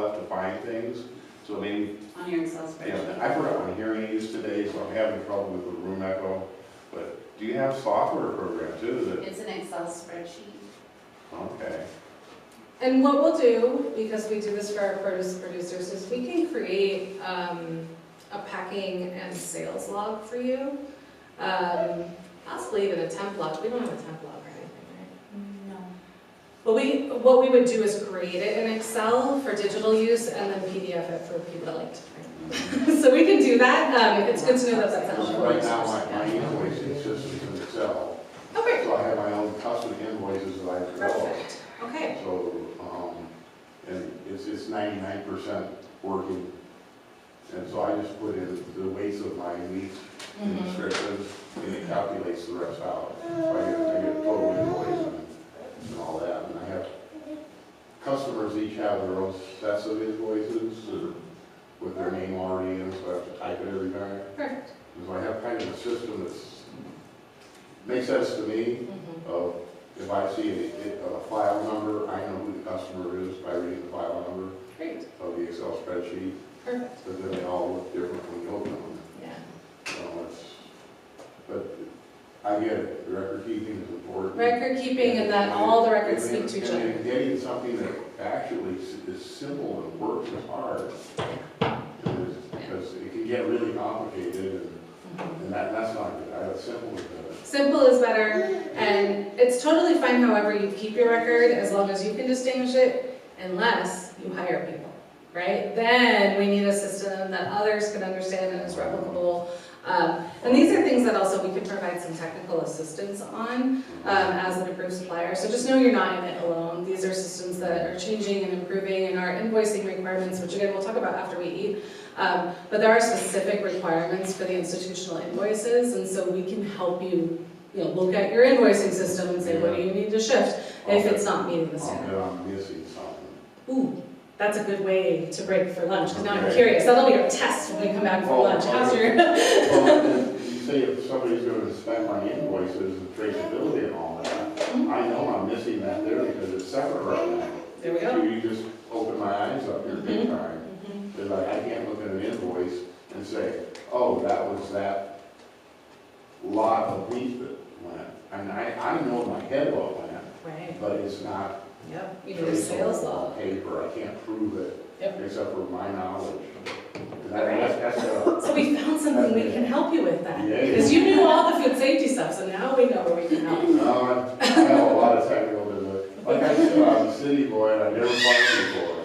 F to find things. So maybe On your Excel spreadsheet. I forgot my hearing aids today, so I'm having trouble with the room echo. But do you have software program too? It's an Excel spreadsheet. Okay. And what we'll do, because we do this for our produce producers, is we can create a packing and sales log for you. Possibly even a temp log. We don't have a temp log or anything, right? No. But what we would do is create it in Excel for digital use and then PDF it for people that like to print. So we can do that. It's good to know that that's a helpful Right now, resource. my invoicing system is in Excel. Okay. So I have my own custom invoices that I develop. Perfect. Okay. So, and it's 99% working. And so I just put in the weights of my meat in descriptions, and it calculates the rest out. So I get total invoice and all that. And I have customers each have their own sets of invoices with their name already in, so I have to type it every time. Perfect. So I have kind of a system that's makes sense to me. If I see a file number, I know who the customer is by reading the file number Great, of the Excel spreadsheet, perfect, but then they all look different when you open them. yeah. So but I get it, the record keeping is important. Record keeping and that all the records speak to each other. And getting something that actually is simple and works is hard. Because it can get really complicated and that's not good. Simple is better. Simple is better, and it's totally fine however you keep your record, as long as you can distinguish it, unless you hire people, right? Then we need a system that others can understand and is replicable. And these are things that also we can provide some technical assistance on as an approved supplier. So just know you're not in it alone. These are systems that are changing and improving, and our invoicing requirements, which again we'll talk about after we eat. But there are specific requirements for the institutional invoices, and so we can help you, look at your invoicing system and say, what do you need to shift if it's not meeting the standard. I'm missing something. Ooh, that's a good way to break for lunch, because now I'm curious. That'll be our test when we come back for lunch. How's your... Well, you say if somebody's going to inspect my invoices and traceability and all that, I know I'm missing that there because it's separate right now. There we go. So you just open my eyes up here big time. Because I can't look at an invoice and say, oh, that was that lot of wheat that went. And I know in my head what went, Right. but it's not Yep. You need a sales law. on paper. I can't prove it Yep. except for my knowledge. And Right. that's So we found something we can help you with that. Yeah. Because you knew all the food safety stuff, so now we know where we can help. No, I have a lot of technical to like I said, I was a city boy and I never farmed before.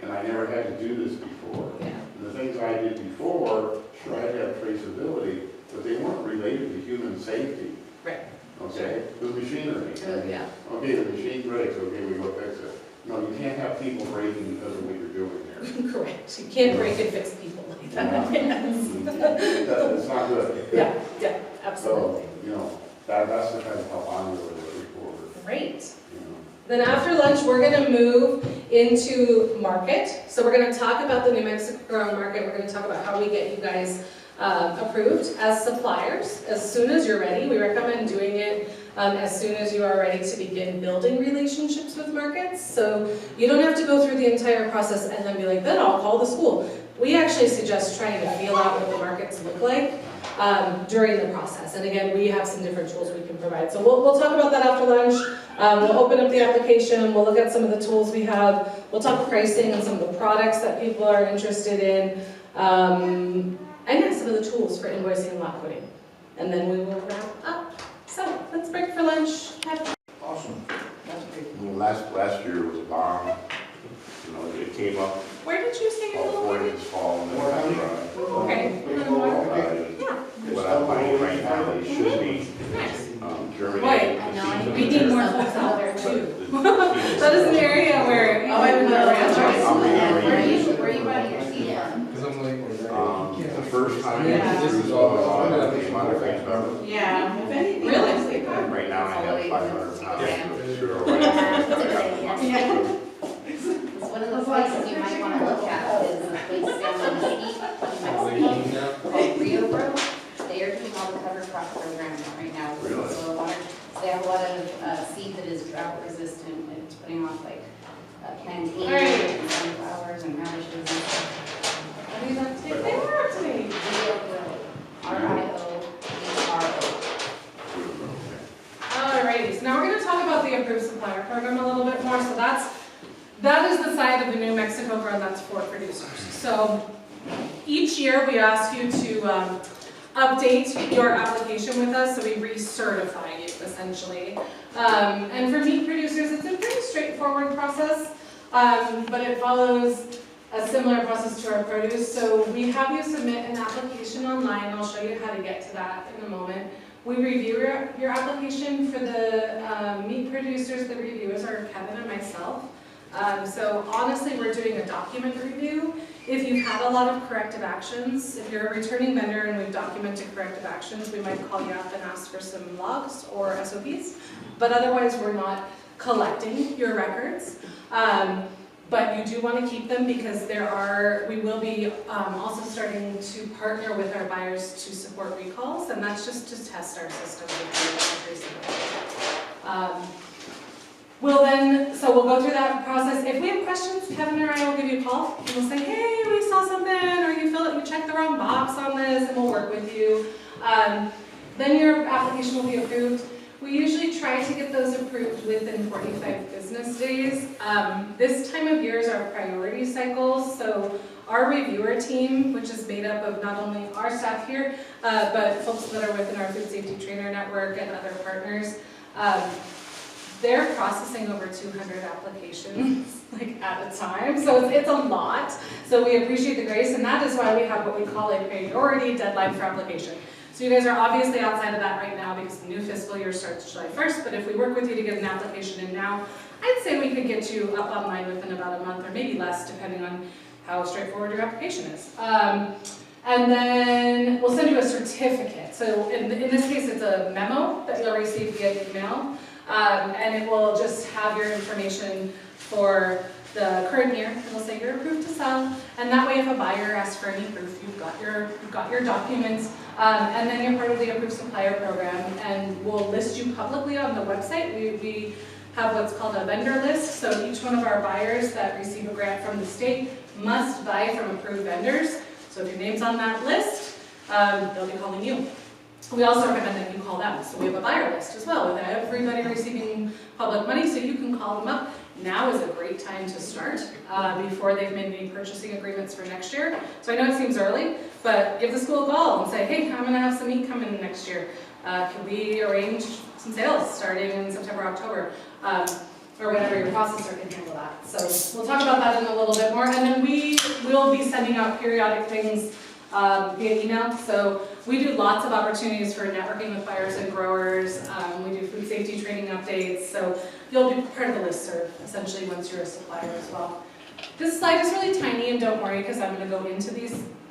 And I never had to do this before. Yeah. And the things I did before, sure, I had to have traceability, but they weren't related to human safety. Right. Okay? The machinery. Yeah. Okay, the machine breaks, okay, we go fix it. No, you can't have people breaking because of what you're doing here. Correct. You can't break and fix people like that. Yes. It's not good. Yeah, absolutely. So, that's the kind of help I'm really looking for. Great. Then after lunch, we're going to move into market. So we're going to talk about the New Mexico grown market. We're going to talk about how we get you guys approved as suppliers as soon as you're ready. We recommend doing it as soon as you are ready to begin building relationships with markets. So you don't have to go through the entire process and then be like, then I'll call the school. We actually suggest trying to feel out what the markets look like during the process. And again, we have some different tools we can provide. So we'll talk about that after lunch. We'll open up the application. We'll look at some of the tools we have. We'll talk pricing and some of the products that people are interested in. And yeah, some of the tools for invoicing and lot coding. And then we will wrap up. So let's break for lunch. Awesome. That's great. Well, last year was a bomb. It came up Where did you say you're all going? four this fall and then Okay. Yeah. what I'm finding right now, they should be Nice. Germany. Boy, I know, I need we need more folks out there too. That is an area where. Oh, I will. Where are you writing your seat from? Because I'm like, The first time, Yeah. this is all on the amount of things ever. Yeah, if anything. Really? honestly, good. Right now, I have 500 pounds of zero. It's one of the places you might want to look at is the place down on the Cape, in Mexico, called Rio Bro. They are doing all the cover crop programs right now. Really? So they have a lot of seed that is drought resistant, and it's putting off like plantains and sunflowers and radishes and stuff. What do you like to take there today? Rio Bro, R-I-O-B-R-O. Alrighty, so now we're going to talk about the approved supplier program a little bit more. So that is the side of the New Mexico grown that's for producers. So each year we ask you to update your application with us, so we recertify you essentially. And for meat producers, it's a pretty straightforward process, but it follows a similar process to our produce. So we have you submit an application online. I'll show you how to get to that in a moment. We review your application. For the meat producers, the reviewers are Kevin and myself. So honestly, we're doing a document review. If you've had a lot of corrective actions, if you're a returning vendor and we've documented corrective actions, we might call you up and ask for some logs or SOPs. But otherwise, we're not collecting your records. But you do want to keep them because we will be also starting to partner with our buyers to support recalls, and that's just to test our system. We'll go through that process. If we have questions, Kevin or I will give you a call, and we'll say, hey, we saw something, or you checked the wrong box on this, and we'll work with you. Then your application will be approved. We usually try to get those approved within 45 business days. This time of year is our priority cycle, so our reviewer team, which is made up of not only our staff here, but folks that are within our food safety trainer network and other partners, they're processing over 200 applications at a time, so it's a lot. So we appreciate the grace, and that is why we have what we call a priority deadline for application. So you guys are obviously outside of that right now because the new fiscal year starts July 1st, but if we work with you to get an application in now, I'd say we could get you up online within about a month or maybe less, depending on how straightforward your application is. And then we'll send you a certificate. So in this case, it's a memo that you'll receive via email, and it will just have your information for the current year. It'll say you're approved to sell, and that way if a buyer asks for any proof, you've got your documents, and then you're part of the approved supplier program, and we'll list you publicly on the website. We have what's called a vendor list, so each one of our buyers that receive a grant from the state must buy from approved vendors. So if your name's on that list, they'll be calling you. We also recommend that you call them. So we have a buyer list as well with everybody receiving public money, so you can call them up. Now is a great time to start before they've made any purchasing agreements for next year. So I know it seems early, but give the school a call and say, hey, I'm gonna have some meat coming in next year. Can we arrange some sales starting in September, October? Or whenever your processor can handle that. So we'll talk about that in a little bit more. And then we will be sending out periodic things via email. So we do lots of opportunities for networking with buyers and growers. We do food safety training updates. So you'll be part of the listserv, essentially, once you're a supplier as well. This slide is really tiny, and don't worry, because I'm going to go into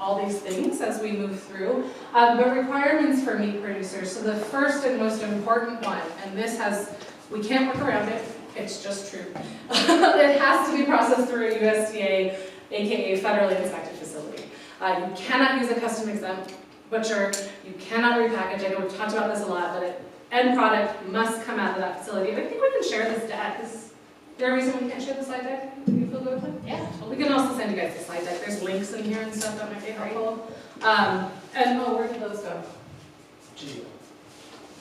all these things as we move through. But requirements for meat producers. So the first and most important one, and we can't work around it, it's just true. It has to be processed through a USDA, aka federally inspected facility. You cannot use a custom exempt butcher, you cannot repackage. I know we've talked about this a lot, but end product must come out of that facility. And I think we can share this deck. Is there a reason we can't share the slide deck? Do you feel good with it? Yeah. We can also send you guys the slide deck. There's links in here and stuff that might be helpful. Where did those go?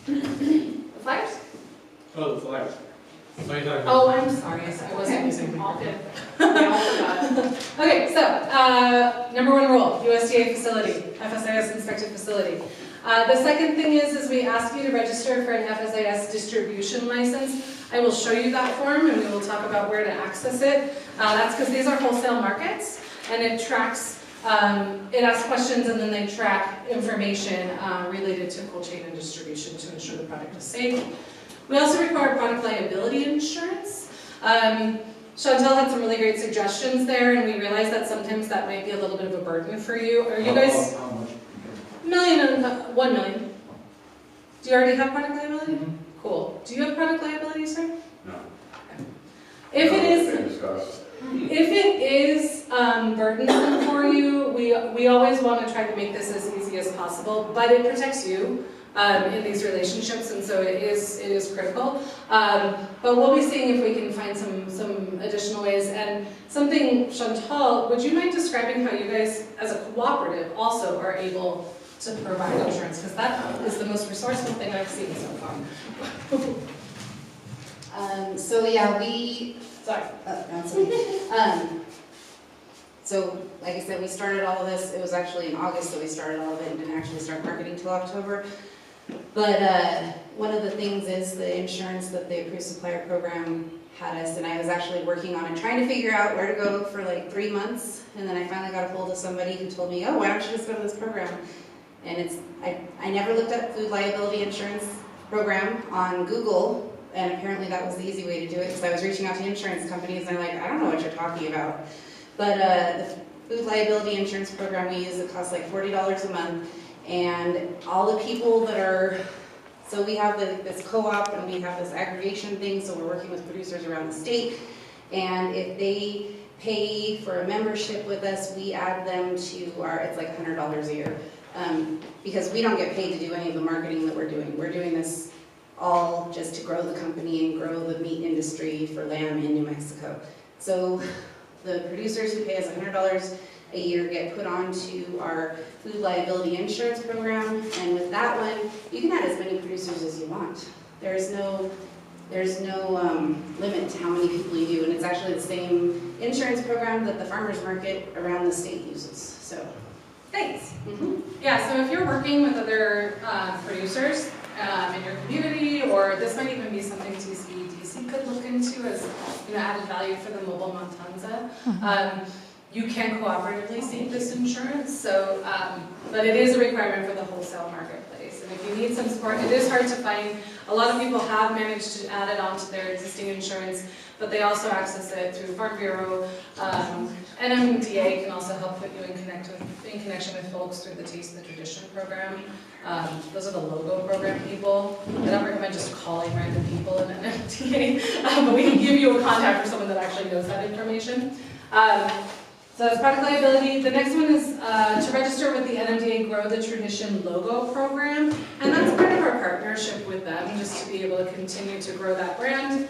The flyers? Oh, the flyers. Oh, I'm sorry, I wasn't using all good. Okay, so, number one rule, USDA facility, FSIS inspected facility. The second thing is we ask you to register for an FSIS distribution license. I will show you that form and we will talk about where to access it. That's because these are wholesale markets and it tracks, it asks questions and then they track information related to cold chain and distribution to ensure the product is safe. We also require product liability insurance. Chantel had some really great suggestions there, and we realized that sometimes that might be a little bit of a burden for you. Are you guys? How much? $1 million. Do you already have product liability? Mm-hmm. Cool. Do you have product liability, sir? No. If it is, It's been discussed. if it is burdensome for you, we always want to try to make this as easy as possible, but it protects you. In these relationships, and so it is critical. But we'll be seeing if we can find some additional ways. And something, Chantal, would you mind describing how you guys, as a cooperative, also are able to provide insurance? Because that is the most resourceful thing I've seen so far. So yeah, Sorry. that's okay. So like I said, we started all of this, it was actually in August that we started all of it and didn't actually start marketing till October. But one of the things is the insurance that the approved supplier program had us, and I was actually working on it, trying to figure out where to go for like 3 months, and then I finally got a hold of somebody who told me, oh, why don't you just go to this program? And I never looked up food liability insurance program on Google, and apparently that was the easy way to do it, because I was reaching out to insurance companies, and they're like, I don't know what you're talking about. But the food liability insurance program we use, it costs like $40 a month, and all the people that are, so we have this co-op and we have this aggregation thing, so we're working with producers around the state, and if they pay for a membership with us, we add them to our, it's like $100 a year. Because we don't get paid to do any of the marketing that we're doing. We're doing this all just to grow the company and grow the meat industry for lamb in New Mexico. So the producers who pay us $100 a year get put onto our food liability insurance program, and with that one, you can add as many producers as you want. There's no limit to how many people you do, and it's actually the same insurance program that the farmers market around the state uses. So, Thanks. Yeah, so if you're working with other producers in your community, or this might even be something TCEDC could look into as added value for the mobile Montanza, you can cooperatively seek this insurance. So, but it is a requirement for the wholesale marketplace. And if you need some support, it is hard to find. A lot of people have managed to add it onto their existing insurance, but they also access it through Farm Bureau. NMDA can also help put you in connection with folks through the Taste the Tradition program. Those are the logo program people. I don't recommend just calling random people in NMDA, but we can give you a contact for someone that actually knows that information. So that's product liability. The next one is to register with the NMDA Grow the Tradition logo program, and that's part of our partnership with them, just to be able to continue to grow that brand.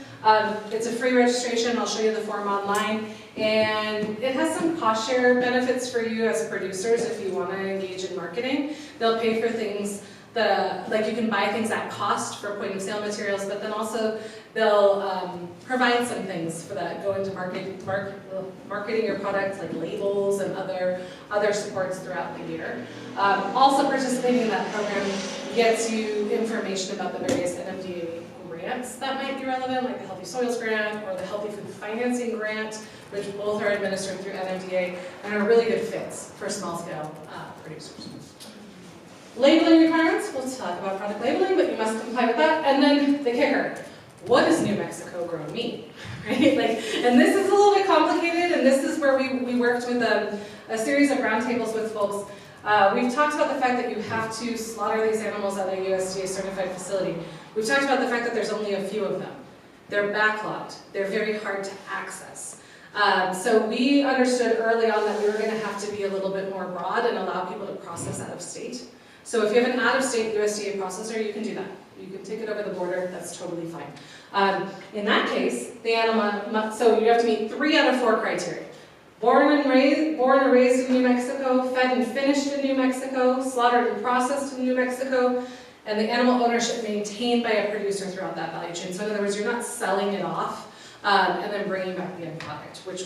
It's a free registration. I'll show you the form online, and it has some cost share benefits for you as producers if you want to engage in marketing. They'll pay for things like you can buy things at cost for point of sale materials, but then also they'll provide some things for that, go into marketing your products like labels and other supports throughout the year. Also participating in that program gets you information about the various NMDA grants that might be relevant, like the Healthy Soils Grant or the Healthy Food Financing Grant, which both are administered through NMDA and are really good fits for small scale producers. Labeling requirements, we'll talk about product labeling, but you must comply with that. And then the kicker, what does New Mexico grown meat? Right? And this is a little bit complicated, and this is where we worked with a series of roundtables with folks. We've talked about the fact that you have to slaughter these animals at a USDA certified facility. We've talked about the fact that there's only a few of them. They're backlogged. They're very hard to access. So we understood early on that we were going to have to be a little bit more broad and allow people to process out of state. So if you have an out-of-state USDA processor, you can do that. You can take it over the border, that's totally fine. In that case, the animal, so you have to meet 3 out of 4 criteria. Born or raised in New Mexico, fed and finished in New Mexico, slaughtered and processed in New Mexico, and the animal ownership maintained by a producer throughout that value chain. So in other words, you're not selling it off and then bringing back the end product, which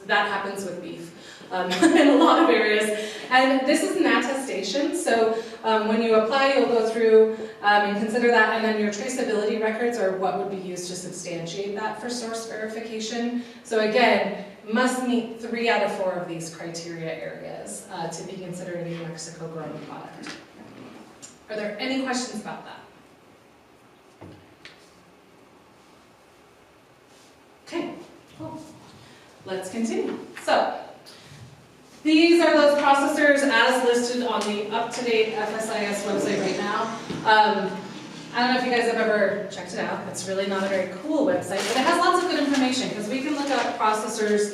that happens with beef. In a lot of areas. And this is an attestation, so when you apply, you'll go through and consider that, and then your traceability records are what would be used to substantiate that for source verification. So again, must meet 3 out of 4 of these criteria areas to be considered a New Mexico grown product. Are there any questions about that? Okay, cool. Let's continue. So, these are those processors as listed on the up-to-date FSIS website right now. I don't know if you guys have ever checked it out. It's really not a very cool website, but it has lots of good information because we can look up processors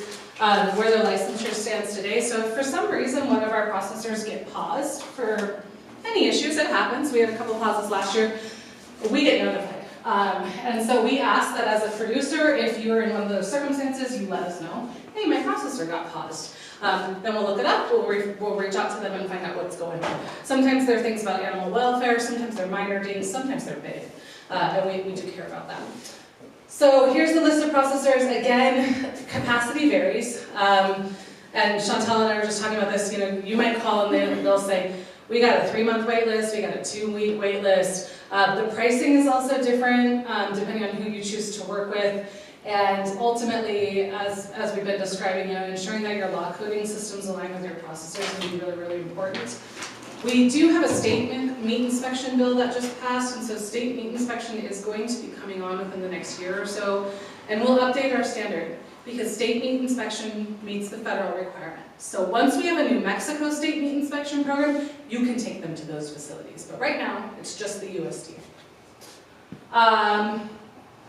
where their licensure stands today. So if for some reason one of our processors get paused for any issues, it happens. We had a couple of pauses last year. We get notified. And so we ask that as a producer, if you're in one of those circumstances, you let us know, hey, my processor got paused. Then we'll look it up, we'll reach out to them and find out what's going on. Sometimes there are things about animal welfare, sometimes they're minor dings, sometimes they're big, and we do care about that. So here's the list of processors. Again, capacity varies, and Chantal and I were just talking about this, you might call and they'll say, we got a 3-month wait list, we got a 2-week wait list. The pricing is also different, depending on who you choose to work with. And ultimately, as we've been describing, ensuring that your log coding systems align with your processors can be really, really important. We do have a state meat inspection bill that just passed, and so state meat inspection is going to be coming on within the next year or so, and we'll update our standard because state meat inspection meets the federal requirement. So once we have a New Mexico state meat inspection program, you can take them to those facilities, but right now, it's just the USDA. How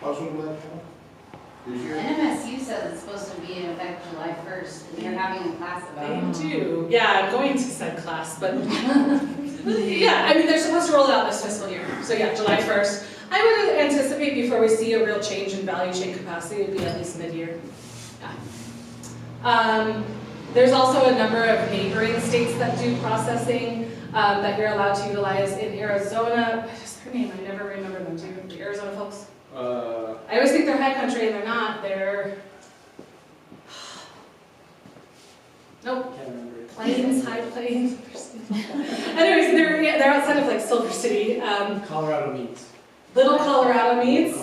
soon will that come? This year? NMSU says it's supposed to be in effect July 1st, and they're having a class about it. They do. Yeah, I'm going to said class, but yeah, I mean, they're supposed to roll it out this fiscal year. So yeah, July 1st. I would anticipate before we see a real change in value chain capacity, it would be at least mid-year. Yeah. There's also a number of neighboring states that do processing that you're allowed to utilize. In Arizona, what is their name? I never remember them. Do you remember the Arizona folks? I always think they're high country and they're not. They're nope. Can't remember. Plains, High Plains. Anyways, they're outside of like Silver City. Colorado meats. Little Colorado meats,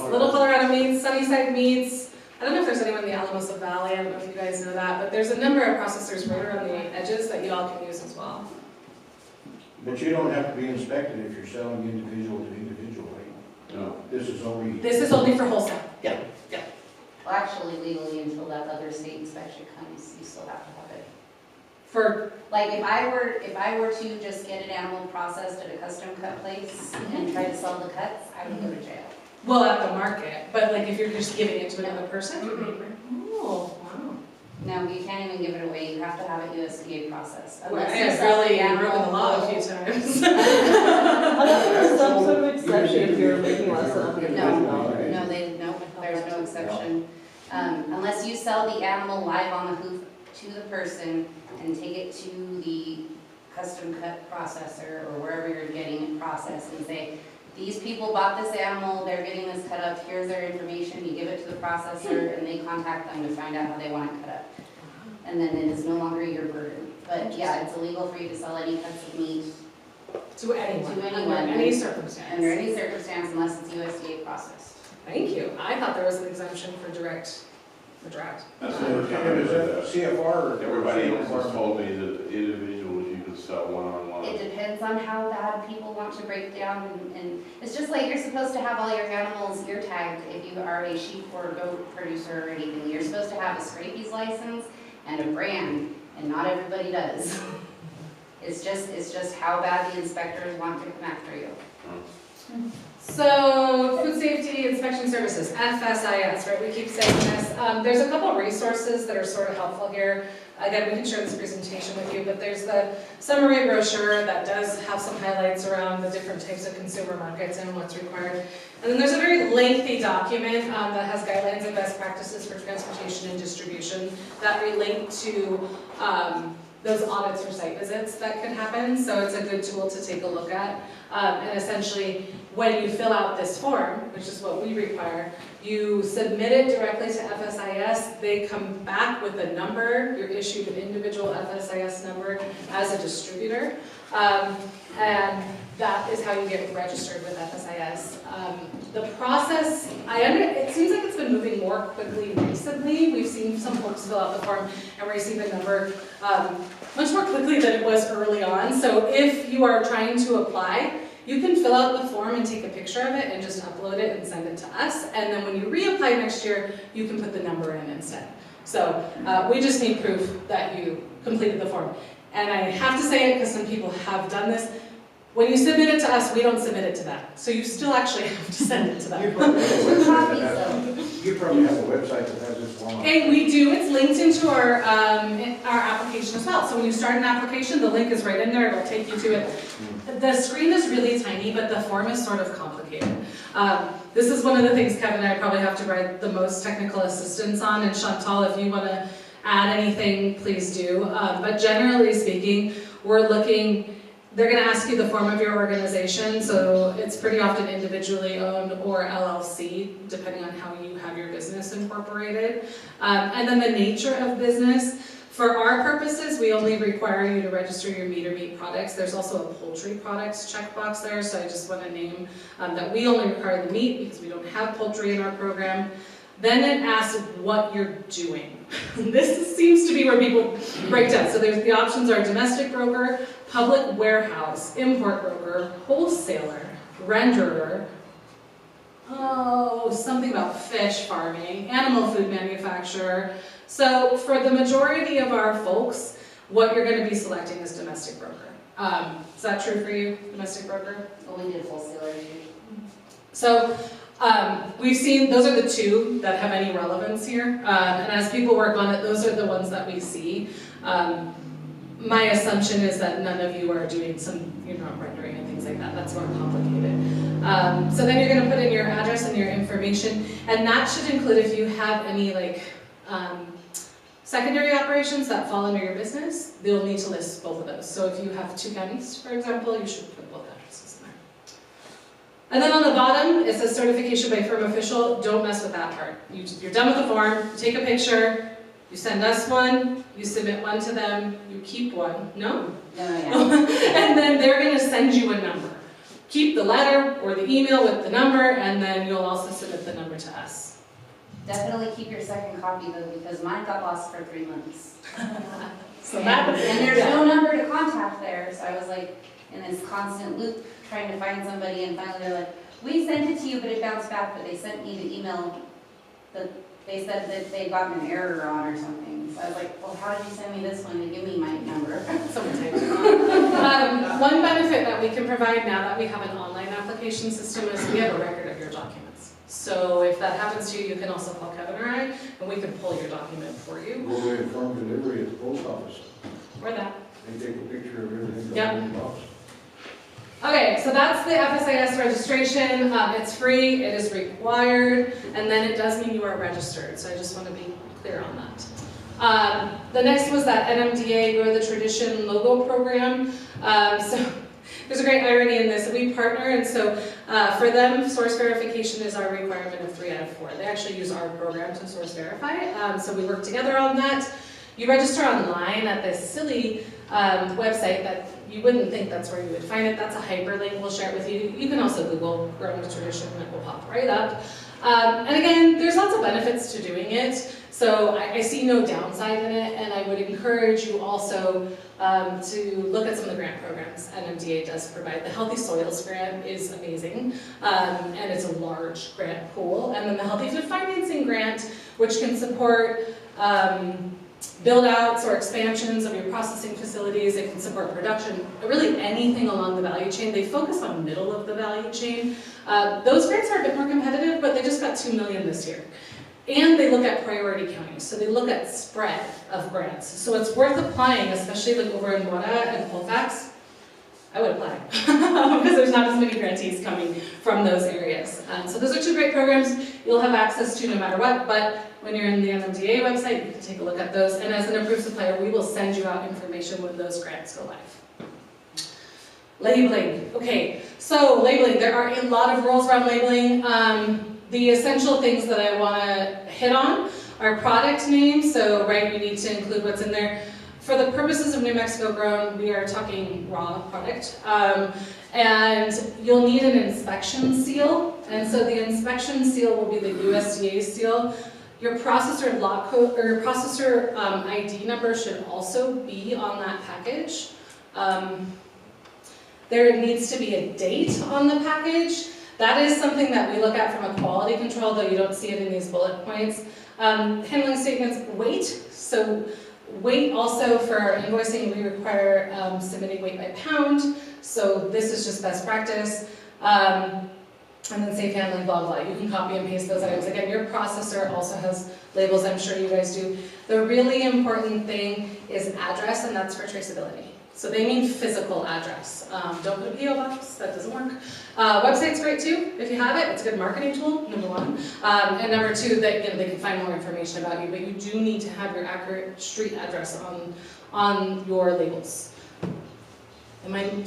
Sunnyside meats. I don't know if there's anyone in the Alamosa Valley. I don't know if you guys know that, but there's a number of processors right around the edges that you all can use as well. But you don't have to be inspected if you're selling individual to individual, right? No. This is only. This is only for wholesale. Yeah. Well, actually legally, until that other state inspection comes, you still have to have it. For Like if I were to just get an animal processed at a custom cut place and try to sell the cuts, I would go to jail. well at the market, but like if you're just giving it to another person. Oh, wow. No, you can't even give it away, you have to have it USDA processed. Well, I Unless you have sell the really animal broken the law a few whole. times. I thought there was some sort of exception if you're making less than $100,000. No, there's no exception. Unless you sell the animal live on the hoof to the person and take it to the custom cut processor or wherever you're getting it processed and say, these people bought this animal, they're getting this cut up, here's their information, you give it to the processor and they contact them to find out how they want it cut up. And then it is no longer your burden. But yeah, it's illegal for you to sell any cuts of meat To anyone. To anyone. Under any circumstance. under any circumstance unless it's USDA processed. Thank you. I thought there was an exemption for direct. That's Is that CFR or? everybody else has told me that individuals you can sell one-on-one. It depends on how bad people want to break down and it's just like you're supposed to have all your animals ear tagged if you are a sheep or goat producer or anything. You're supposed to have a scrapies license and a brand and not everybody does. It's just how bad the inspectors want to come after you. So, Food Safety Inspection Services, FSIS, right? We keep saying this. There's a couple resources that are sort of helpful here. Again, we can share this presentation with you, but there's the summary brochure that does have some highlights around the different types of consumer markets and what's required. And then there's a very lengthy document that has guidelines and best practices for transportation and distribution that relate to those audits or site visits that could happen. So it's a good tool to take a look at. And essentially, when you fill out this form, which is what we require, you submit it directly to FSIS. They come back with a number. You're issued an individual FSIS number as a distributor. And that is how you get registered with FSIS. The process, it seems like it's been moving more quickly recently. We've seen some folks fill out the form and receive a number much more quickly than it was early on. So if you are trying to apply, you can fill out the form and take a picture of it and just upload it and send it to us. And then when you reapply next year, you can put the number in instead. So we just need proof that you completed the form. And I have to say it because some people have done this. When you submit it to us, we don't submit it to them. So you still actually have to send it to them. You probably have a website that has this one on. And we do, it's linked into our application as well. So when you start an application, the link is right in there, it'll take you to it. The screen is really tiny, but the form is sort of complicated. This is one of the things Kevin and I probably have to provide the most technical assistance on, and Chantal, if you want to add anything, please do. But generally speaking, we're looking, they're going to ask you the form of your organization, so it's pretty often individually owned or LLC, depending on how you have your business incorporated. And then the nature of business. For our purposes, we only require you to register your meat or meat products. There's also a poultry products checkbox there, so I just want to name that we only require the meat because we don't have poultry in our program. Then it asks what you're doing. This seems to be where people break down. So the options are domestic broker, public warehouse, import broker, wholesaler, renderer, something about fish farming, animal food manufacturer. So for the majority of our folks, what you're going to be selecting is domestic broker. Is that true for you, domestic broker? Well, we did wholesaler too. So We've seen, those are the two that have any relevance here, and as people work on it, those are the ones that we see. My assumption is that none of you are doing you're not rendering and things like that, that's more complicated. So then you're gonna put in your address and your information, and that should include if you have any secondary operations that fall under your business, they'll need to list both of those. So if you have 2 counties, for example, you should put both addresses in there. And then on the bottom, it says certification by firm official. Don't mess with that part. You're done with the form, you take a picture, you send us one, you submit one to them, you keep one. No? And then they're gonna send you a number. Keep the letter or the email with the number, and then you'll also submit the number to us. Definitely keep your second copy though, because mine got lost for 3 months. So and there's no number to contact there, so I was like in this constant loop trying to find somebody, and finally they're like, we sent it to you, but it bounced back, but they sent me the email that they said that they'd gotten an error on or something. So I was like, well, how did you send me this one to give me my number? Someone typed it on. One benefit that we can provide now that we have an online application system is we have a record of your documents. So if that happens to you, you can also call Kevin or I, and we can pull your document for you. Go away from delivery at the post office. Or that. They take a picture of everything. Yep. In the box. Okay, so that's the FSIS registration. It's free, it is required, and then it does mean you are registered. So I just want to be clear on that. The next was that NMDA Grow the Tradition logo program. So there's a great irony in this. We partner, and so for them, source verification is our requirement of 3 out of 4. They actually use our program to source verify, so we work together on that. You register online at this silly website that you wouldn't think that's where you would find it. That's a hyperlink, we'll share it with you. You can also Google Grow the Tradition, and it will pop right up. And again, there's lots of benefits to doing it, so I see no downside in it, and I would encourage you also to look at some of the grant programs NMDA does provide. The Healthy Soils grant is amazing, and it's a large grant pool. And then the Healthy Food Financing grant, which can support build-outs or expansions of your processing facilities. It can support production, really anything along the value chain. They focus on middle of the value chain. Those grants are a bit more competitive, but they just got $2 million this year. And they look at priority counties, so they look at spread of grants. So it's worth applying, especially like over in Mora and Colfax. I would apply, because there's not as many grantees coming from those areas. So those are 2 great programs you'll have access to no matter what, but when you're in the NMDA website, you can take a look at those. And as an approved supplier, we will send you out information when those grants go live. Labeling. Okay, so labeling. There are a lot of rules around labeling. The essential things that I want to hit on are product names. So, right, we need to include what's in there. For the purposes of New Mexico Grown, we are talking raw product. And you'll need an inspection seal. And so the inspection seal will be the USDA seal. Your processor lot code or your processor ID number should also be on that package. There needs to be a date on the package. That is something that we look at from a quality control, though you don't see it in these bullet points. Handling statements, weight. So weight also for our invoicing, we require submitting weight by pound. So this is just best practice. And then safe handling, blah, blah. You can copy and paste those items. Again, your processor also has labels, I'm sure you guys do. The really important thing is address, and that's for traceability. So they mean physical address. Don't put a PO box, that doesn't work. Website's great too, if you have it. It's a good marketing tool, number 1. And number 2, they can find more information about you, but you do need to have your accurate street address on your labels.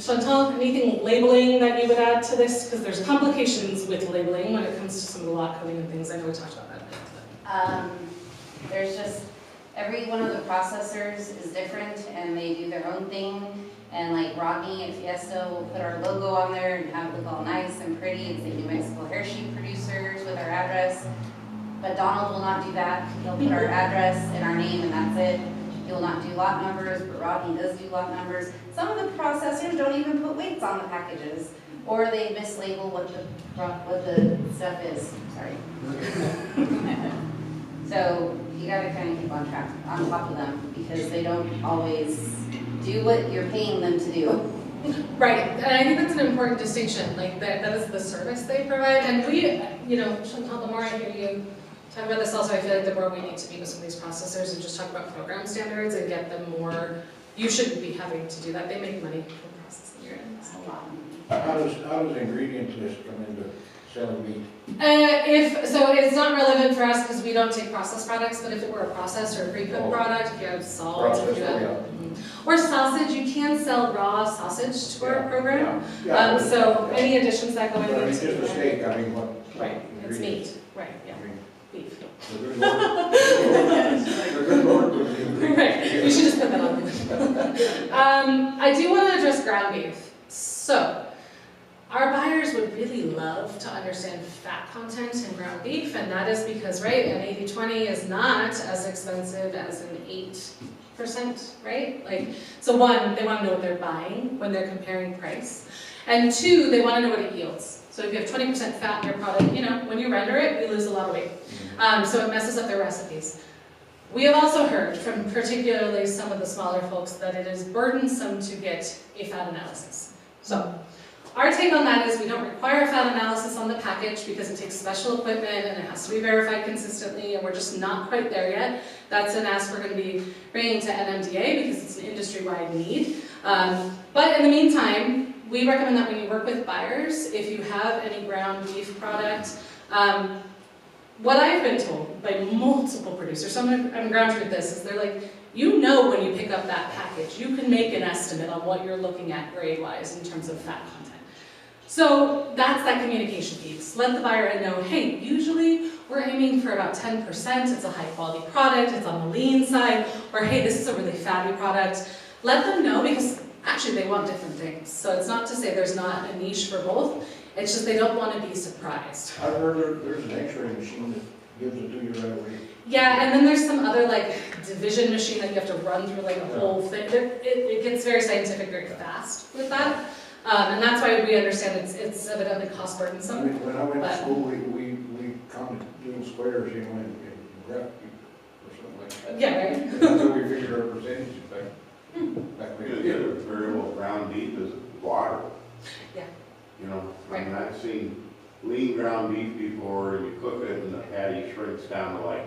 Chantal, anything labeling that you would add to this? Because there's complications with labeling when it comes to some of the lot coding and things. I know we talked about that. There's just, every one of the processors is different and they do their own thing. And like Rodney and Fiesta will put our logo on there and have it look all nice and pretty and say New Mexico Hershey producers with our address. But Donald will not do that. He'll put our address and our name and that's it. He will not do lot numbers, but Rodney does do lot numbers. Some of the processors don't even put weights on the packages, or they mislabel what the stuff is. Sorry. So you got to kind of keep on top of them because they don't always do what you're paying them to do. Right, and I think that's an important distinction, like that is the service they provide, and we, you know, Chantal, the more I hear you talk about this also, I feel like the more we need to meet with some of these processors and just talk about program standards and get them more, you shouldn't be having to do that, they make money from processing your end. It's a lot. How does the ingredients list come into selling meat? So it's not relevant for us because we don't take processed products, but if it were a processed or a pre-cooked product, if you have salt, if you have, or sausage, you can sell raw sausage to our program. Yeah. So any additions that go in. But I mean, just a steak, I mean, what? Right, it's ingredients? meat, right, yeah, I mean, beef. the good Lord- the good Lord was the ingredients. Right, we should just put that on. I do want to address ground beef. So, our buyers would really love to understand fat content in ground beef, and that is because, right, an 80/20 is not as expensive as an 8%, right? Like, so one, they want to know what they're buying when they're comparing price, and two, they want to know what it yields. So if you have 20% fat in your product, you know, when you render it, you lose a lot of weight. So it messes up their recipes. We have also heard from particularly some of the smaller folks that it is burdensome to get a fat analysis. So our take on that is we don't require a fat analysis on the package because it takes special equipment and it has to be verified consistently, and we're just not quite there yet. That's an ask we're going to be bringing to NMDA because it's an industry-wide need. But in the meantime, we recommend that when you work with buyers, if you have any ground beef product, what I've been told by multiple producers, so I'm ground truth this, is they're like, you know when you pick up that package, you can make an estimate on what you're looking at grade-wise in terms of fat content. So that's that communication piece. Let the buyer know, hey, usually we're aiming for about 10%, it's a high-quality product, it's on the lean side, or hey, this is a really fatty product. Let them know because actually they want different things. So it's not to say there's not a niche for both, it's just they don't want to be surprised. I've heard there's an X-ray machine that gives it to you right away. Yeah, and then there's some other like division machine that you have to run through like a whole thing. It gets very scientific very fast with that. And that's why we understand it's evidently cost I burdensome. mean, when I went to school, we counted doing squares, you know, in graph or something like that. Yeah, right? And that's how we figured our percentages back The other variable of ground beef is water. Yeah. You know, I mean, I've seen lean ground beef before, and you cook it and the patty shrinks down to like,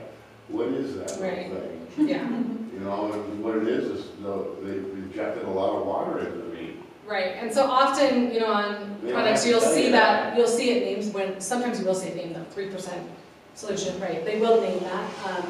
what is that Right. thing? Yeah, You know, and what it is they've injected a lot of water into the meat. right. And so often, you know, on Yeah, products, I you'll can tell see you that, you'll see it named when, sometimes you will see it named the 3% solution, right? They will name that.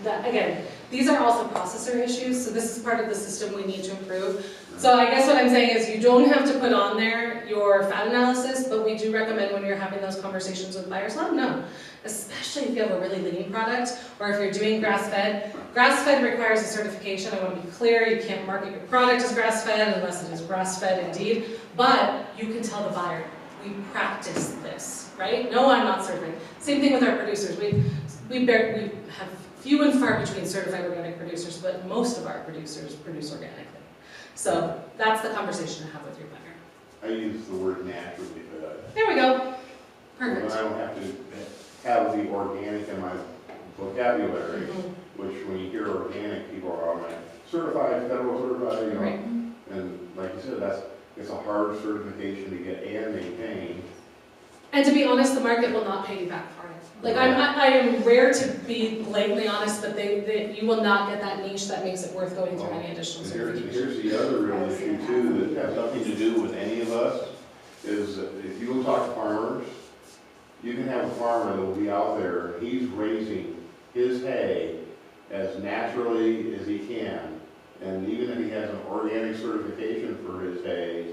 That again, these are also processor issues, so this is part of the system we need to improve. So I guess what I'm saying is you don't have to put on there your fat analysis, but we do recommend when you're having those conversations with buyers, let them know. Especially if you have a really lean product, or if you're doing grass-fed. Grass-fed requires a certification, I want to be clear, you can't market your product as grass-fed unless it is grass-fed indeed, but you can tell the buyer, we practice this, right? No, I'm not certified. Same thing with our producers, we have few and far between certified organic producers, but most of our producers produce organically. So that's the conversation to have with your buyer. I use the word naturally, but There we go. Perfect. I don't have to have the organic in my vocabulary, Mhm. which when you hear organic, people are all like, certified, federal certified, you know. Right. And like you said, it's a hard certification to get and maintain. And to be honest, the market will not pay you back for it. Like I am rare to be blatantly honest, but you will not get that niche that makes it worth going through any additional And certification. here's the other real issue too, that has nothing to do with any of us, is that if you go talk to farmers, you can have a farmer that will be out there, he's raising his hay as naturally as he can. And even if he has an organic certification for his hay,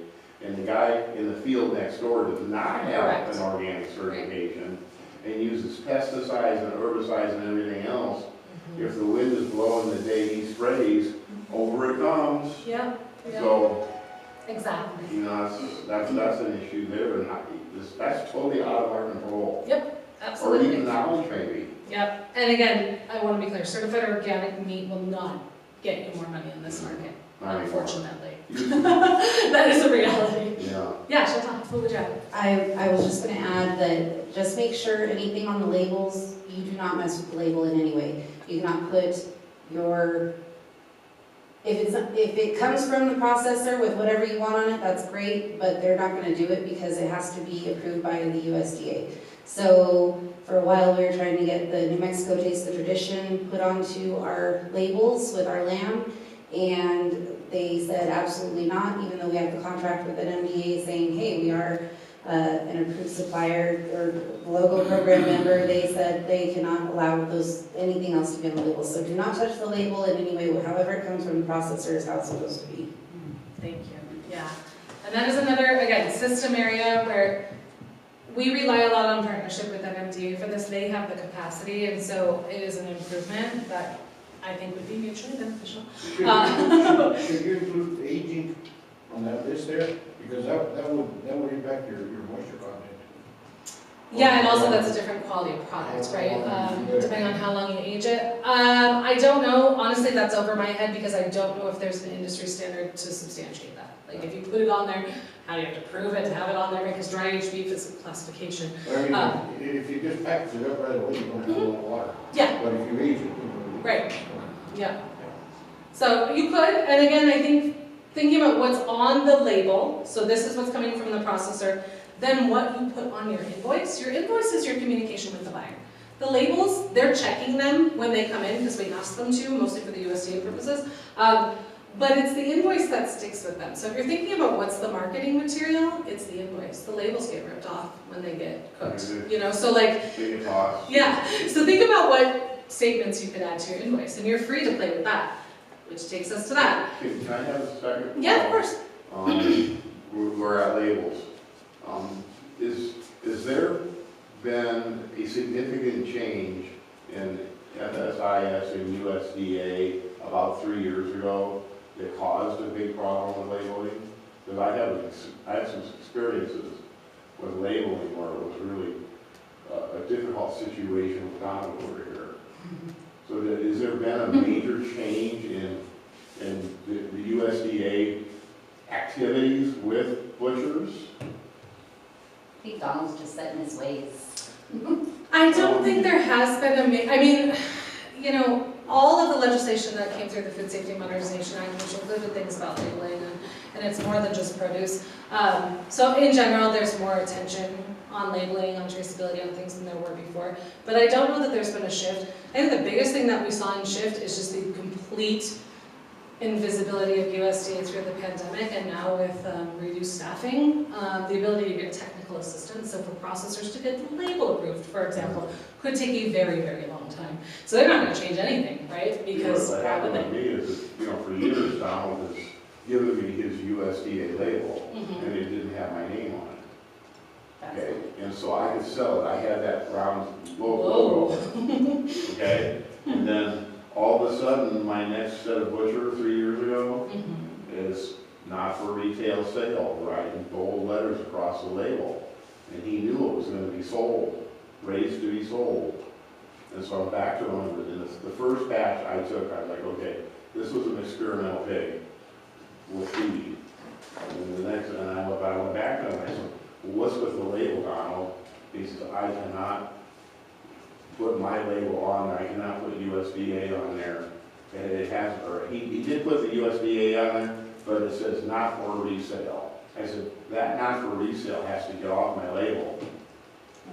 and the guy in the field next door does not have Correct. an organic certification, and uses pesticides and herbicides and everything else, if the wind is blowing the day he sprays, over it comes. Yeah, So, exactly. you know, that's an issue there, and that's totally out of our control. Or Absolutely. even knowledge maybe. Yep. And again, I want to be clear, certified organic meat will not get you more money in this market, Not anymore. unfortunately. You- That is a reality. Yeah. Yeah, Chantal, what would you add? I was just gonna add that just make sure anything on the labels, you do not mess with the label in any way. You cannot put your if it comes from the processor with whatever you want on it, that's great, but they're not gonna do it because it has to be approved by the USDA. So for a while, we were trying to get the New Mexico Taste the Tradition put onto our labels with our lamb, and they said absolutely not, even though we have the contract with an MDA saying, hey, we are an approved supplier or logo program member. They said they cannot allow anything else to be on the label. So do not touch the label in any way, however it comes from the processor is how it's supposed to be. Thank you, yeah. And that is another, again, system area where we rely a lot on partnership with MMDA for this. They have the capacity, and so it is an improvement that I think would be mutually beneficial. Should you include the aging on that list there? Because that would impact your moisture content. Yeah, and also that's a different quality of product, right? Depending on how long you age it. I don't know, honestly, that's over my head because I don't know if there's an industry standard to substantiate that. Like if you put it on there, how do you have to prove it to have it on there? Because dry aged beef is a classification. I mean, if you just package it up right away, you're gonna have a lot of water. Yeah. But if you age it, Right, yeah. So you could, and again, I think thinking about what's on the label, so this is what's coming from the processor, then what you put on your invoice. Your invoice is your communication with the buyer. The labels, they're checking them when they come in, because we ask them to, mostly for the USDA purposes. But it's the invoice that sticks with them. So if you're thinking about what's the marketing material, it's the invoice. The labels get ripped off when they get cooked. You know, so like, yeah. So think about what statements you could add to your invoice, and you're free to play with that, which takes us to that. Can I have a second? Yeah, of course. We're at labels. Is there been a significant change in FSIS and USDA about 3 years ago that caused a big problem with labeling? Because I have some experiences with labeling where it was really a difficult situation with Donald over here. So has there been a major change in the USDA activities with butchers? I think Donald's just set in his ways. I don't think there has been I mean, you know, all of the legislation that came through the Food Safety Modernization Act, which included things about labeling, and it's more than just produce. So in general, there's more attention on labeling, on traceability, on things than there were before. But I don't know that there's been a shift. I think the biggest thing that we saw in shift is just the complete invisibility of USDA through the pandemic, and now with reduced staffing, the ability to get technical assistance. So for processors to get the label approved, for example, could take a very, very long time. So they're not going to change anything, right? Because what happened to me is, that, you know, for years Donald has given me his USDA label, and it didn't have my name on it. Okay, and so I could sell it. I had that round logo. Okay, and then all of a sudden, my next set of butcher 3 years ago is not for retail sale, right, in bold letters across the label. And he knew it was going to be sold, raised to be sold. And so I'm back to him, and the first batch I took, I was like, okay, this was an experimental pig with feed. And the next, and I went back to him, and I said, well, what's with the label, Donald? He says, I cannot put my label on there, I cannot put USDA on there. And it has, or he did put the USDA on there, but it says not for resale. I said, that not for resale has to get off my label.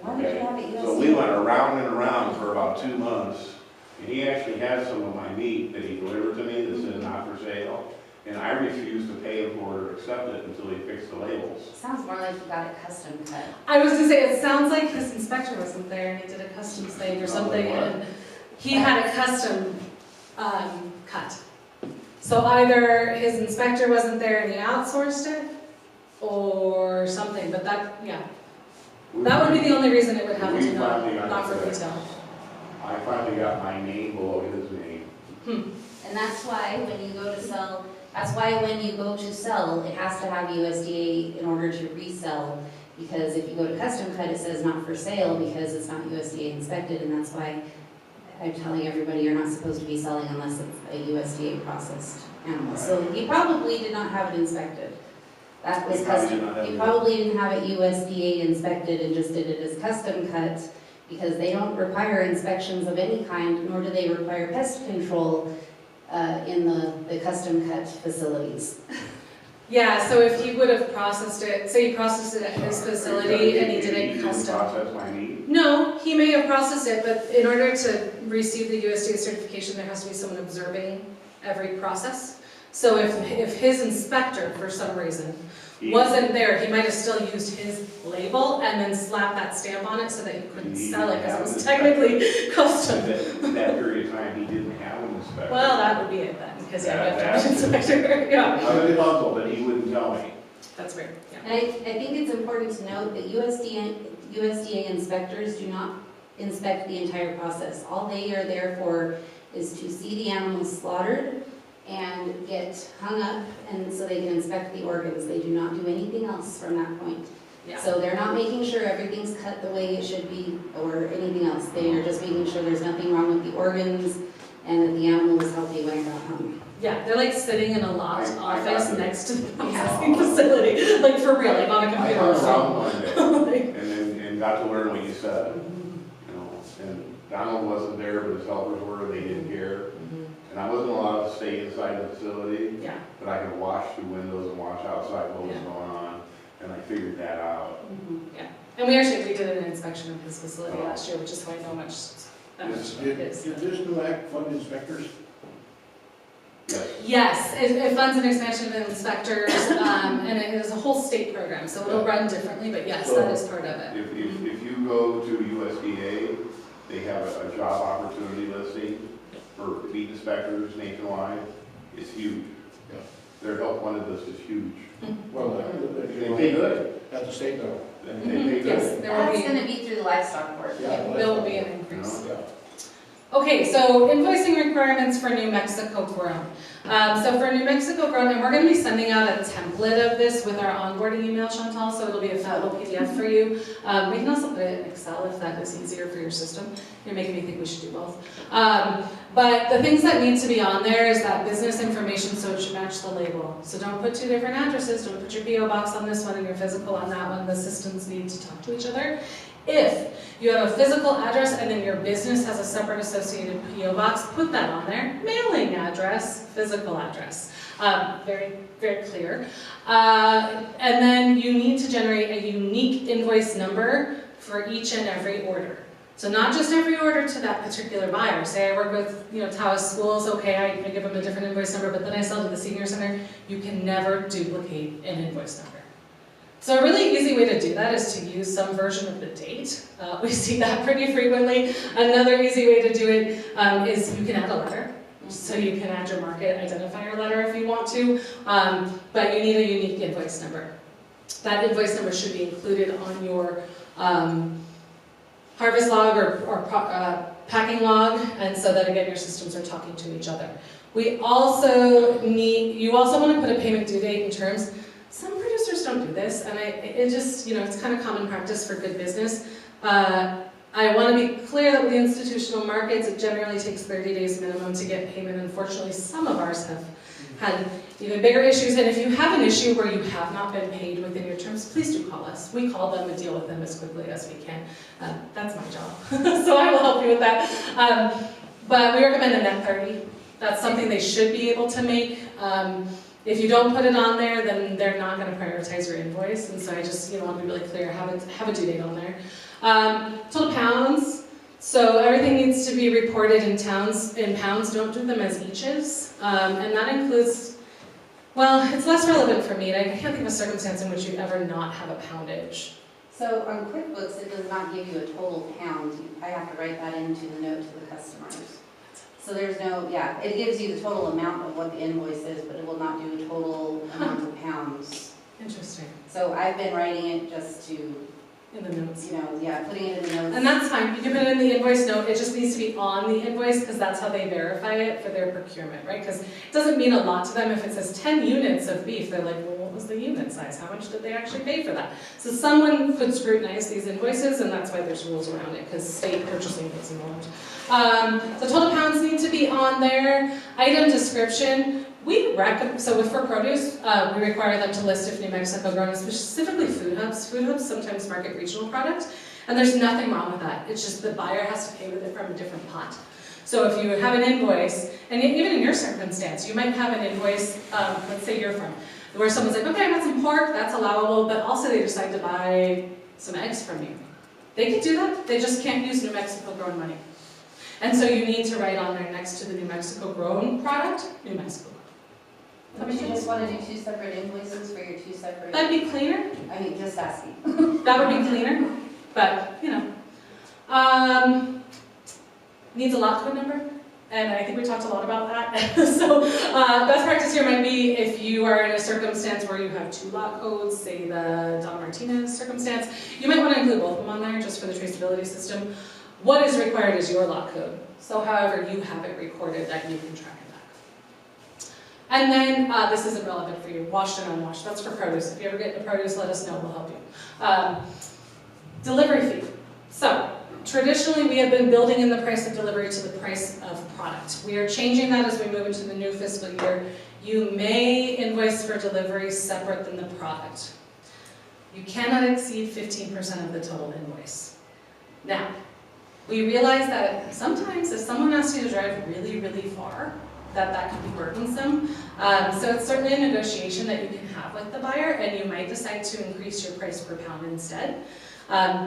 Why did you have it USDA? So we went around and around for about 2 months, and he actually had some of my meat that he delivered to me that said not for sale. And I refused to pay him for it or accept it until he fixed the labels. Sounds more like you got it custom cut. I was gonna say, it sounds like his inspector wasn't there and he did a custom thing or something, and he had a custom cut. So either his inspector wasn't there and he outsourced it, or something, but that, yeah. That would be the only reason it would happen to not for retail. I finally got my name below his name. And that's why when you go to sell, it has to have USDA in order to resell. Because if you go to custom cut, it says not for sale because it's not USDA inspected, and that's why I'm telling everybody you're not supposed to be selling unless it's a USDA processed animal. So he probably did not have it inspected. That was custom. He probably didn't have it USDA inspected and just did it as custom cut, because they don't require inspections of any kind, nor do they require pest control in the custom cut facilities. Yeah, so if he would have processed it, say he processed it at his facility and he didn't custom. Process my meat? No, he may have processed it, but in order to receive the USDA certification, there has to be someone observing every process. So if his inspector, for some reason, wasn't there, he might have still used his label and then slapped that stamp on it so that he couldn't sell it because it was technically custom. That period of time, he didn't have an inspector. Well, that would be it then, because yeah, you have to have an inspector, yeah. I was puzzled, but he wouldn't tell me. That's weird, yeah. And I think it's important to note that USDA inspectors do not inspect the entire process. All they are there for is to see the animals slaughtered and get hung up, and so they can inspect the organs. They do not do anything else from that point. Yeah. So they're not making sure everything's cut the way it should be or anything else. They are just making sure there's nothing wrong with the organs and that the animal was healthy when it got hung. Yeah, they're like sitting in a locked I office got it. next to the processing facility, like for real, like on a I computer. hung around one day and got to learn what you said, you know, and Donald wasn't there, but his helpers were, they didn't care. And I wasn't allowed to stay inside the facility, Yeah. but I could watch through windows and watch outside what was Yeah. going on, and I figured that out. Yeah, and we did an inspection of his facility last year, which is how I know that much Did is. this new act fund inspectors? Yes. Yes, it funds an expansion of inspectors, and it is a whole state program, so it'll run differently, but yes, that is part of it. If you go to USDA, they have a job opportunity listing for meat inspectors nationwide. It's huge. Yeah. Their help wanted list is huge. Well, They pay good. at the state level. They pay good. Yes, there will That's be, gonna be through the livestock board. Yeah. there will be an increase. Yeah. Okay, so invoicing requirements for New Mexico grown. So for New Mexico grown, and we're going to be sending out a template of this with our onboarding email, Chantal, so it'll be a fat little PDF for you. We can also put it in Excel if that is easier for your system. You're making me think we should do both. But the things that need to be on there is that business information, so it should match the label. So don't put two different addresses, don't put your PO box on this one and your physical on that one. The systems need to talk to each other. If you have a physical address and then your business has a separate associated PO box, put that on there. Mailing address, physical address. Very, very clear. And then you need to generate a unique invoice number for each and every order. So not just every order to that particular buyer. Say I work with, Taos schools, okay, I give them a different invoice number, but then I sell to the senior center. You can never duplicate an invoice number. So a really easy way to do that is to use some version of the date. We see that pretty frequently. Another easy way to do it is you can add a letter. So you can add your market identifier letter if you want to, but you need a unique invoice number. That invoice number should be included on your harvest log or packing log, and so that again your systems are talking to each other. You also want to put a payment due date in terms. Some producers don't do this, and it's kind of common practice for good business. I want to be clear that with the institutional markets, it generally takes 30 days minimum to get payment. Unfortunately, some of ours have had even bigger issues, and if you have an issue where you have not been paid within your terms, please do call us. We call them and deal with them as quickly as we can. That's my job, so I will help you with that. But we recommend a net 30. That's something they should be able to make. If you don't put it on there, then they're not going to prioritize your invoice, and so I just want to be really clear, have a due date on there. Total pounds, so everything needs to be reported in pounds, don't do them as eaches, and that includes, well, it's less relevant for me, I can't think of a circumstance in which you ever not have a poundage. So on QuickBooks, it does not give you a total pound. I have to write that into the note to the customers. So there's no, it gives you the total amount of what the invoice is, but it will not do a total amount of pounds. Interesting. So I've been writing it just to, In the notes. putting it in the notes. And that's fine, you can put it in the invoice note, it just needs to be on the invoice because that's how they verify it for their procurement, right? Because it doesn't mean a lot to them if it says 10 units of beef, they're like, well, what was the unit size? How much did they actually pay for that? So someone could scrutinize these invoices, and that's why there's rules around it, because state purchasing gets involved. So total pounds need to be on there. Item description, so for produce, we require them to list if New Mexico grown, specifically food hubs. Food hubs sometimes market regional products, and there's nothing wrong with that. It's just the buyer has to pay with it from a different pot. So if you have an invoice, and even in your circumstance, you might have an invoice, let's say you're from, where someone's like, okay, I got some pork, that's allowable, but also they decide to buy some eggs from you. They can do that, they just can't use New Mexico grown money. And so you need to write on there next to the New Mexico grown product, New Mexico. Would you just want to do 2 separate invoices for your 2 separate? That'd be cleaner. I mean, just asking. That would be cleaner, but, you know. Needs a lot code number, and I think we talked a lot about that. So best practice here might be if you are in a circumstance where you have 2 lot codes, say the Don Martinez circumstance, you might want to include both of them on there just for the traceability system. What is required is your lot code. So however you have it recorded that you can track it back. And then, this isn't relevant for you, washed and unwashed. That's for produce. If you ever get into produce, let us know, we'll help you. Delivery fee. So, traditionally we have been building in the price of delivery to the price of product. We are changing that as we move into the new fiscal year. You may invoice for delivery separate than the product. You cannot exceed 15% of the total invoice. Now, we realize that sometimes if someone asks you to drive really, really far, that can be burdensome. So it's certainly a negotiation that you can have with the buyer, and you might decide to increase your price per pound instead.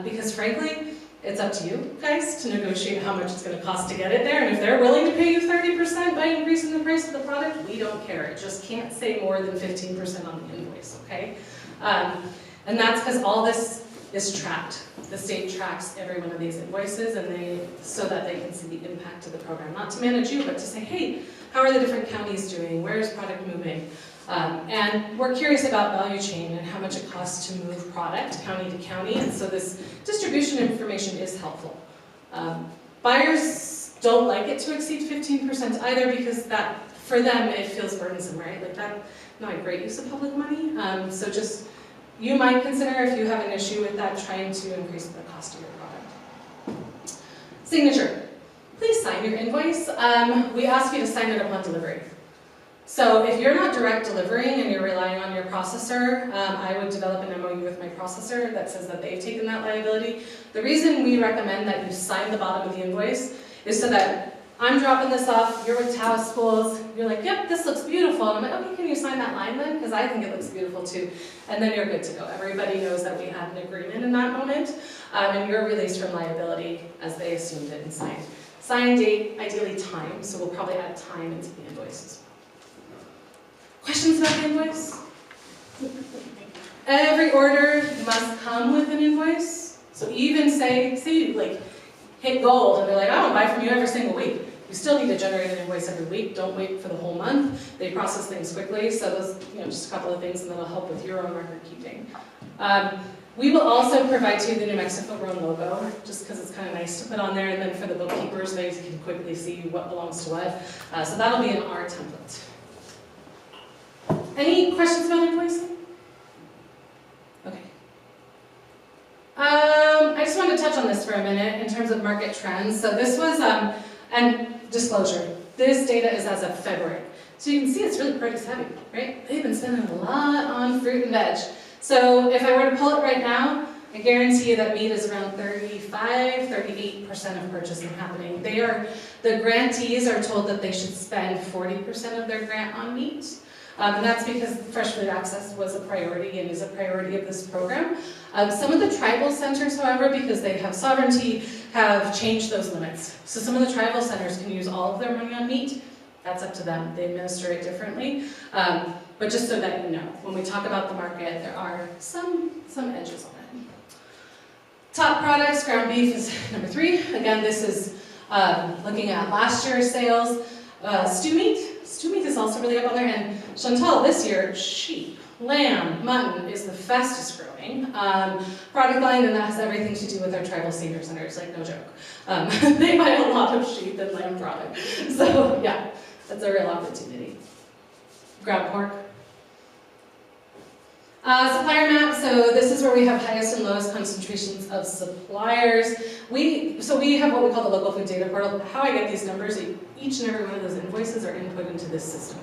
Because frankly, it's up to you guys to negotiate how much it's going to cost to get it there, and if they're willing to pay you 30% by increasing the price of the product, we don't care. It just can't say more than 15% on the invoice, okay? And that's because all this is tracked. The state tracks every one of these invoices, and so that they can see the impact of the program. Not to manage you, but to say, hey, how are the different counties doing? Where is product moving? And we're curious about value chain and how much it costs to move product county to county, and so this distribution information is helpful. Buyers don't like it to exceed 15% either, because that, for them, it feels burdensome, right? Like that, not a great use of public money. So just, you might consider, if you have an issue with that, trying to increase the cost of your product. Signature. Please sign your invoice. We ask you to sign it upon delivery. So if you're not direct delivering and you're relying on your processor, I would develop an MOU with my processor that says that they've taken that liability. The reason we recommend that you sign the bottom of the invoice is so that I'm dropping this off, you're with Taos schools, you're like, yep, this looks beautiful. And I'm like, okay, can you sign that line then? Because I think it looks beautiful too. And then you're good to go. Everybody knows that we had an agreement in that moment, and you're released from liability as they assumed it and signed. Sign date, ideally time, so we'll probably add time into the invoices. Questions about the invoice? Every order must come with an invoice. So even say you like hit gold and they're like, I don't buy from you every single week. You still need to generate an invoice every week. Don't wait for the whole month. They process things quickly, so those, just a couple of things, and that'll help with your own record keeping. We will also provide to you the New Mexico grown logo, just because it's kind of nice to put on there, and then for the bookkeepers, they can quickly see what belongs to what. So that'll be in our template. Any questions about invoicing? Okay. I just wanted to touch on this for a minute in terms of market trends. So this was, and disclosure, this data is as of February. So you can see it's really produce heavy, right? They've been spending a lot on fruit and veg. So if I were to pull it right now, I guarantee you that meat is around 38% of purchasing happening. The grantees are told that they should spend 40% of their grant on meat. And that's because fresh food access was a priority and is a priority of this program. Some of the tribal centers, however, because they have sovereignty, have changed those limits. So some of the tribal centers can use all of their money on meat. That's up to them. They administer it differently. But just so that you know, when we talk about the market, there are some edges on it. Top products, ground beef is number 3. Again, this is looking at last year's sales. Stew meat is also really up on there, and Chantal, this year, sheep, lamb, mutton is the fastest growing product line, and that has everything to do with our tribal senior centers, like no joke. They buy a lot of sheep and lamb product. So yeah, that's a real opportunity. Ground pork. Supplier map, so this is where we have highest and lowest concentrations of suppliers. So we have what we call the local food data portal. How I get these numbers, each and every one of those invoices are input into this system.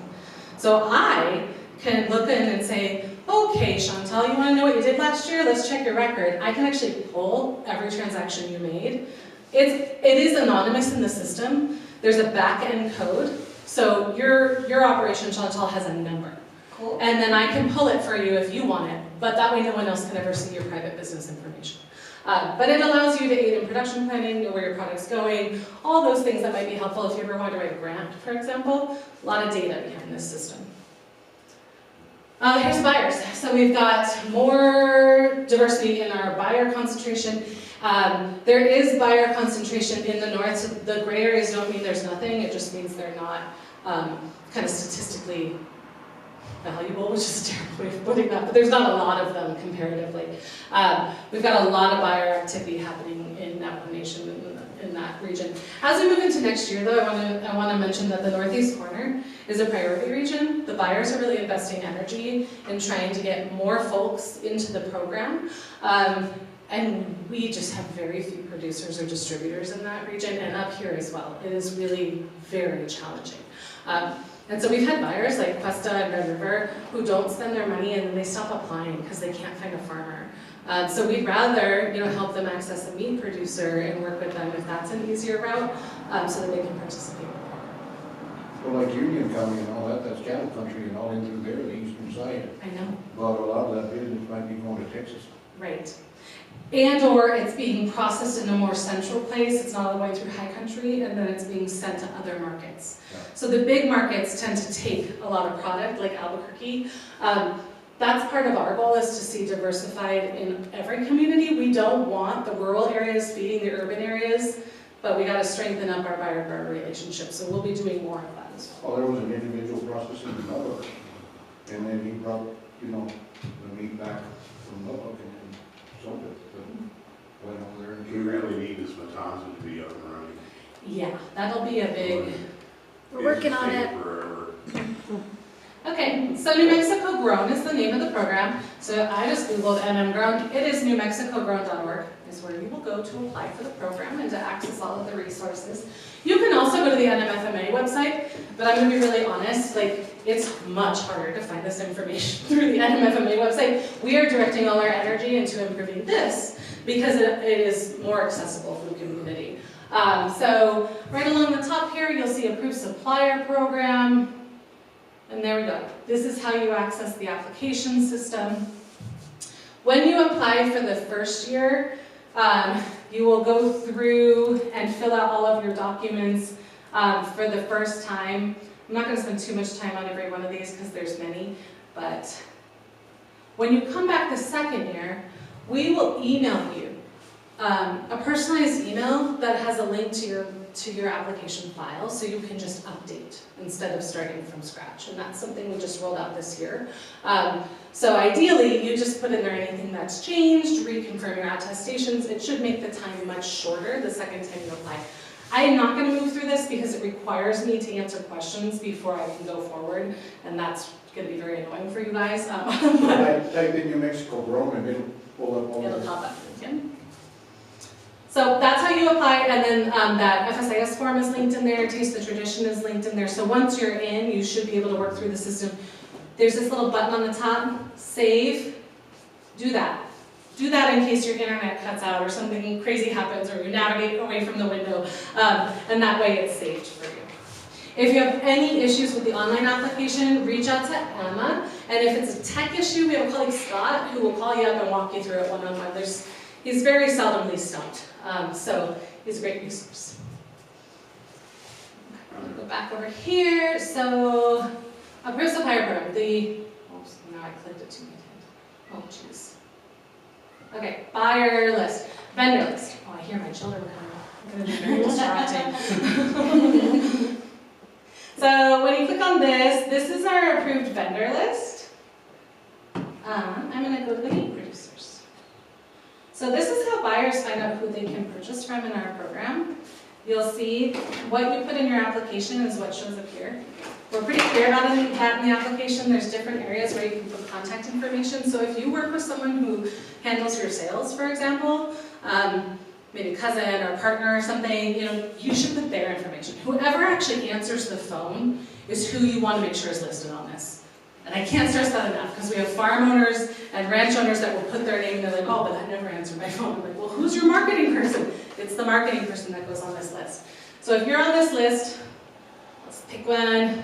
So I can look in and say, okay, Chantal, you want to know what you did last year? Let's check your record. I can actually pull every transaction you made. It is anonymous in the system, there's a back-end code. So your operation, Chantal, has a number. Cool. And then I can pull it for you if you want it, but that way no one else can ever see your private business information. But it allows you to aid in production planning, know where your product's going, all those things that might be helpful if you ever want to write a grant, for example. A lot of data behind this system. Here's buyers. So we've got more diversity in our buyer concentration. There is buyer concentration in the north, so the gray areas don't mean there's nothing, it just means they're not kind of statistically valuable, which is a terrible way of putting that, but there's not a lot of them comparatively. We've got a lot of buyer activity happening in Navajo Nation in that region. As we move into next year though, I want to mention that the northeast corner is a priority region. The buyers are really investing energy in trying to get more folks into the program. And we just have very few producers or distributors in that region, and up here as well. It is really very challenging. And so we've had buyers like Cuesta and Red River who don't spend their money and then they stop applying because they can't find a farmer. So we'd rather help them access a meat producer and work with them if that's an easier route, so that they can participate in the program. Well, like Union County and all that, that's cattle country and all in through there, the eastern side. I know. But a lot of that business might be going to Texas. Right. And or it's being processed in a more central place, it's not all going through high country, and then it's being sent to other markets. Yeah. So the big markets tend to take a lot of product, like Albuquerque. That's part of our goal, is to see diversified in every community. We don't want the rural areas feeding the urban areas, but we got to strengthen up our buyer-grower relationship, so we'll be doing more of that as well. Well, there was an individual processing in Lubbock, and then he brought, the meat back from Lubbock and sold it. Went over there and We really need this Matanza to be up and running. Yeah, that'll be a big... We're working on it. Forever. Okay, so New Mexico Grown is the name of the program. So I just Googled NM Grown. It is newmexicogrown.org is where you will go to apply for the program and to access all of the resources. You can also go to the NMFMA website, but I'm going to be really honest, it's much harder to find this information through the NMFMA website. We are directing all our energy into improving this because it is more accessible for the community. So right along the top here, you'll see Approved Supplier Program. And there we go. This is how you access the application system. When you apply for the first year, you will go through and fill out all of your documents for the first time. I'm not going to spend too much time on every one of these because there's many, but when you come back the second year, we will email you a personalized email that has a link to your application file, so you can just update instead of starting from scratch. And that's something we just rolled out this year. So ideally, you just put in there anything that's changed, reconfirm your attestations. It should make the time much shorter the second time you apply. I am not going to move through this because it requires me to answer questions before I can go forward, and that's going to be very annoying for you guys. I type in New Mexico Grown and it'll pull up all It'll this. pop up again. So that's how you apply, and then that FSIS form is linked in there, Taste the Tradition is linked in there. So once you're in, you should be able to work through the system. There's this little button on the top, save, do that. Do that in case your internet cuts out or something crazy happens or you navigate away from the window, and that way it's saved for you. If you have any issues with the online application, reach out to Emma, and if it's a tech issue, we have a colleague, Scott, who will call you up and walk you through it one-on-one. He's very seldomly stumped, so he's a great resource. I'm going to go back over here. So, Approved Supplier Program. Oops, now I clicked it too many times. Oh, jeez. Okay, buyer list, vendor list. Oh, I hear my children coming. I'm going to be very distracting. So when you click on this is our approved vendor list. I'm going to go to the meat producers. So this is how buyers find out who they can purchase from in our program. You'll see what you put in your application is what shows up here. We're pretty clear about that in the application. There's different areas where you can put contact information. So if you work with someone who handles your sales, for example, maybe cousin or partner or something, you should put their information. Whoever actually answers the phone is who you want to make sure is listed on this. And I can't stress that enough, because we have farm owners and ranch owners that will put their name and they're like, oh, but that never answered my phone. I'm like, well, who's your marketing person? It's the marketing person that goes on this list. So if you're on this list, let's pick one.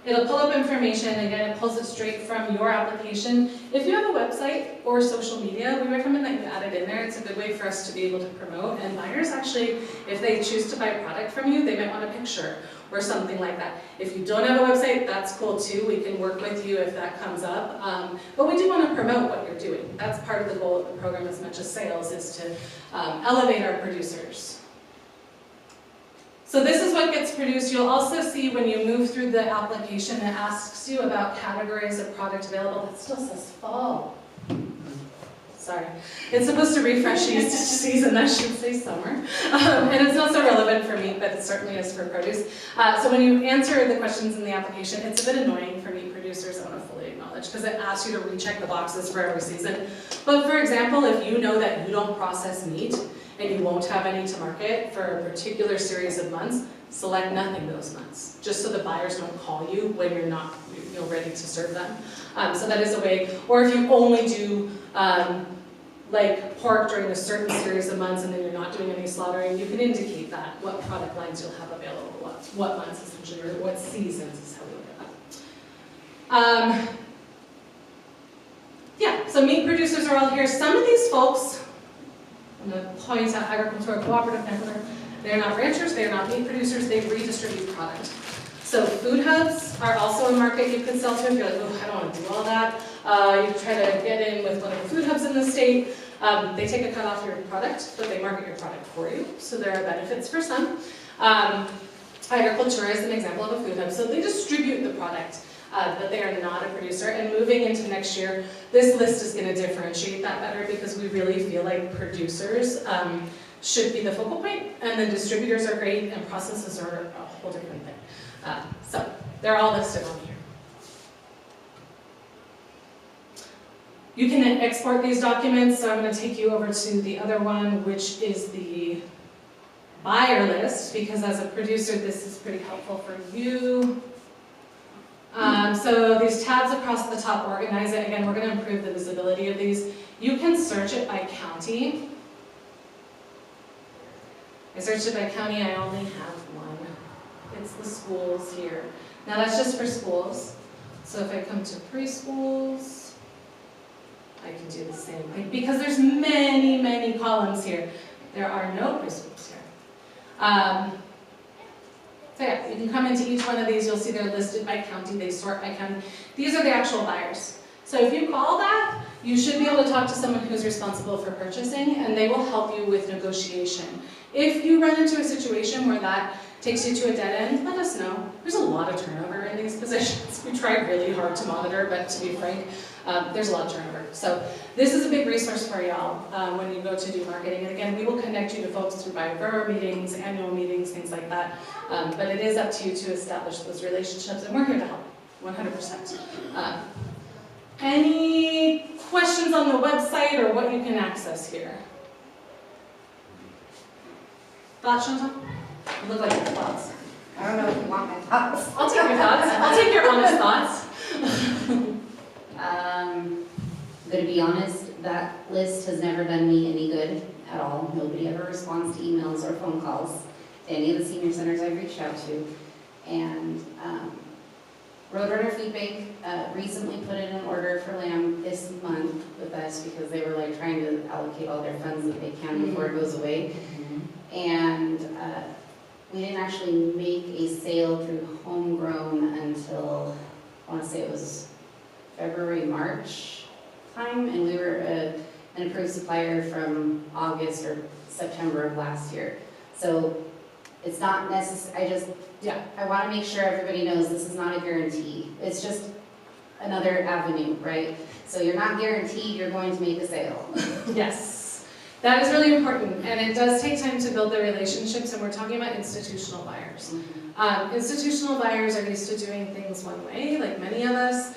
It'll pull up information. Again, it pulls it straight from your application. If you have a website or social media, we recommend that you add it in there. It's a good way for us to be able to promote. And buyers actually, if they choose to buy a product from you, they might want a picture or something like that. If you don't have a website, that's cool too. We can work with you if that comes up. But we do want to promote what you're doing. That's part of the goal of the program as much as sales, is to elevate our producers. So this is what gets produced. You'll also see when you move through the application, it asks you about categories of product available. That still says fall. Sorry. It's supposed to refresh each season. That should say summer. And it's not so relevant for meat, but it certainly is for produce. So when you answer the questions in the application, it's a bit annoying for meat producers, I want to fully acknowledge, because it asks you to recheck the boxes for every season. But for example, if you know that you don't process meat, and you won't have any to market for a particular series of months, select nothing those months, just so the buyers don't call you when you're not ready to serve them. So that is a way. Or if you only do like pork during a certain series of months and then you're not doing any slaughtering, you can indicate that, what product lines you'll have available, what months essentially, or what seasons is how we look at that. Yeah, so meat producers are all here. Some of these folks, I'm going to point out agricultural cooperative network. They're not ranchers, they're not meat producers, they redistribute product. So food hubs are also a market you could sell to if you're like, oh, I don't want to do all that. You try to get in with one of the food hubs in the state. They take a cut off your product, but they market your product for you. So there are benefits for some. Agriculture is an example of a food hub. So they distribute the product. But they are not a producer. And moving into next year, this list is going to differentiate that better because we really feel like producers should be the focal point, and then distributors are great, and processes are a whole different thing. So they're all listed on here. You can export these documents, so I'm going to take you over to the other one, which is the buyer list, because as a producer, this is pretty helpful for you. So these tabs across the top organize it. Again, we're going to improve the visibility of these. You can search it by county. I searched it by county, I only have one. It's the schools here. Now that's just for schools. So if I come to preschools, I can do the same thing. Because there's many, many columns here. There are no preschools here. So yeah, you can come into each one of these, you'll see they're listed by county, they sort by county. These are the actual buyers. So if you call that, you should be able to talk to someone who's responsible for purchasing, and they will help you with negotiation. If you run into a situation where that takes you to a dead end, let us know. There's a lot of turnover in these positions. We try really hard to monitor, but to be frank, there's a lot of turnover. So this is a big resource for y'all when you go to do marketing. And again, we will connect you to folks through buyer grower meetings, annual meetings, things like that. But it is up to you to establish those relationships, and we're here to help, 100%. Any questions on the website or what you can access here? Thoughts, Chantal? You look like your thoughts. I don't know if you want my thoughts. I'll take your thoughts. I'll take your honest thoughts. I'm gonna be honest, that list has never done me any good at all. Nobody ever responds to emails or phone calls to any of the senior centers I've reached out to. And Roadrunner Food Bank recently put in an order for lamb this month with us because they were like trying to allocate all their funds that they can before it goes away. And we didn't actually make a sale through homegrown until, I want to say it was February, March time, and we were an approved supplier from August or September of last year. So it's not necessary, I want to make sure everybody knows this is not a guarantee. It's just another avenue, right? So you're not guaranteed you're going to make a sale. Yes, that is really important, and it does take time to build the relationships, and we're talking about institutional buyers. Institutional buyers are used to doing things one way, like many of us.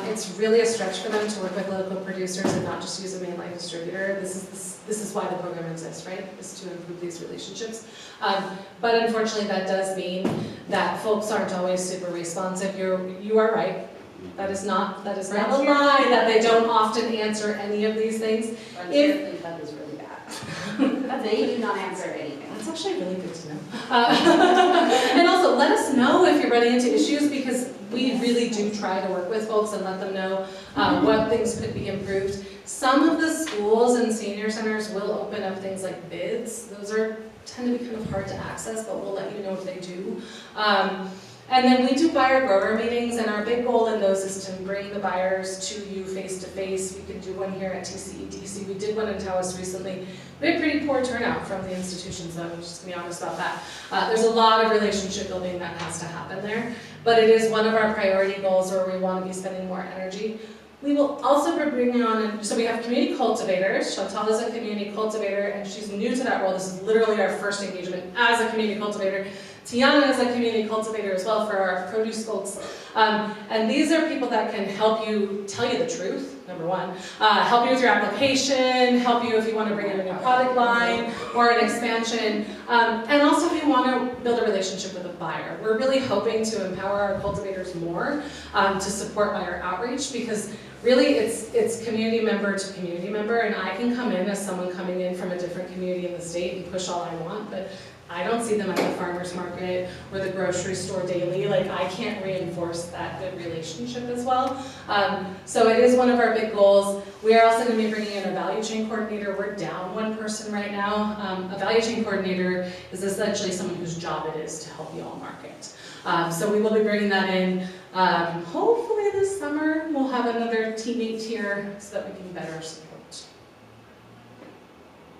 It's really a stretch for them to work with local producers and not just use a mainline distributor. This is why the program exists, right? Is to improve these relationships. But unfortunately, that does mean that folks aren't always super responsive. You are right. That is not a lie that they don't often answer any of these things. That is really bad. They do not answer anything. That's actually really good to know. And also, let us know if you're running into issues, because we really do try to work with folks and let them know what things could be improved. Some of the schools and senior centers will open up things like bids. Those tend to be kind of hard to access, but we'll let you know if they do. And then we do buyer-grower meetings, and our big goal in those is to bring the buyers to you face-to-face. We can do one here at TCEDC. We did one in Taos recently. We had pretty poor turnout from the institutions, though, I'm just going to be honest about that. There's a lot of relationship building that has to happen there, but it is one of our priority goals where we want to be spending more energy. We will also be bringing on, so we have community cultivators. Chantal is a community cultivator, and she's new to that role. This is literally our first engagement as a community cultivator. Tiana is a community cultivator as well for our produce folks. And these are people that can help you tell you the truth, number one, help you with your application, help you if you want to bring in a new product line or an expansion, and also if you want to build a relationship with a buyer. We're really hoping to empower our cultivators more to support buyer outreach, because really it's community member to community member, and I can come in as someone coming in from a different community in the state and push all I want, but I don't see them at the farmer's market or the grocery store daily. Like, I can't reinforce that good relationship as well. So it is one of our big goals. We are also going to be bringing in a value chain coordinator. We're down one person right now. A value chain coordinator is essentially someone whose job it is to help you all market. So we will be bringing that in. Hopefully this summer we'll have another teammate here so that we can better support.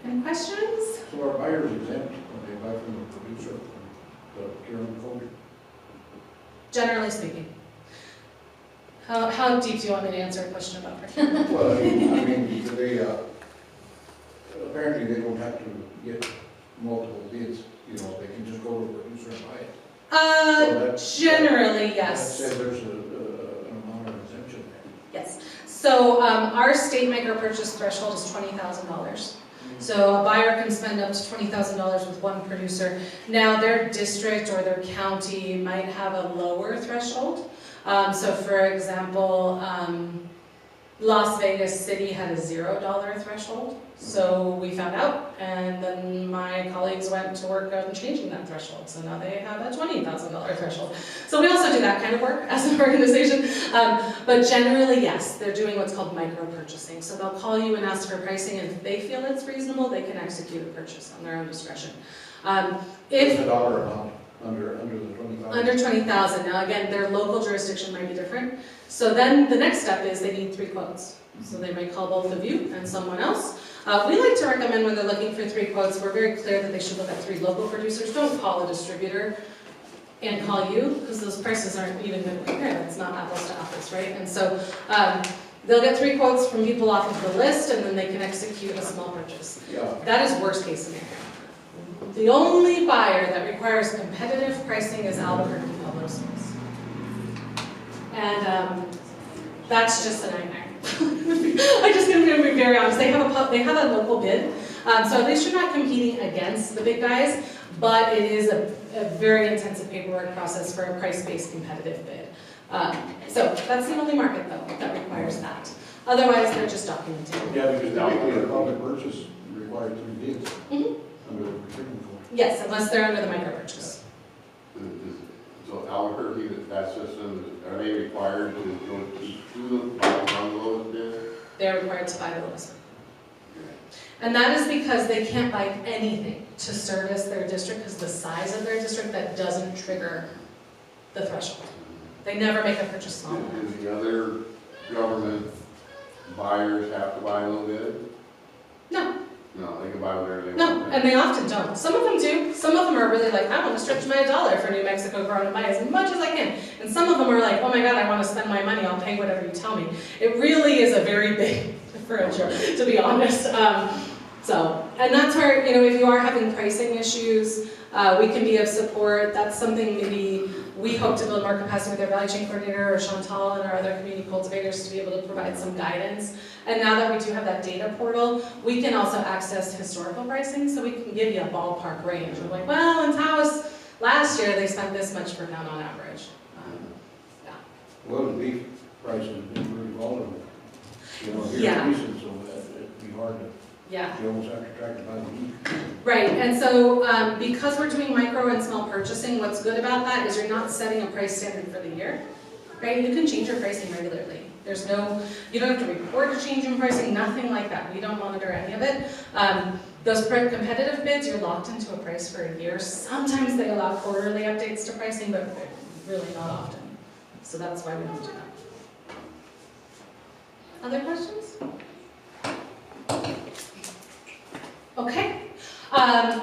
Any questions? So are buyers exempt when they buy from the producer, from the Carolyn County? Generally speaking. How deep do you want me to answer a question about procurement? Well, I mean, they, apparently they don't have to get multiple bids, you know, they can just go to a producer and buy it. Generally, yes. That says there's an amount of exemption there. Yes. So our state micro purchase threshold is $20,000. So a buyer can spend up to $20,000 with one producer. Now their district or their county might have a lower threshold. So for example, Las Vegas City had a $0 threshold. So we found out, and then my colleagues went to work on changing that threshold. So now they have a $20,000 threshold. So we also do that kind of work as an organization. But generally, yes, they're doing what's called micro purchasing. So they'll call you and ask for pricing, and if they feel it's reasonable, they can execute a purchase on their own discretion. What's the dollar amount under the 20,000? Under 20,000. Now again, their local jurisdiction might be different. So then the next step is they need 3 quotes. So they might call both of you and someone else. We like to recommend when they're looking for 3 quotes, we're very clear that they should look at 3 local producers. Don't call a distributor and call you, because those prices aren't even going to compare. It's not apples to apples, right? And so they'll get 3 quotes from people off of the list, and then they can execute a small purchase. Yeah. That is worst case scenario. The only buyer that requires competitive pricing is Albuquerque Public Schools. And that's just a nightmare. I'm just going to be very honest. They have a local bid, so at least you're not competing against the big guys, but it is a very intensive paperwork process for a price-based competitive bid. So that's the only market, though, that requires that. Otherwise, they're just documenting. Yeah, because typically a public purchase requires 3 bids under the procurement code. Yes, unless they're under the micro purchase. So Albuquerque, that system, are they required to go to the lowest bid? They're required to buy the lowest one. And that is because they can't buy anything to service their district, because the size of their district, that doesn't trigger the threshold. They never make a purchase small enough. Do the other government buyers have to buy a little bit? No. No, they can buy whatever they No, want. and they often don't. Some of them do. Some of them are really like, I want to stretch my dollar for New Mexico grown and buy as much as I can. And some of them are like, oh my God, I want to spend my money. I'll pay whatever you tell me. It really is a very big differential, to be honest. And that's where, if you are having pricing issues, we can be of support. That's something maybe we hope to build more capacity with our value chain coordinator or Chantal and our other community cultivators to be able to provide some guidance. And now that we do have that data portal, we can also access historical pricing, so we can give you a ballpark range. We're like, well, in Taos, last year they spent this much per pound on average. Yeah. Well, the beef price has been pretty volatile. Here Yeah. recent, so it'd be hard to Yeah. You almost have to track it by the week. Right, and so because we're doing micro and small purchasing, what's good about that is you're not setting a price standard for the year, right? You can change your pricing regularly. There's no, you don't have to report a change in pricing, nothing like that. We don't monitor any of it. Those competitive bids, you're locked into a price for a year. Sometimes they allow quarterly updates to pricing, but really not often. So that's why we don't do that. Other questions? Okay.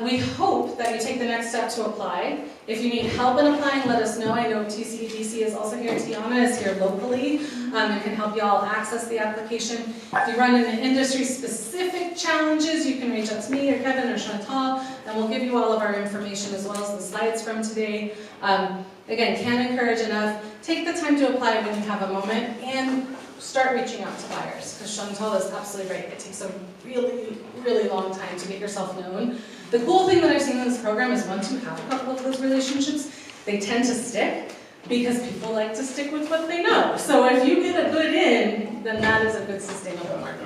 We hope that you take the next step to apply. If you need help in applying, let us know. I know TCEDC is also here. Tiana is here locally and can help you all access the application. If you run into industry-specific challenges, you can reach out to me or Kevin or Chantal, and we'll give you all of our information as well as the slides from today. Again, can't encourage enough. Take the time to apply when you have a moment and start reaching out to buyers, because Chantal is absolutely right. It takes a really, really long time to get yourself known. The cool thing that I've seen in this program is once you have a couple of those relationships, they tend to stick because people like to stick with what they know. So if you get a good in, then that is a good sustainable market.